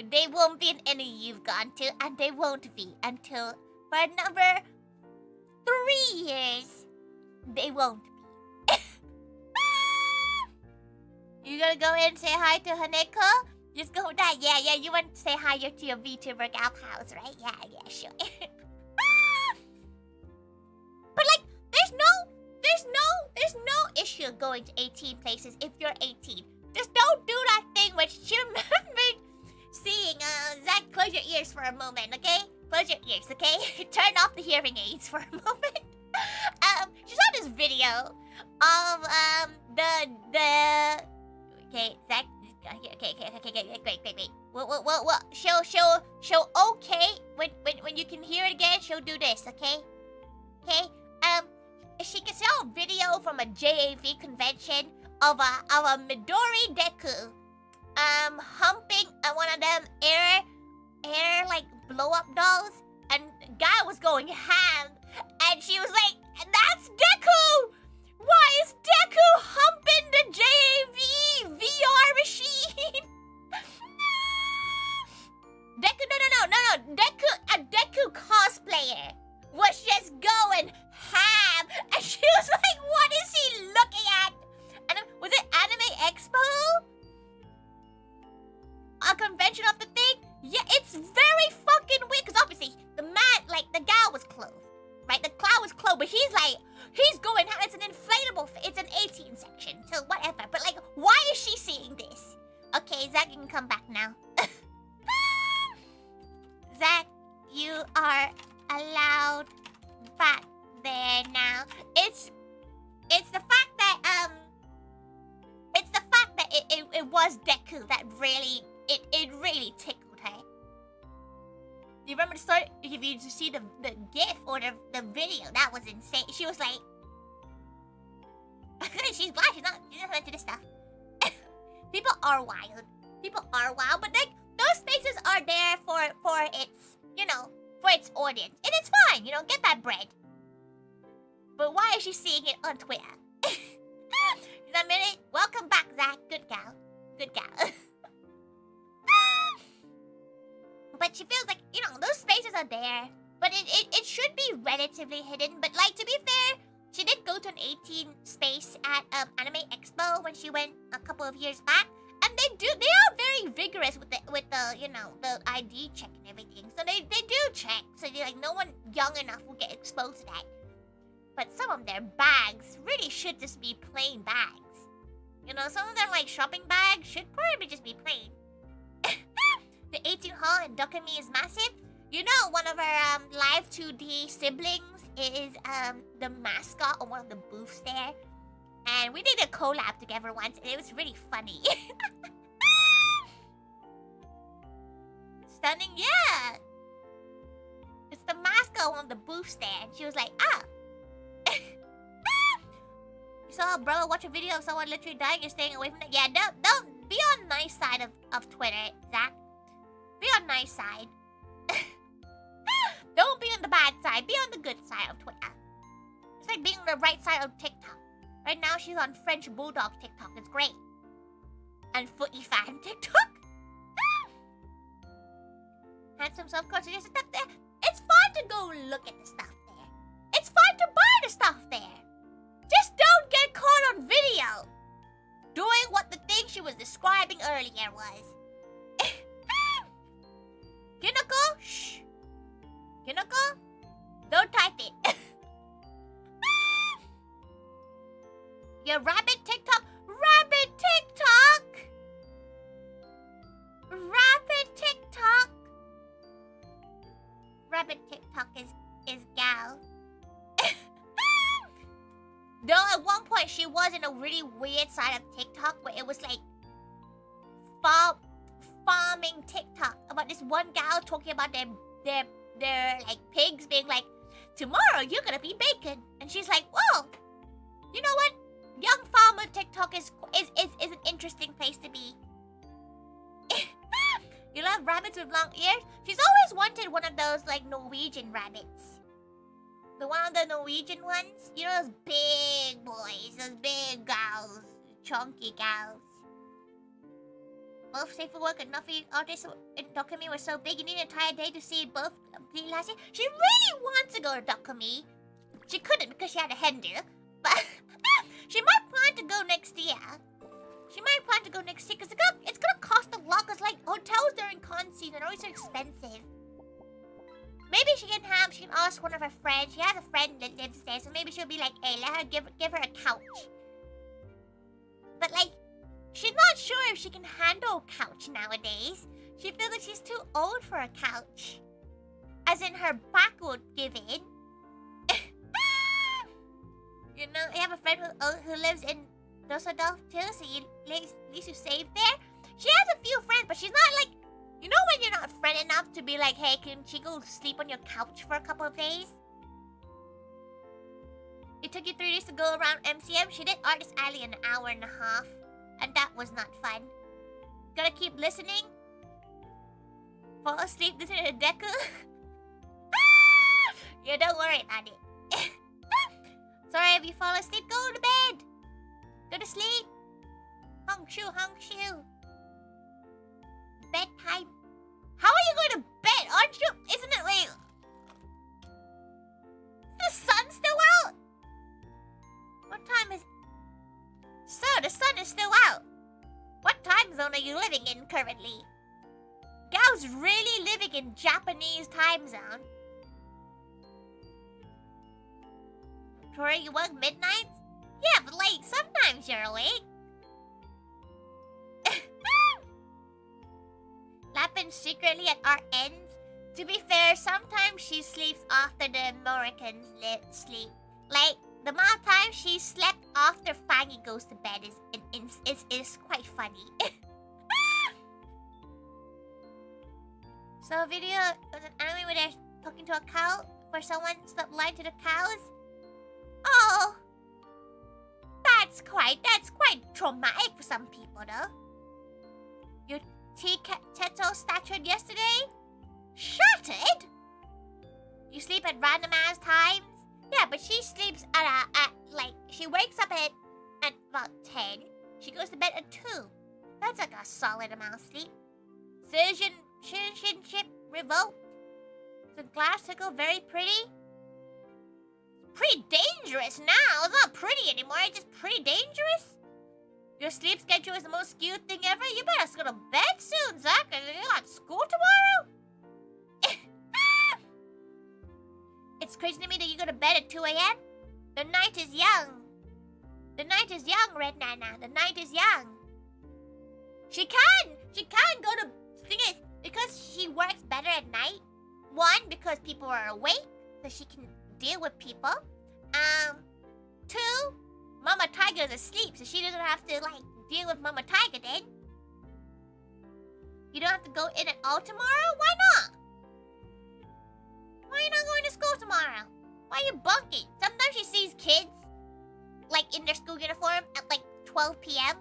They won't be in any you've gone to, and they won't be until for another 3 years. They won't be. You gonna go in and say hi to Haneko? Just go with that. Yeah, you want to say hi to your Vtuber gal house, right? Yeah, sure. But like, there's no there's no issue going to 18 places if you're 18. Just don't do that thing which you remember seeing. Zach, close your ears for a moment, okay? Close your ears, okay? Turn off the hearing aids for a moment. She saw this video of the okay, Zach. Okay, wait. Well, she'll okay when you can hear it again. She'll do this, okay? Okay. She can show a video from a JAV convention of a Midori Deku, humping one of them air like blow up dolls, and the guy was going ham, and she was like, "That's Deku! Why is Deku humping the JAV VR machine?" No. Deku cosplayer was just going ham, and she was like, "What is he looking at?" And was it Anime Expo? A convention of the thing? Yeah, it's very fucking weird, because obviously the man, like, the gal was clothed, right? The clown was clothed, but he's going ham. It's an inflatable, it's an 18 section, so whatever. But, like, why is she seeing this? Okay, Zach, you can come back now. Zach, you are allowed back there now. It's the fact that it was Deku that really it really tickled her. Do you remember the story? If you see the GIF or the video, that was insane. She was like, she's glad she's not into this stuff. People are wild, but like those spaces are there for its, you know, for its audience, and it's fine, you know, get that bread. But why is she seeing it on Twitter? Is that a minute? Welcome back, Zach. Good gal. But she feels like, you know, those spaces are there, but it should be relatively hidden. But like, to be fair, she did go to an 18 space at Anime Expo when she went a couple of years back, and they are very vigorous with the you know, the ID check and everything. So they do check, so they're like, no one young enough will get exposed to that. But some of their bags really should just be plain bags. You know, some of them, like, shopping bags should probably just be plain. The 18 hall in Dokumi is massive. You know, one of our live 2D siblings is the mascot on one of the booths there. And we did a collab together once, and it was really funny. Stunning, yeah. It's the mascot on one of the booths there, and she was like, ah. You saw a brother watch a video of someone literally dying and staying away from it? Yeah, don't be on the nice side of Twitter, Zach. Be on the nice side. Don't be on the bad side. Be on the good side of Twitter. It's like being on the right side of TikTok. Right now, she's on French Bulldog TikTok. It's great. And Footy Fan TikTok. Handsome self-course. It's fun to go look at the stuff there. It's fun to buy the stuff there. Just don't get caught on video doing what the thing she was describing earlier was. Kinoko? Shh. Kinoko? Don't type it. Your rabbit TikTok? Rabbit TikTok? Rabbit TikTok? Rabbit TikTok is gal. Though at one point she was in a really weird side of TikTok where it was like farming TikTok about this one gal talking about their like pigs being like, tomorrow you're gonna be bacon, and she's like, whoa, you know what? Young farmer TikTok is an interesting place to be. You love rabbits with long ears? She's always wanted one of those like Norwegian rabbits. The one of the Norwegian ones? You know those big boys, those big gals, chunky gals. Both safe for work and Nuffy artists in Dokumi were so big you need an entire day to see both complete last year. She really wants to go to Dokumi. She couldn't because she had a hendo, but she might plan to go next year. Because it's gonna cost a lot, because like hotels during con season are always so expensive. Maybe she can ask one of her friends. She has a friend that lives there, so maybe she'll be like, hey, let her give her a couch. But like, she's not sure if she can handle a couch nowadays. She feels like she's too old for a couch. As in her back would give in. You know, I have a friend who lives in Dusseldorf too, so at least you save there. She has a few friends, but she's not like, you know when you're not friend enough to be like, hey, can she go sleep on your couch for a couple of days? It took you 3 days to go around MCM. She did Artist Alley in an hour and a half, and that was not fun. Gotta keep listening. Fall asleep listening to Deku. Yeah, don't worry about it. Sorry if you fall asleep, go to bed. Go to sleep. Hong Shu. Bedtime. How are you going to bed? Aren't you? Isn't it late? Is the sun still out? What time is... Sir, the sun is still out. What time zone are you living in currently? Gao's really living in Japanese time zone. Tori, you work midnight? Yeah, but like, sometimes you're awake. Lappin secretly at our ends. To be fair, sometimes she sleeps after the Americans sleep. Like, the amount of time she slept after Fangy goes to bed is quite funny. So a video was an anime where they're talking to a cow where someone stopped lying to the cows. Oh, that's quite traumatic for some people, though. Your tea kettle statured yesterday? Shattered? You sleep at random ass times? Yeah, but she sleeps at like, she wakes up at about 10. She goes to bed at 2. That's like a solid amount of sleep. Citizenship revoked. The glass tickle very pretty. Pretty dangerous now. It's not pretty anymore. It's just pretty dangerous. Your sleep schedule is the most skewed thing ever. You better go to bed soon, Zach. You got school tomorrow. It's crazy to me that you go to bed at 2 a.m. The night is young. The night is young, Red Nana. The night is young. She can go to... The thing is, because she works better at night. 1, because people are awake, so she can deal with people. 2, Mama Tiger's asleep, so she doesn't have to, like, deal with Mama Tiger then. You don't have to go in at all tomorrow? Why not? Why are you not going to school tomorrow? Why are you bunking? Sometimes she sees kids, like, in their school uniform at, like, 12 p.m.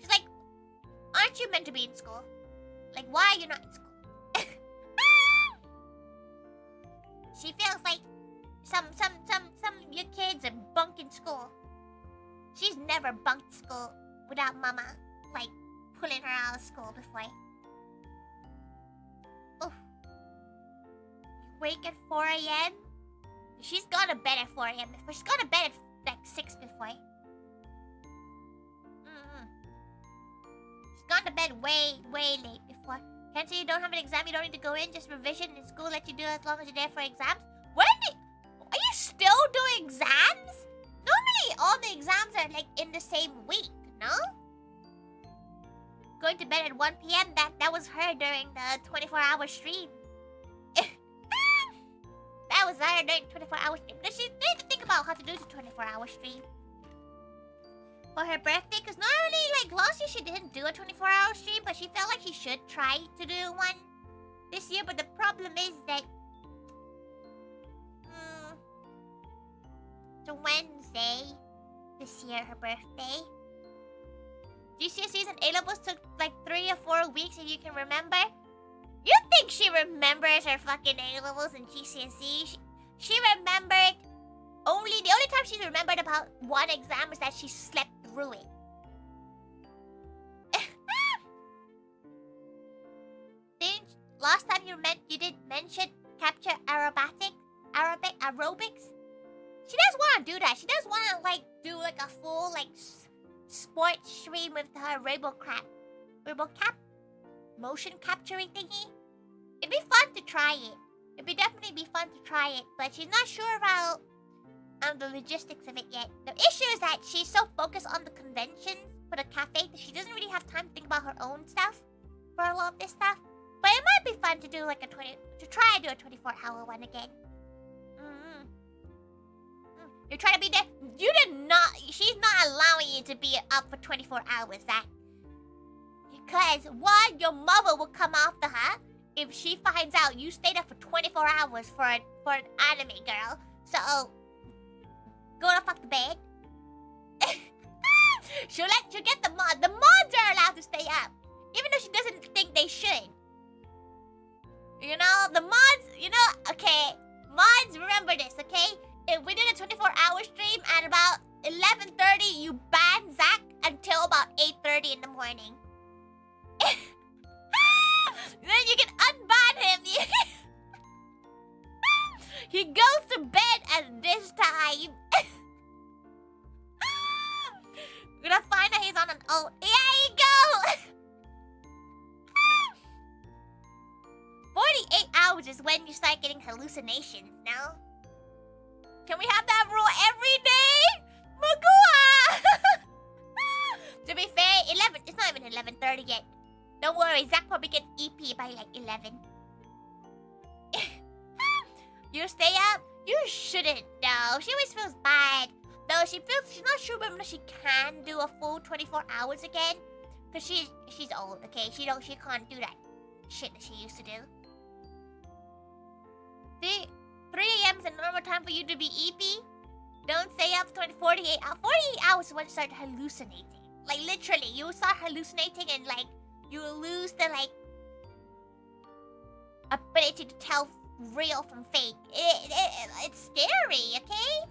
She's like, aren't you meant to be in school? Like, why are you not in school? She feels like some your kids are bunking school. She's never bunked school without Mama, like, pulling her out of school before. Oof. Wake at 4 a.m.? She's gone to bed at 4 a.m. before. She's gone to bed at, like, 6 before. She's gone to bed way late before. Can't say you don't have an exam, you don't need to go in, just revision and school let you do as long as you're there for exams. Are you still doing exams? Normally all the exams are like in the same week, no? Going to bed at 1 p.m. That was her during the 24-hour stream. That was her during 24-hour stream. She need to think about how to do the 24-hour stream. For her birthday, because normally, like, last year she didn't do a 24-hour stream, but she felt like she should try to do one this year. But the problem is that it's a Wednesday this year, her birthday. GCSEs and A-levels took like 3 or 4 weeks, if you can remember. You think she remembers her fucking A-levels and GCSEs? She remembered the only time she remembered about one exam is that she slept through it. Last time you did mention capture aerobics. She does want to do that. She does want to like do like a full like sports stream with her RoboCap motion capturing thingy. It'd be fun to try it. It'd definitely be fun to try it, but she's not sure about the logistics of it yet. The issue is that she's so focused on the conventions for the cafe that she doesn't really have time to think about her own stuff for a lot of this stuff. But it might be fun to do like to try and do a 24-hour one again. You're trying to be there. You did not. She's not allowing you to be up for 24 hours, Zach. Because one, your mother will come after her if she finds out you stayed up for 24 hours for an anime girl. So go to fuck the bed. She'll get the mod. The mods are allowed to stay up, even though she doesn't think they should. You know, the mods. You know, okay, mods. Remember this, okay? If we did a 24-hour stream at about 11:30, you ban Zach until about 8:30 in the morning. Then you can unban him. He goes to bed at this time. We're gonna find out he's on an old. There you go. 48 hours is when you start getting hallucinations. Now, can we have that rule every day? Magua! To be fair, 11. It's not even 11:30 yet. Don't worry, Zach probably gets EP by like 11. You stay up? You shouldn't, though. She always feels bad. Though she's not sure whether she can do a full 24 hours again. Because she's old, okay? She can't do that shit that she used to do. See, 3 a.m. is a normal time for you to be EP. Don't stay up 48 hours. 48 hours is when you start hallucinating. Like, literally, you start hallucinating and, like, you lose the, like, ability to tell real from fake. It's scary, okay?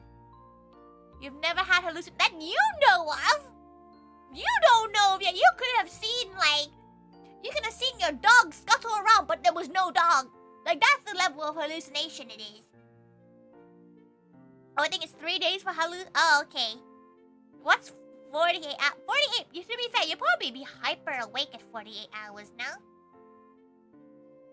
You've never had hallucinations that you know of. You don't know of yet. You could have seen, like, you could have seen your dog scuttle around, but there was no dog. Like, that's the level of hallucination it is. Oh, I think it's 3 days for Oh, okay. What's 48 hours? 48, you should be fair, you'll probably be hyper awake at 48 hours now.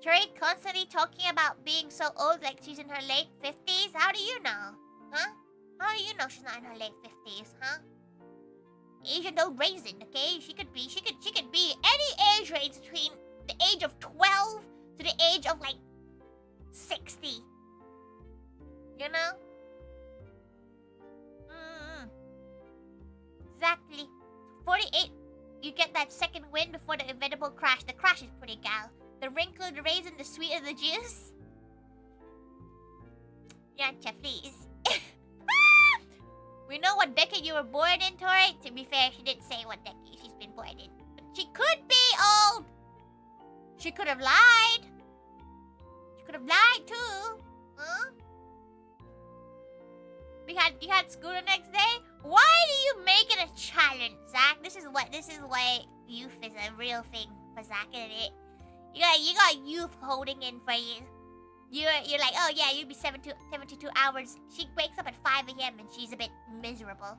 Tori constantly talking about being so old like she's in her late 50s. How do you know? Huh? How do you know she's not in her late 50s, huh? Asian old raisin, okay? She could be any age range between the age of 12 to the age of, like, 60. You know? Exactly. 48, you get that second win before the inevitable crash. The crash is pretty gal. The wrinkle, the raisin, the sweet of the juice. Yancha, please. We know what decade you were born in, Tori. To be fair, she didn't say what decade she's been born in. But she could be old. She could have lied. She could have lied too. Huh? You had school the next day? Why do you make it a challenge, Zach? This is why youth is a real thing for Zach, isn't it? You got youth holding in for you. You're like, oh yeah, you'd be 72 hours. She wakes up at 5 a.m. and she's a bit miserable.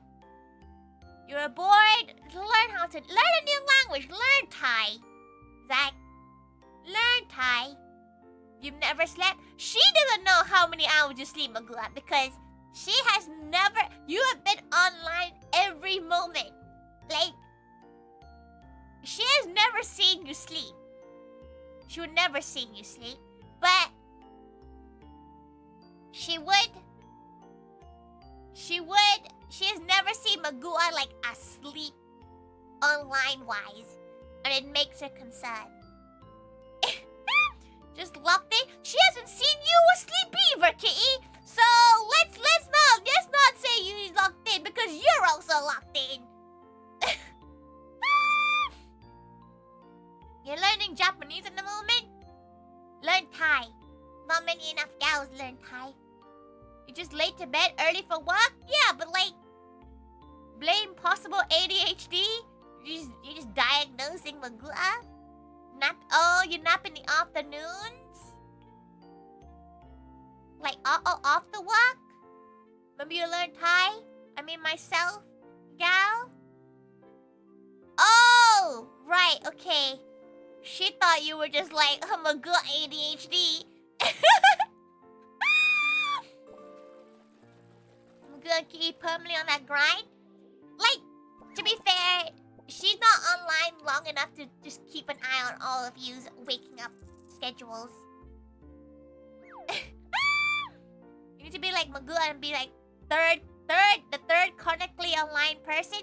You're bored. Learn a new language. Learn Thai, Zach. Learn Thai. You've never slept. She doesn't know how many hours you sleep, Magua, because she has never. You have been online every moment. Like, she has never seen you sleep. She would never see you sleep, but she has never seen Magua like asleep online-wise, and it makes her concerned. Just locked in? She hasn't seen you asleep either, kitty. So let's not say you're locked in, because you're also locked in. You're learning Japanese at the moment? Learn Thai. Not many enough gals learn Thai. You're just late to bed, early for work? Yeah, but like, blame possible ADHD? You're just diagnosing Magua? You nap in the afternoons? Like, off the work? Maybe you learn Thai? I mean, myself, gal? Oh, right, okay. She thought you were just like, Magua ADHD. gonna keep permanently on that grind. Like, to be fair, she's not online long enough to just keep an eye on all of you's waking up schedules. You need to be like Magua and be like the third chronically online person.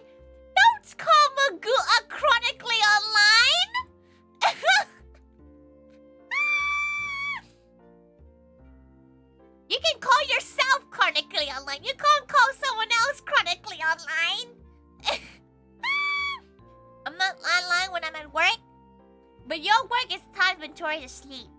Don't call Magua chronically online. You can call yourself chronically online. You can't call someone else chronically online. I'm not online when I'm at work, but your work is times when Tori's asleep.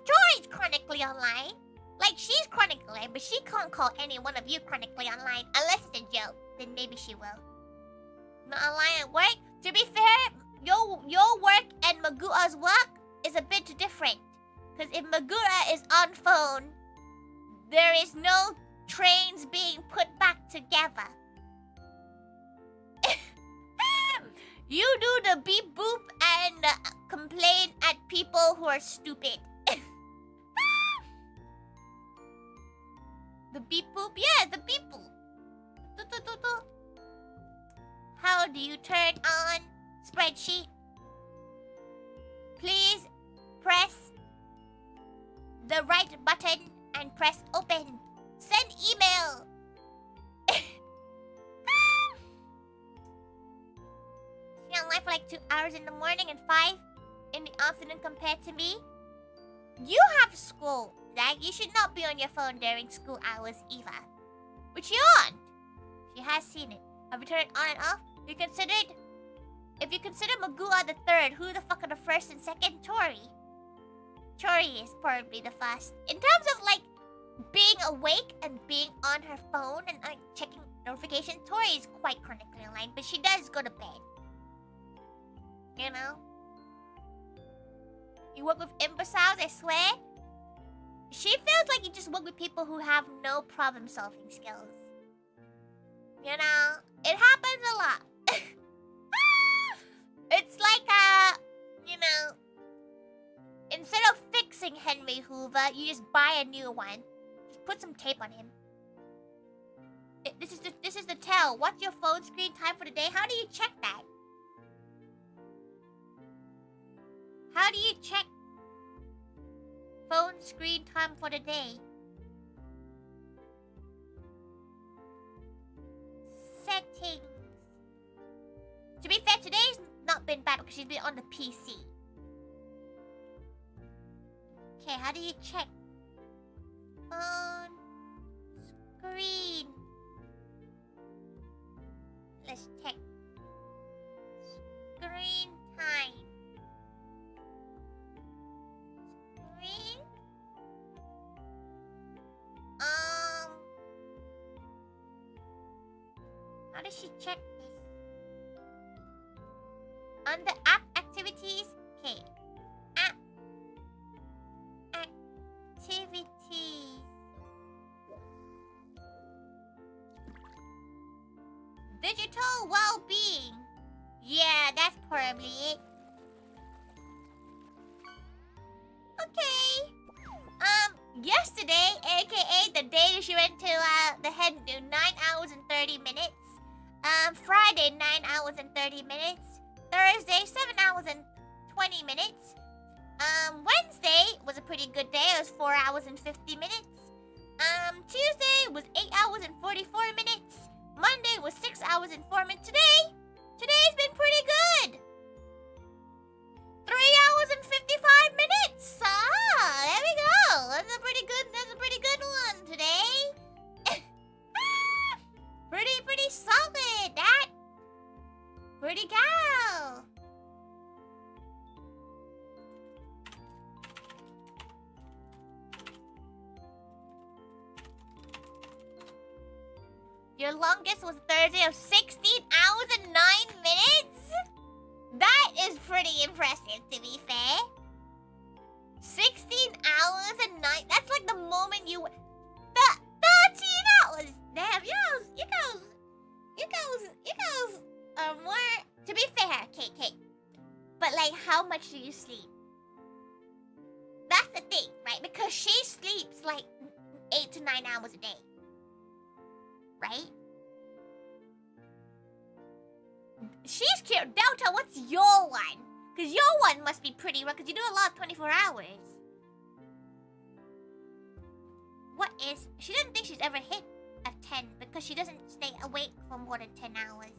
Tori's chronically online. Like, she's chronically online, but she can't call any one of you chronically online unless it's a joke. Then maybe she will. Not online at work. To be fair, your work and Magua's work is a bit different. Because if Magua is on phone, there is no trains being put back together. You do the beep boop and complain at people who are stupid. The beep boop? Yeah, the beep boop. How do you turn on spreadsheet? Please press the right button and press open. Send email. She online for like 2 hours in the morning and 5 in the afternoon compared to me. You have school. Like, you should not be on your phone during school hours either. Which you aren't. She has seen it. Have you turned it on and off? If you consider Magua the third, who the fuck are the first and second? Tori. Tori is probably the first. In terms of like being awake and being on her phone and checking notifications, Tori is quite chronically online, but she does go to bed. You know? You work with imbeciles, I swear. She feels like you just work with people who have no problem-solving skills. You know? It happens a lot. It's like, you know, instead of fixing Henry Hoover, you just buy a new one. Just put some tape on him. This is the tell. What's your phone screen time for the day? How do you check that? How do you check phone screen time for the day? Settings. To be fair, today's not been bad because she's been on the PC. Okay, how do you check? Phone screen. Let's check. Screen time. Screen. How does she check this? Under app activities. Okay. App activities. Digital well-being. Yeah, that's probably it. Okay. Yesterday, aka the day that she went to the hendo, 9 hours and 30 minutes. Friday, 9 hours and 30 minutes. Thursday, 7 hours and 20 minutes. Wednesday was a pretty good day. It was 4 hours and 50 minutes. Tuesday was 8 hours and 44 minutes. Monday was 6 hours and 4 minutes. Today's been pretty good. 3 hours and 55 minutes. There we go. That's a pretty good one today. Pretty solid, that. Pretty gal. Your longest was Thursday of 16 hours and 9 minutes? That is pretty impressive, to be fair. 16 hours and 9... That's like the moment you... 13 hours! Damn, you guys are more... To be fair, Kate. But like, how much do you sleep? That's the thing, right? right? Because she sleeps like 8 to 9 hours a day. Right? She's cute. Delta, what's your one? Because your one must be pretty, right? Because you do a lot of 24 hours. What is... She doesn't think she's ever hit a 10 because she doesn't stay awake for more than 10 hours.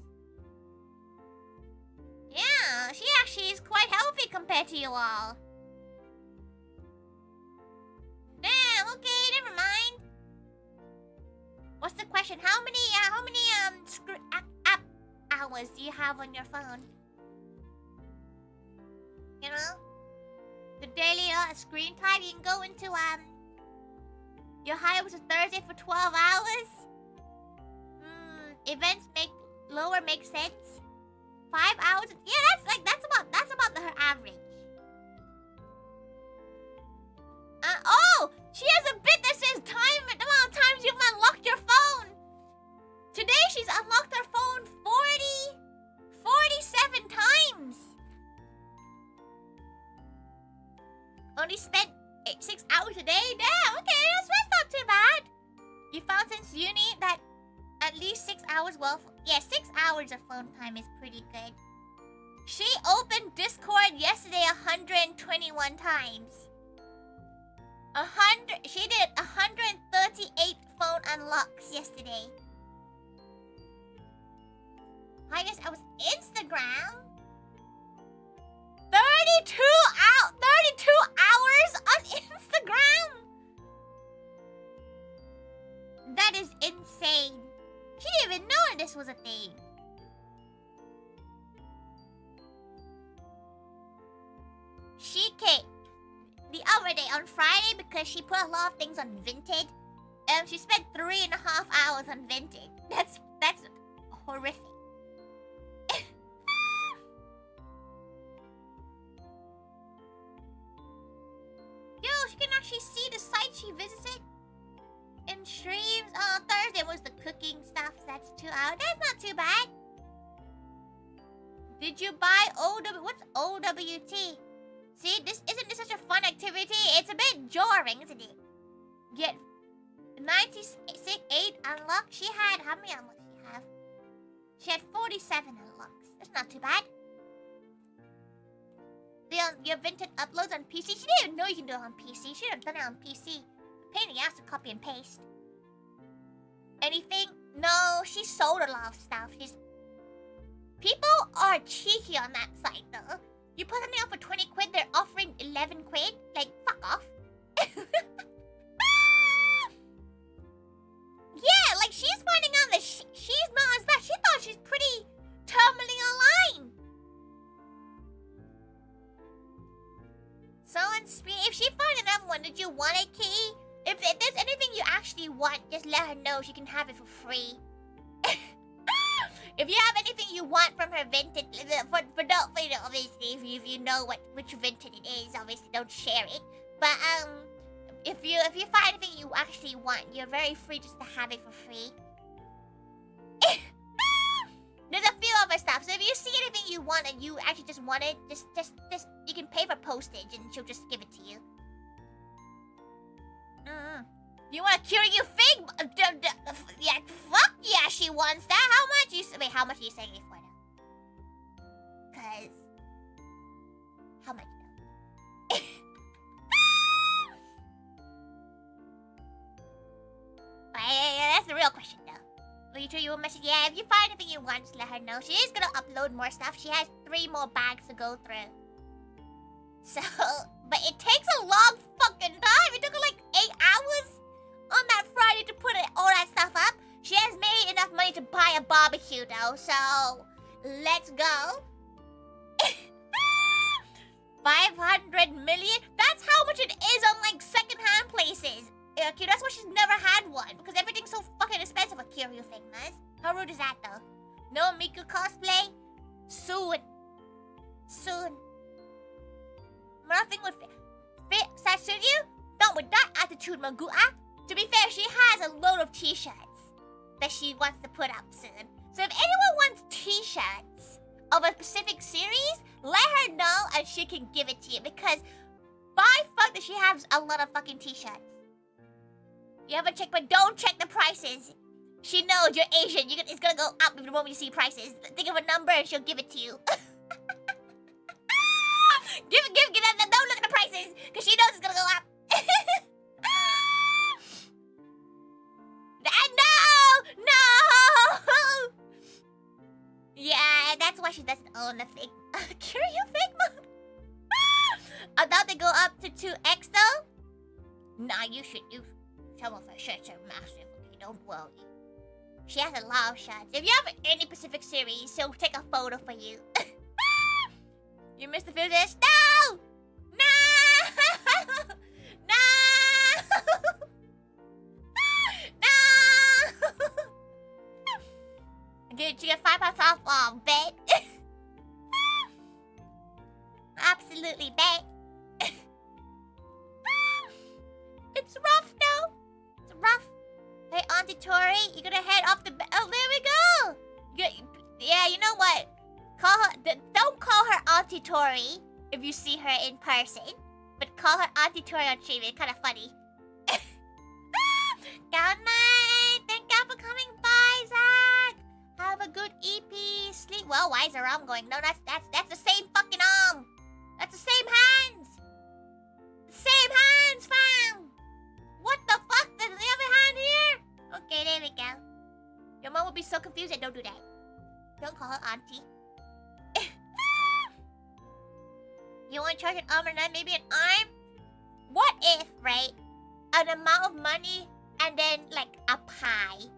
Yeah, she actually is quite healthy compared to you all. Damn, okay, never mind. What's the question? How many app hours do you have on your phone? You know? The daily screen time, you can go into your high was a Thursday for 12 hours. Events make sense. 5 hours. Yeah, that's about her average. Oh, she has a bit that says time and amount of times you've unlocked your phone. Today she's unlocked her phone 47 times. Only spent 6 hours a day. Damn, okay, that's not too bad. You found since uni that at least 6 hours, well, yeah, 6 hours of phone time is pretty good. She opened Discord yesterday 121 times. She did 138 phone unlocks yesterday. I guess I was Instagram. 32 hours on Instagram. That is insane. She didn't even know this was a thing. She came the other day on Friday because she put a lot of things on Vinted. She spent 3.5 hours on Vinted. That's horrific. Yo, she can actually see the site she visited in streams. Oh, Thursday was the cooking stuff. That's 2 hours. That's not too bad. Did you buy what's OWT? See, isn't this such a fun activity? It's a bit jarring, isn't it? Get 98 unlocked. She had, how many unlocks she have? She had 47 unlocks. That's not too bad. Your Vinted uploads on PC. She didn't even know you can do it on PC. She should have done it on PC. Pain in the ass to copy and paste. Anything? No, she sold a lot of stuff. People are cheeky on that site though. You put something up for 20 quid, they're offering 11 quid. Like, fuck off. Yeah, like she's finding out that she's not as bad. She thought she's pretty terminally online. So, if she finds another one, did you want a key? If there's anything you actually want, just let her know. She can have it for free. If you have anything you want from her Vinted, obviously, if you know which Vinted it is, obviously don't share it. But if you find anything you actually want, you're very free just to have it for free. There's a few other stuff. So if you see anything you want and you actually just want it, just you can pay for postage and she'll just give it to you. You want a cure you fig? Yeah, fuck yeah, she wants that. How much? Wait, how much are you selling it for now? Cause how much now? That's the real question though. Will you you will message? Yeah, if you find anything you want, just let her know. She is gonna upload more stuff. She has 3 more bags to go through. So, but it takes a long fucking time. It took her like 8 hours on that Friday to put all that stuff up. She has made enough money to buy a barbecue though, so let's go. 500 million? That's how much it is on like secondhand places. Okay, that's why she's never had one, because everything's so fucking expensive at Kiryu Figmas. How rude is that though? No Miku cosplay? Soon. Nothing would fit Satsuryu? Not with that attitude, Magua. To be fair, she has a load of t-shirts that she wants to put up soon. So if anyone wants t-shirts of a specific series, let her know and she can give it to you. Because Why fuck does she have a lot of fucking t-shirts? You haven't checked, but don't check the prices. She knows you're Asian. It's gonna go up the moment you see prices. Think of a number and she'll give it to you. Give that. Don't look at the prices, because she knows it's gonna go up. No! Yeah, that's why she doesn't own a fig. Curio Figma. I thought they go up to 2x though. Nah, you should. Some of her shirts are massive. Okay, don't worry. She has a lot of shots. If you have any Pacific series, she'll take a photo for you. You missed the finish. No! No! No! No! Dude, you get £5 off. Bet. Absolutely bet. It's rough though. It's rough. Hey, Auntie Tori, you're gonna head off the. Oh, there we go. Yeah, you know what? Don't call her Auntie Tori if you see her in person, but call her Auntie Tori on stream. It's kind of funny. Good night. Thank God for coming by, Zach. Have a good EP. Sleep well. Why is her arm going? No, that's the same fucking arm. That's the same hands. Same hands, fam. What the fuck? There's the other hand here? Okay, there we go. Your mom would be so confused and don't do that. Don't call her auntie. You want to charge an arm or not? Maybe an arm? What if, right? An amount of money and then, like, a pie.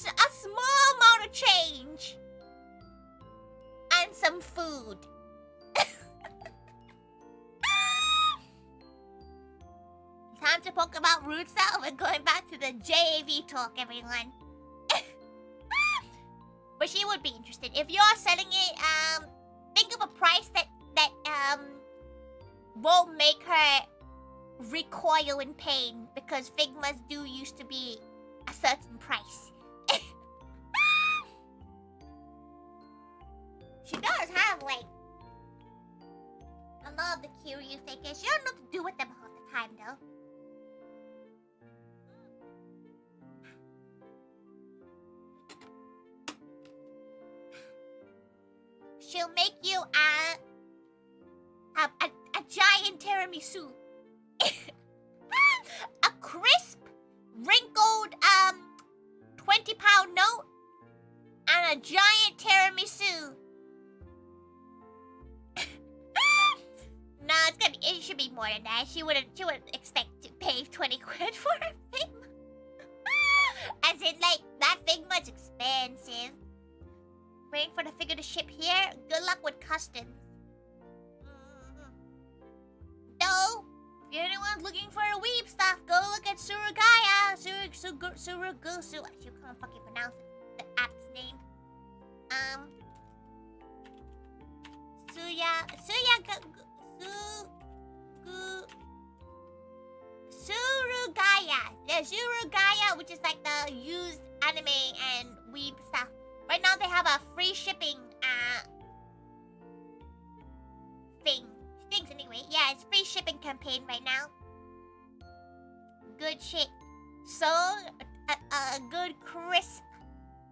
a small amount of change. And some food. Time to poke about rude self. We're going back to the JAV talk, everyone. But she would be interested. If you're selling it, think of a price that won't make her recoil in pain, because Figmas do used to be a certain price. She does have, like, a lot of the curio figures. She don't know what to do with them half the time, though. She'll make you a giant tiramisu. A crisp, wrinkled 20-pound note and a giant tiramisu. No, it should be more than that. She wouldn't expect to pay 20 quid for a Figma. As in, like, that Figma's expensive. Waiting for the figure to ship here. Good luck with customs. Though, if anyone's looking for a weeb stuff, go look at Surugaya. Surugusu. I can't fucking pronounce the app's name. Surugaya. Yeah, Surugaya, which is like the used anime and weeb stuff. Right now they have a free shipping things anyway. Yeah, it's free shipping campaign right now. Good shit. So a good crisp,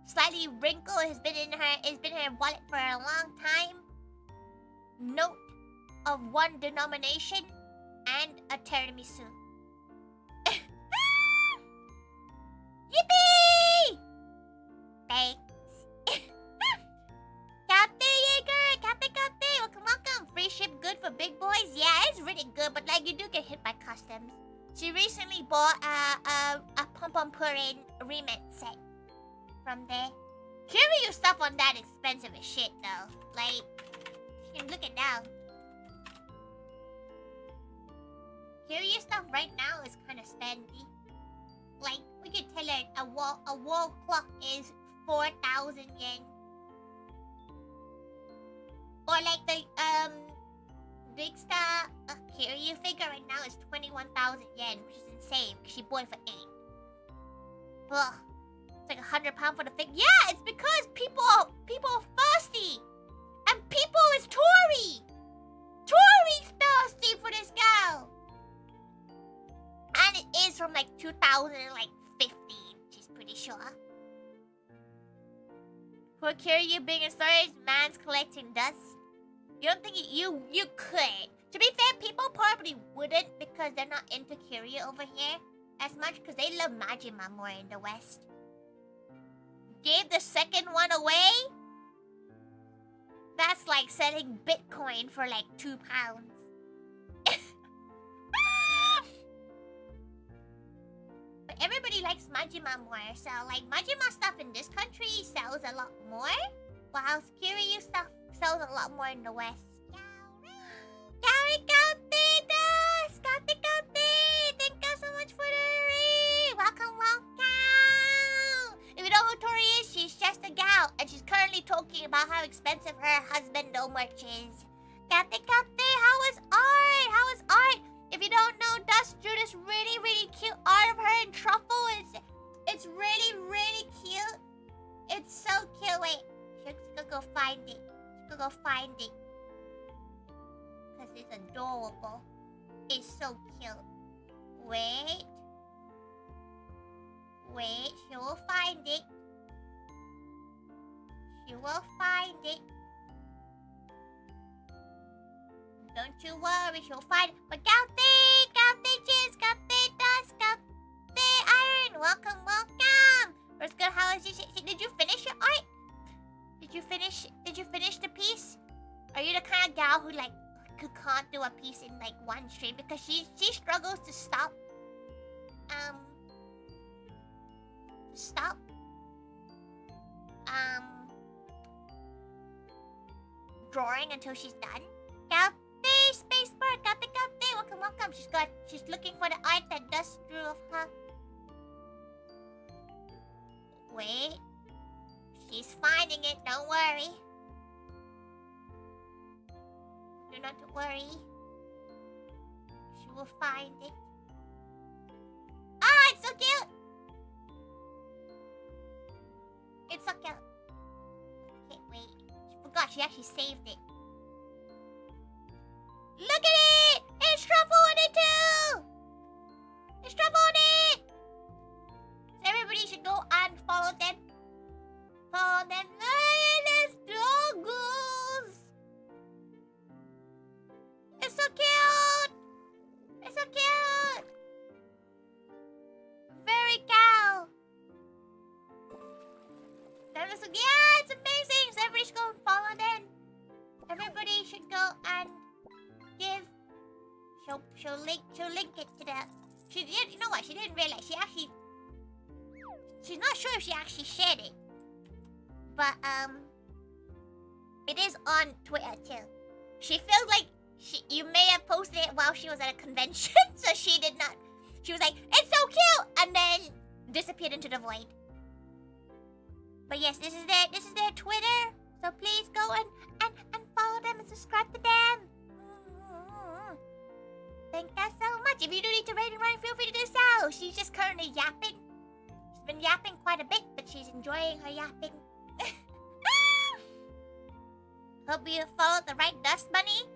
slightly wrinkled has been in her wallet for a long time. Note of one denomination and a tiramisu. Yippee! Thanks. Captain Yeager! Captain! Welcome. Free ship good for big boys? Yeah, it's really good, but like you do get hit by customs. She recently bought a Pom Purin remit set from there. Curio stuff on that expensive as shit though. Like, you can look it down. Curio stuff right now is kind of spendy. Like, we can tell her a wall clock is 4,000 yen. Or like the big star curio figure right now is 21,000 yen, which is insane because she bought it for 8. Ugh. It's like £100 for the fig. Yeah, it's because people are thirsty. And damn people is Tori! Tori's thirsty for this girl! And it is from like 2015, she's pretty sure. For Kiryu being a storage, man's collecting dust. You don't think you could? To be fair, people probably wouldn't because they're not into Kiryu over here as much because they love Majima more in the West. Gave the second one away? That's like selling Bitcoin for like £2. But everybody likes Majima more, so like Majima stuff in this country sells a lot more, whilst Kiryu stuff sells a lot more in the West. Thank you so much for the read. Welcome. If you know who Tori is, she's just a gal, and she's currently talking about how expensive her husband merch is. How is art? If you don't know, Dust drew this really, really cute art of her in truffle. It's really, really cute. It's so cute. Wait, she's gonna go find it. Because it's adorable. It's so cute. Wait, she will find it. Don't you worry, she'll find it. But Gaute Jizz, Gaute Dust, Gaute Iron. Welcome. First good, how is it? Did you finish your art? Did you finish the piece? Are you the kind of gal who like can't do a piece in like one stream because she struggles to stop drawing until she's done? Gaute Spacebar, Gaute, welcome. She's looking for the art that Dust drew of her. Wait, she's finding it. Don't worry. Do not worry. She will find it. Ah, it's so cute. Okay, wait. She forgot. She actually saved it. Look at it! It's truffle on it too! It's truffle on it! So everybody should go and follow them. Look at the struggles! It's so cute! Very cow! Yeah, it's amazing! So everybody should go and follow them. Everybody should go and give. She'll link it to the. She did. You know what? She didn't realize. She's not sure if she actually shared it, but it is on Twitter too. She feels like you may have posted it while she was at a convention, so she did not. She was like, "It's so cute," and then disappeared into the void. But yes, this is their Twitter. So please go and follow them and subscribe to them. Thank you so much. If you do need to rate and run, feel free to do so. She's just currently yapping. She's been yapping quite a bit, but she's enjoying her yapping. Hope you follow the right dust bunny.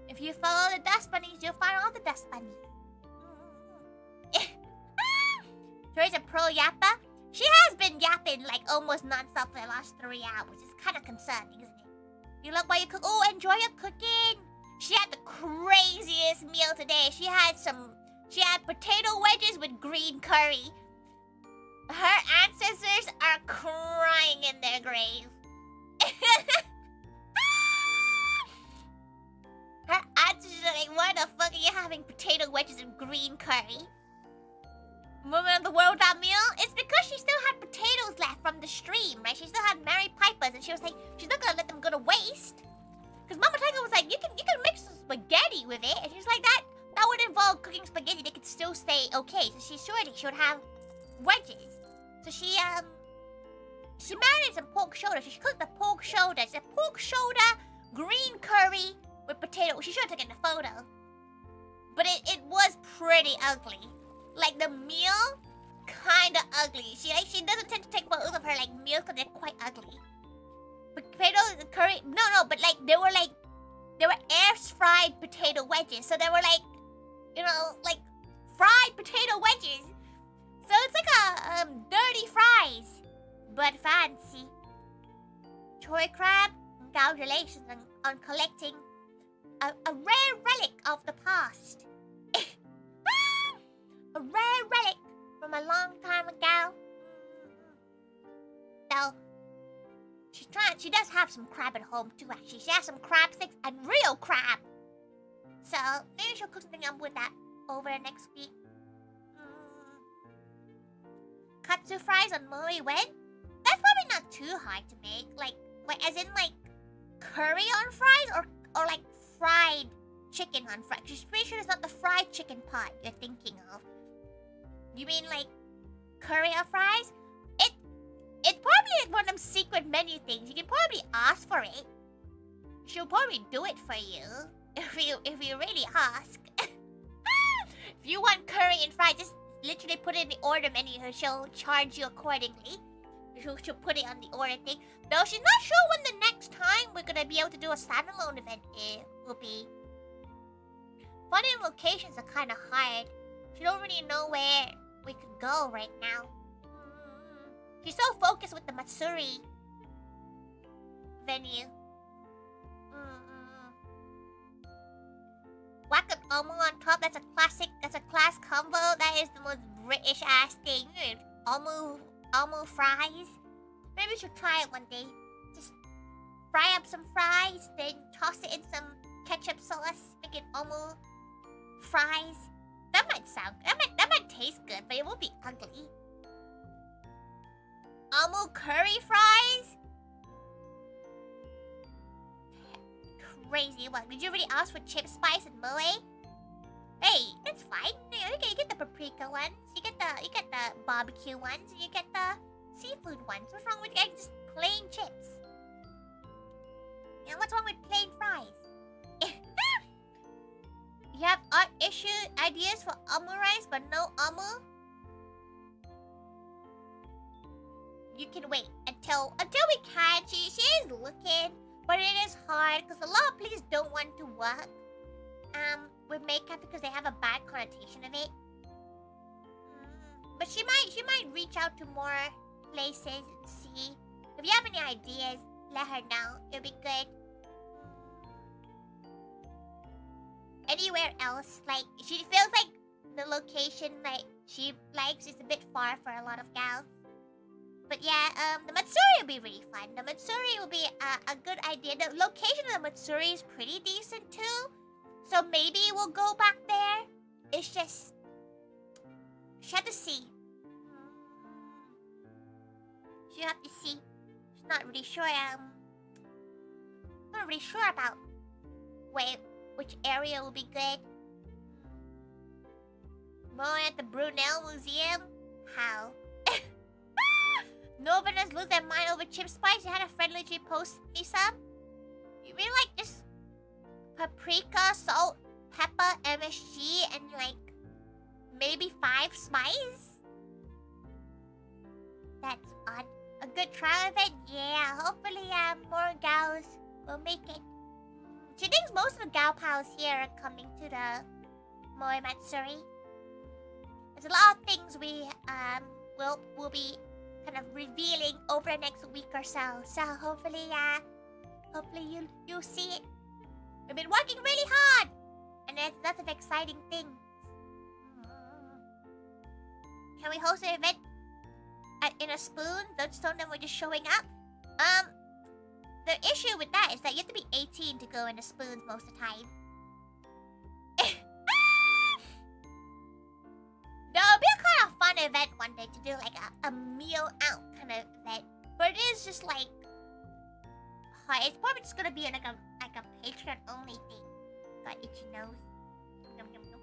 If you follow the dust bunnies, you'll find all the dust bunnies. Tori's a pro yapper. She has been yapping like almost non-stop for the last 3 hours. It's kind of concerning, isn't it? You look while you cook. Oh, enjoy your cooking. She had the craziest meal today. She had potato wedges with green curry. Her ancestors are crying in their grave. Her ancestors are like, why the fuck are you having potato wedges and green curry? Moving of the world without meal? It's because she still had potatoes left from the stream, right? She still had Mary Pipers, and she was like, she's not gonna let them go to waste. Because Mama Tiger was like, you can mix some spaghetti with it, and she's like, that would involve cooking spaghetti. They could still stay okay. So she's sure that she would have wedges. So she marinated some pork shoulder. So she cooked the pork shoulder. It's a pork shoulder, green curry with potato. She should have taken the photo, but it was pretty ugly. Like the meal, kind of ugly. She doesn't tend to take photos of her like meals because they're quite ugly. potato curry. No, but like they were air fried potato wedges. So they were like, like fried potato wedges. So it's like a dirty fries, but fancy. Toy crab, congratulations on collecting a rare relic of the past. A rare relic from a long time ago. So she does have some crab at home too, actually. She has some crab sticks and real crab. So maybe she'll cook something up with that over next week. Katsu fries on Moe when? That's probably not too hard to make. Like as in like curry on fries or like fried chicken on fries. She's pretty sure it's not the fried chicken pot you're thinking of. You mean like curry on fries? It's probably like one of them secret menu things. You can probably ask for it. She'll probably do it for you if you really ask. If you want curry and fries, just literally put it in the order menu. She'll charge you accordingly. She'll put it on the order thing. Though she's not sure when the next time we're gonna be able to do a standalone event will be. Finding locations are kind of hard. She don't really know where we could go right now. She's so focused with the Matsuri venue. Whack up Omu on top. That's a classic. That's a class combo. That is the most British ass thing. Omu fries. Maybe we should try it one day. Just fry up some fries, then toss it in some ketchup sauce. Make it Omu fries. That might taste good, but it won't be ugly. Omu curry fries? Crazy. What? Did you already ask for chip spice and moe? Hey, that's fine. You get the paprika ones, you get the barbecue ones, and you get the seafood ones. What's wrong with getting just plain chips? And what's wrong with plain fries? You have art ideas for omu rice, but no omu? You can wait until we can. She is looking, but it is hard because a lot of places don't want to work with makeup because they have a bad connotation of it. But she might reach out to more places and see. If you have any ideas, let her know. It'll be good. Anywhere else, like she feels like the location like she likes is a bit far for a lot of gals. But yeah, the Matsuri will be really fun. The Matsuri will be a good idea. The location of the Matsuri is pretty decent too. So maybe we'll go back there. It's just... she have to see. She have to see. She's not really sure, not really sure about which area will be good. More at the Brunel Museum? How? No vendors lose their mind over chip spice. You had a friend literally post me some. You mean like just paprika, salt, pepper, MSG, and like maybe 5 spice? That's odd. A good trial event? Yeah, hopefully more gals will make it. She thinks most of the gal pals here are coming to the Moe Matsuri. There's a lot of things we will be kind of revealing over the next week or so. So hopefully you'll see it. We've been working really hard, and there's lots of exciting things. Can we host an event in a spoon? Don't tell them we're just showing up. The issue with that is that you have to be 18 to go into spoons most of the time. No, it'll be a kind of fun event one day to do like a meal out kind of event. But it is just like hard. It's probably just gonna be like a Patreon only thing. Got itchy nose. Nom, nom, nom.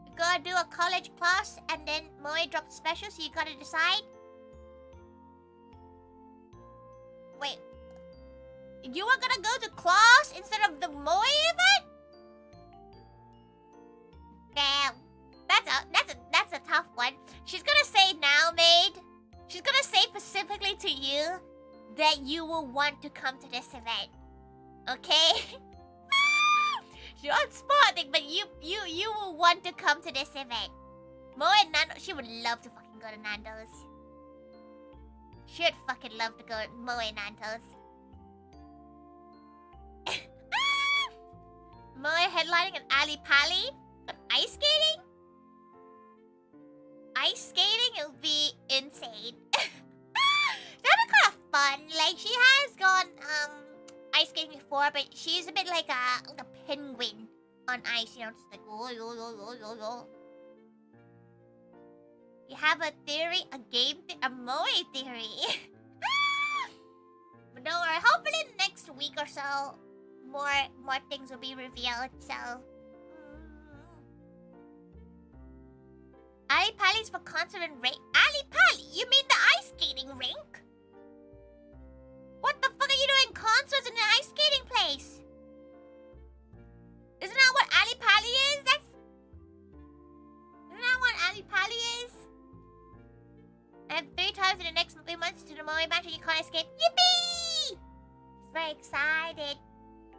You gotta do a college class and then Moe dropped special, so you gotta decide. Wait. You were gonna go to class instead of the Moe event? Damn. That's a tough one. She's gonna say now, maid. She's gonna say specifically to you that you will want to come to this event. Okay? She won't spot it, but you will want to come to this event. Mo and Nando, she would love to fucking go to Nando's. She would fucking love to go to Mo and Nando's. Mo headlining an Ali Pali? Ice skating? Ice skating? It'll be insane. That'd be kind of fun. Like, she has gone ice skating before, but she's a bit like a penguin on ice, you know, just like oh. You have a theory, a game, a moe theory. But don't worry, hopefully next week or so, more things will be revealed. So, Ali Pali's for concert and rink. Ali Pali, you mean the ice skating rink? What the fuck are you doing concerts in an ice skating place? Isn't that what Ali Pali is? Isn't that what Ali Pali is? I have 3 times in the next 3 months to the Moe match and you can't escape. Yippee! He's very excited.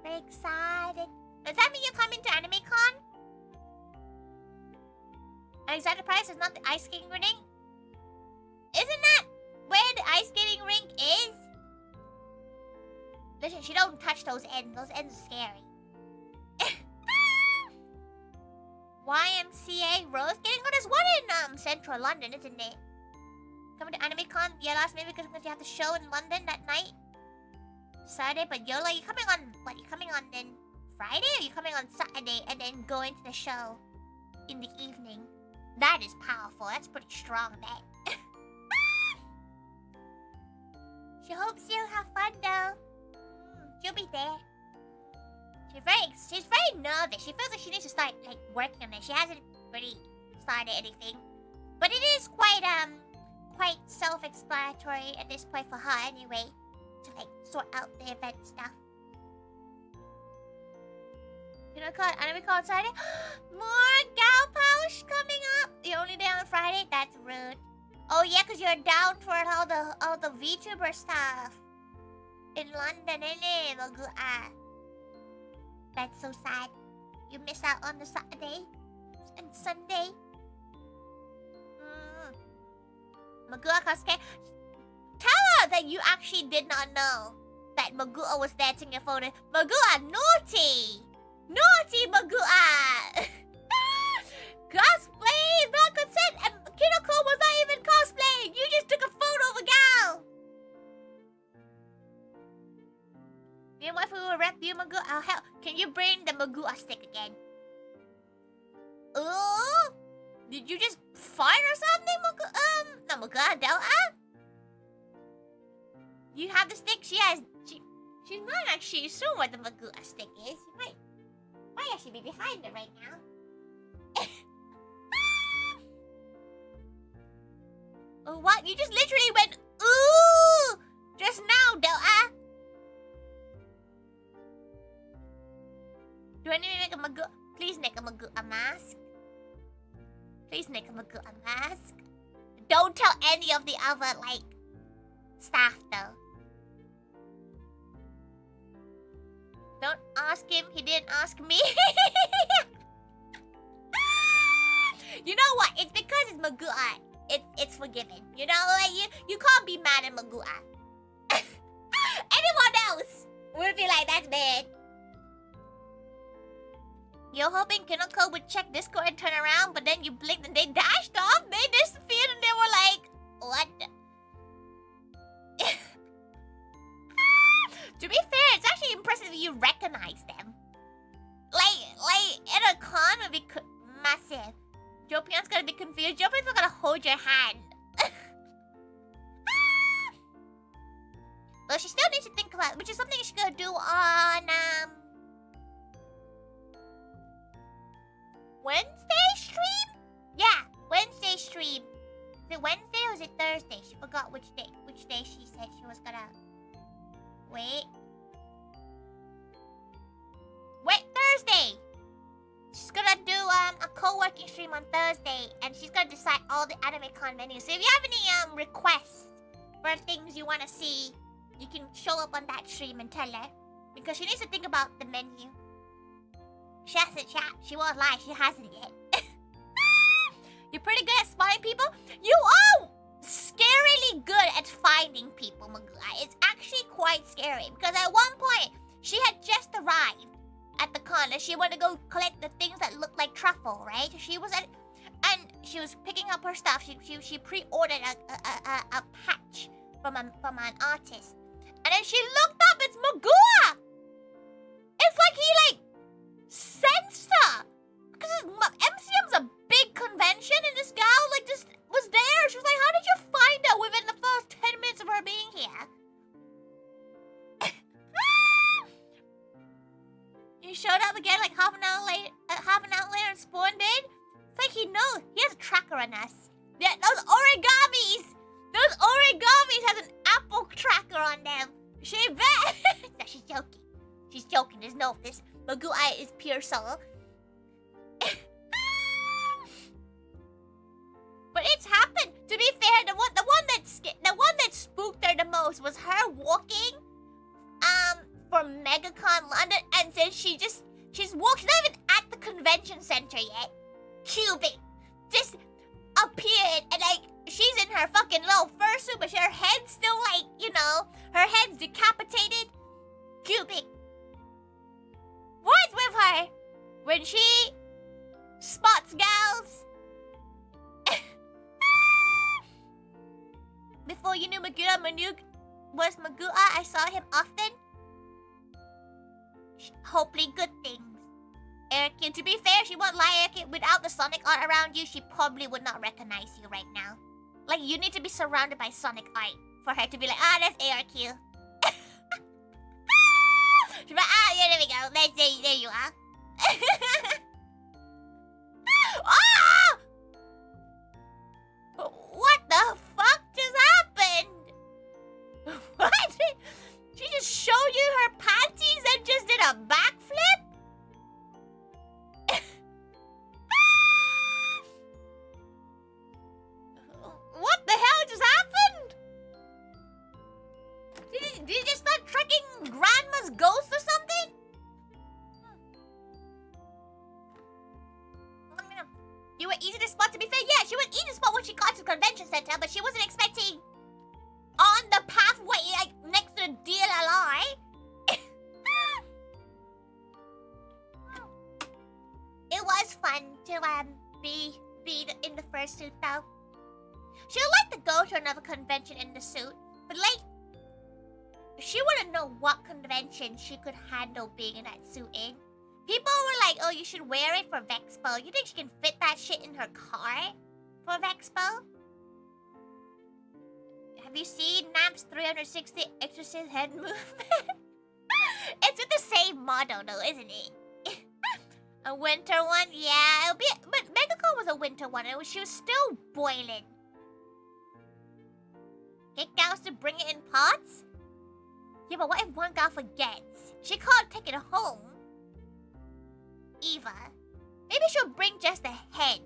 Very excited. Does that mean you're coming to AnimeCon? Alexander Price is not the ice skating rink? Isn't that where the ice skating rink is? Listen, she don't touch those ends. Those ends are scary. YMCA Rose getting on. There's one in central London, isn't it? Coming to AnimeCon? Yeah, last minute because you have the show in London that night. Saturday, but Yola, you coming on what? You coming on then Friday, or you coming on Saturday and then going to the show in the evening? That is powerful. That's pretty strong, that. She hopes you'll have fun though. She'll be there. She's very nervous. She feels like she needs to start like working on it. She hasn't really started anything, but it is quite self-explanatory at this point for her anyway, to like sort out the event stuff. You know, call AnimeCon Saturday. More Gal Pouch coming up. You're only there on Friday. That's rude. Oh yeah, cause you're down for all the Vtuber stuff in London, innit? That's so sad. You miss out on the Saturday and Sunday. Magua cosplay. Tell her that you actually did not know that Magua was there taking your photo. Magua, naughty! Naughty Magua! Cosplay is not consent, and Kinoko was not even cosplaying. You just took a photo of a gal. Me and wife will rep you, Magua. Oh hell, can you bring the Magua stick again? Oh, did you just fart or something, Magua? No, Magua, Delta. You have the stick. She's not actually sure what the Magua stick is. She might actually be behind it right now. Oh, what? You just literally went, ooh! Just now, Delta. Do I need to make a Magua? Please make a Magua mask. Please make a Magua mask. Don't tell any of the other, like, staff, though. Don't ask him. He didn't ask me. You know what? It's because it's Magua. It's forgiven. You know, like you can't be mad at Magua. Anyone else would be like, that's bad. You're hoping Kinoko would check Discord and turn around, but then you blinked and they dashed off. They disappeared and they were like, what? To be fair, it's actually impressive if you recognize them. Like at a con would be massive. Jopion's gonna be confused. Jopion's not gonna hold your hand. Well, she still needs to think about it, which is something she's gonna do on Wednesday stream? Yeah, Wednesday stream. Is it Wednesday or is it Thursday? She forgot which day she said she was gonna... Wait, Thursday! She's gonna do, a co-working stream on Thursday, and she's gonna decide all the AnimeCon menus. So if you have any requests for things you want to see, you can show up on that stream and tell her, because she needs to think about the menu. She hasn't, she won't lie, she hasn't yet. You're pretty good at spotting people. You are scarily good at finding people, Magua. It's actually quite scary, because at one point she had just arrived at the con and she wanted to go collect the things that look like truffle, right? She was at, and she was picking up her stuff. She pre-ordered a patch from an artist, and then she looked up. It's Magua. It's like he sensed her, because MCM's a big convention, and this gal just was there. She was like, "How did you find her within the first 10 minutes of her being here?" He showed up again like half an hour later and spawned in. It's like he knows. He has a tracker on us. Yeah, those origamis has an Apple tracker on them. She bet. No, she's joking. She's joking. There's no this. Magua is pure soul. But it's happened. To be fair, the one that spooked her the most was her walking from MegaCon London, and then she's not even at the convention center yet. Cubic just appeared, and she's in her fucking little fursuit, but her head's still her head's decapitated. Cubic, what's with her when she spots gals? Before you knew Magua was Magua, I saw him often. Hopefully good things. Eric, to be fair, she won't lie, Eric. Without the Sonic art around you, she probably would not recognize you right now. Like, you need to be surrounded by Sonic art for her to be like, that's ARQ. She's like, yeah, there we go. There you are. Ah! What the fuck just happened? What? She just showed you her panties and just did a backflip? What the hell just happened? Did you just start tracking Grandma's ghost or something? You were easy to spot, to be fair. Yeah, she was easy to spot when she got to the convention center, but she wasn't expecting on the pathway, next to the DLLI. It was fun to be in the fursuit though. She would like to go to another convention in the suit, but she wouldn't know what convention she could handle being in that suit in. People were like, "Oh, you should wear it for Vexpo." You think she can fit that shit in her car for Vexpo? Have you seen Namp's 360 exorcist head movement? It's with the same model though, isn't it? A winter one? Yeah, it'll be. But MegaCon was a winter one. She was still boiling. Get gals to bring it in pots? Yeah, but what if one gal forgets? She can't take it home. Eva. Maybe she'll bring just the head.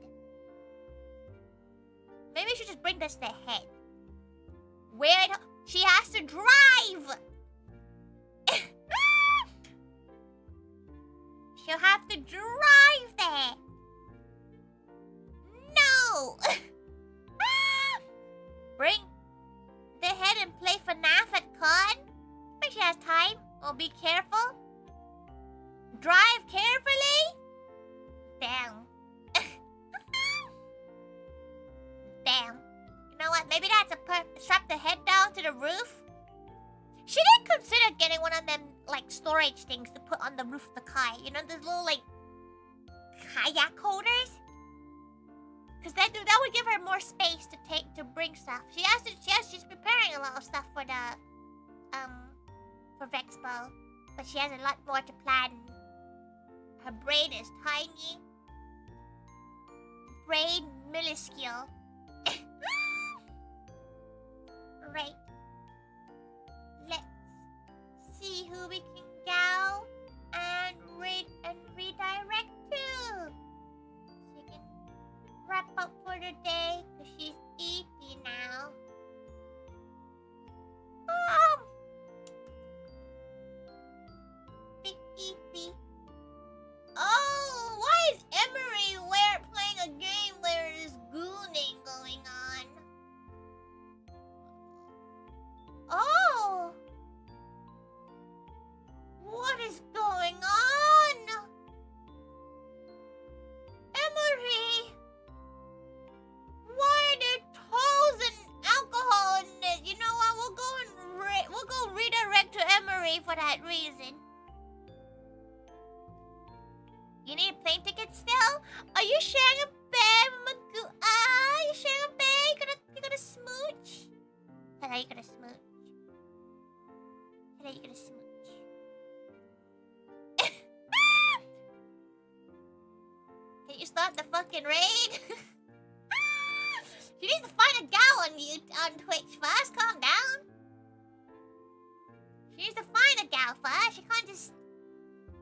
Maybe she'll just bring just the head. Where it... She has to drive! She'll have to drive there. No! Bring the head and play FNAF at con? But she has time. Oh, be careful. Drive carefully? Damn. Damn. You know what? Maybe that's strap the head down to the roof. She didn't consider getting one of them, storage things to put on the roof of the car. You know, those little, kayak holders? Because that would give her more space to bring stuff. She's preparing a lot of stuff for Vexpo. But she has a lot more to plan. Her brain is tiny. Brain minuscule. Right. Let's see who we can go and redirect to. wrap up for the day because she's eepy now. Big eepy. Oh, why is Emery playing a game where there's gooning going on? Oh! What is going on? Emery! Why are there tolls and alcohol in it? You know what? We'll go redirect to Emery for that reason. You need a plane ticket still? Are you sharing a bed, Magoo? You sharing a bed? You gonna smooch? Hello, you gonna smooch? Hello, you gonna smooch? Can you start the fucking raid? She needs to find a gal on Twitch first. Calm down. She needs to find a gal first. She can't just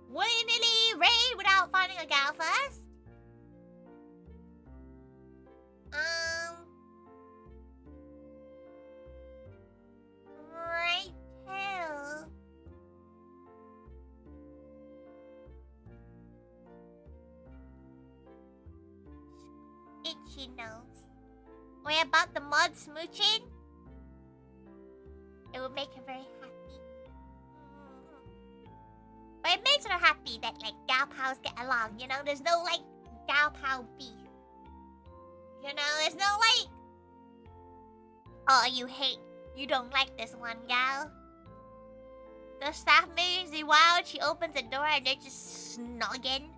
willy-nilly raid without finding a gal first. Right tail. Itchy nose. Wait, about the mod smooching? It would make her very happy. But it makes her happy that, like, gal pals get along, you know? There's no, like, gal pal beef. You know, there's no, like... Oh, you don't like this one, gal. The staff meetings, the wild, she opens the door and they're just snogging.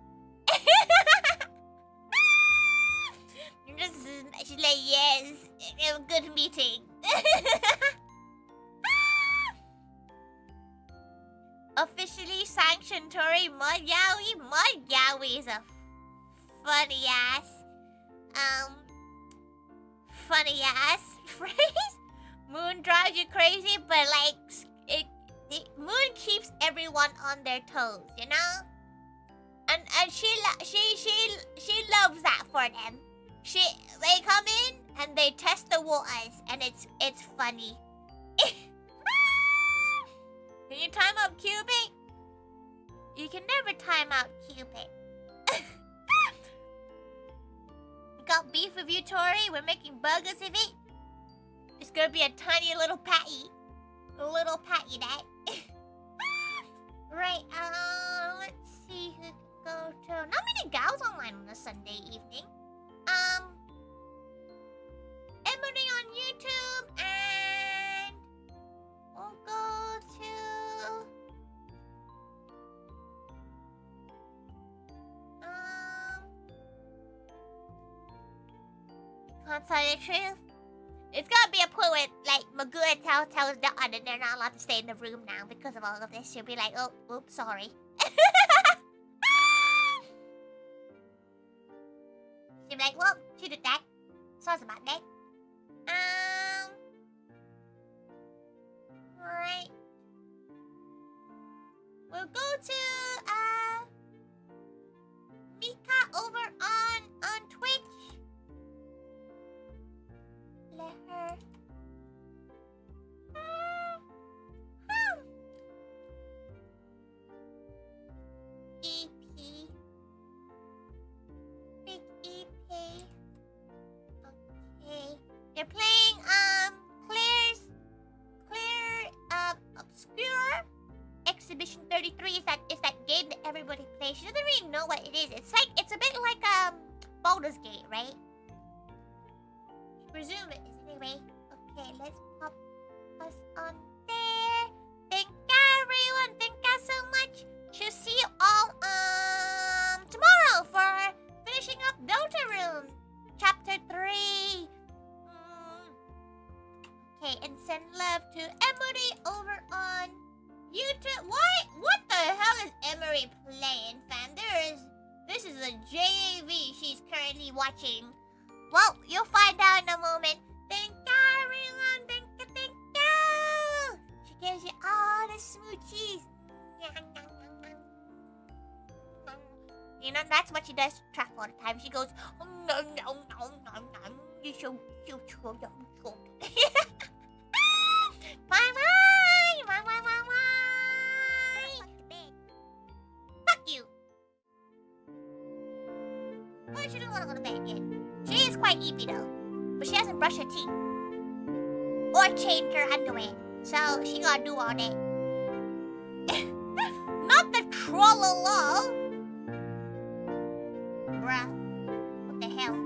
She's like, yes, a good meeting. Officially sanctioned Tori Mud Yowie. Mud Yowie is a funny ass phrase. Moon drives you crazy, but like Moon keeps everyone on their toes, you know? And she loves that for them. They come in and they test the waters, and it's funny. Can you time out Cupid? You can never time out Cupid. Got beef with you, Tori? We're making burgers of it. It's gonna be a tiny little patty. A little patty that. Right, let's see who can go to. Not many gals online on a Sunday evening. Emily on YouTube, and we'll go to can't tell you the truth. It's gonna be a point where, like, Magoo tells Dot that they're not allowed to stay in the room now because of all of this. She'll be like, oh, oops, sorry. She'll be like, well, she did that. Sorry about that. Right. We'll go to, Mika over on Twitch. Let her... EP. Big EP. Okay. You're playing, Obscure Exhibition 33 is that game that everybody plays. She doesn't really know what it is. It's a bit like, Baldur's Gate, right? I presume it is anyway. Okay, let's pop us on there. Thank you, everyone. Thank you so much. She'll see you all, tomorrow for finishing up Dota Room, Chapter 3. Okay, and send love to Emery over on YouTube. What the hell is Emery playing, fam? This is a JAV she's currently watching. Well, you'll find out in a moment. Thank you, everyone. Thank you, thank you. She gives you all the smoochies. You know, that's what she does to track all the time. She goes, You're so cute. Bye bye. Bye bye bye bye. Fuck you. Oh, she doesn't want to go to bed yet. She is quite eepy though, but she hasn't brushed her teeth or changed her underwear, so she gotta do all that. Not the trollolo. Bruh. What the hell?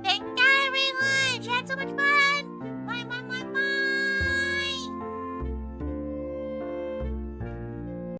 Thank God, everyone. She had so much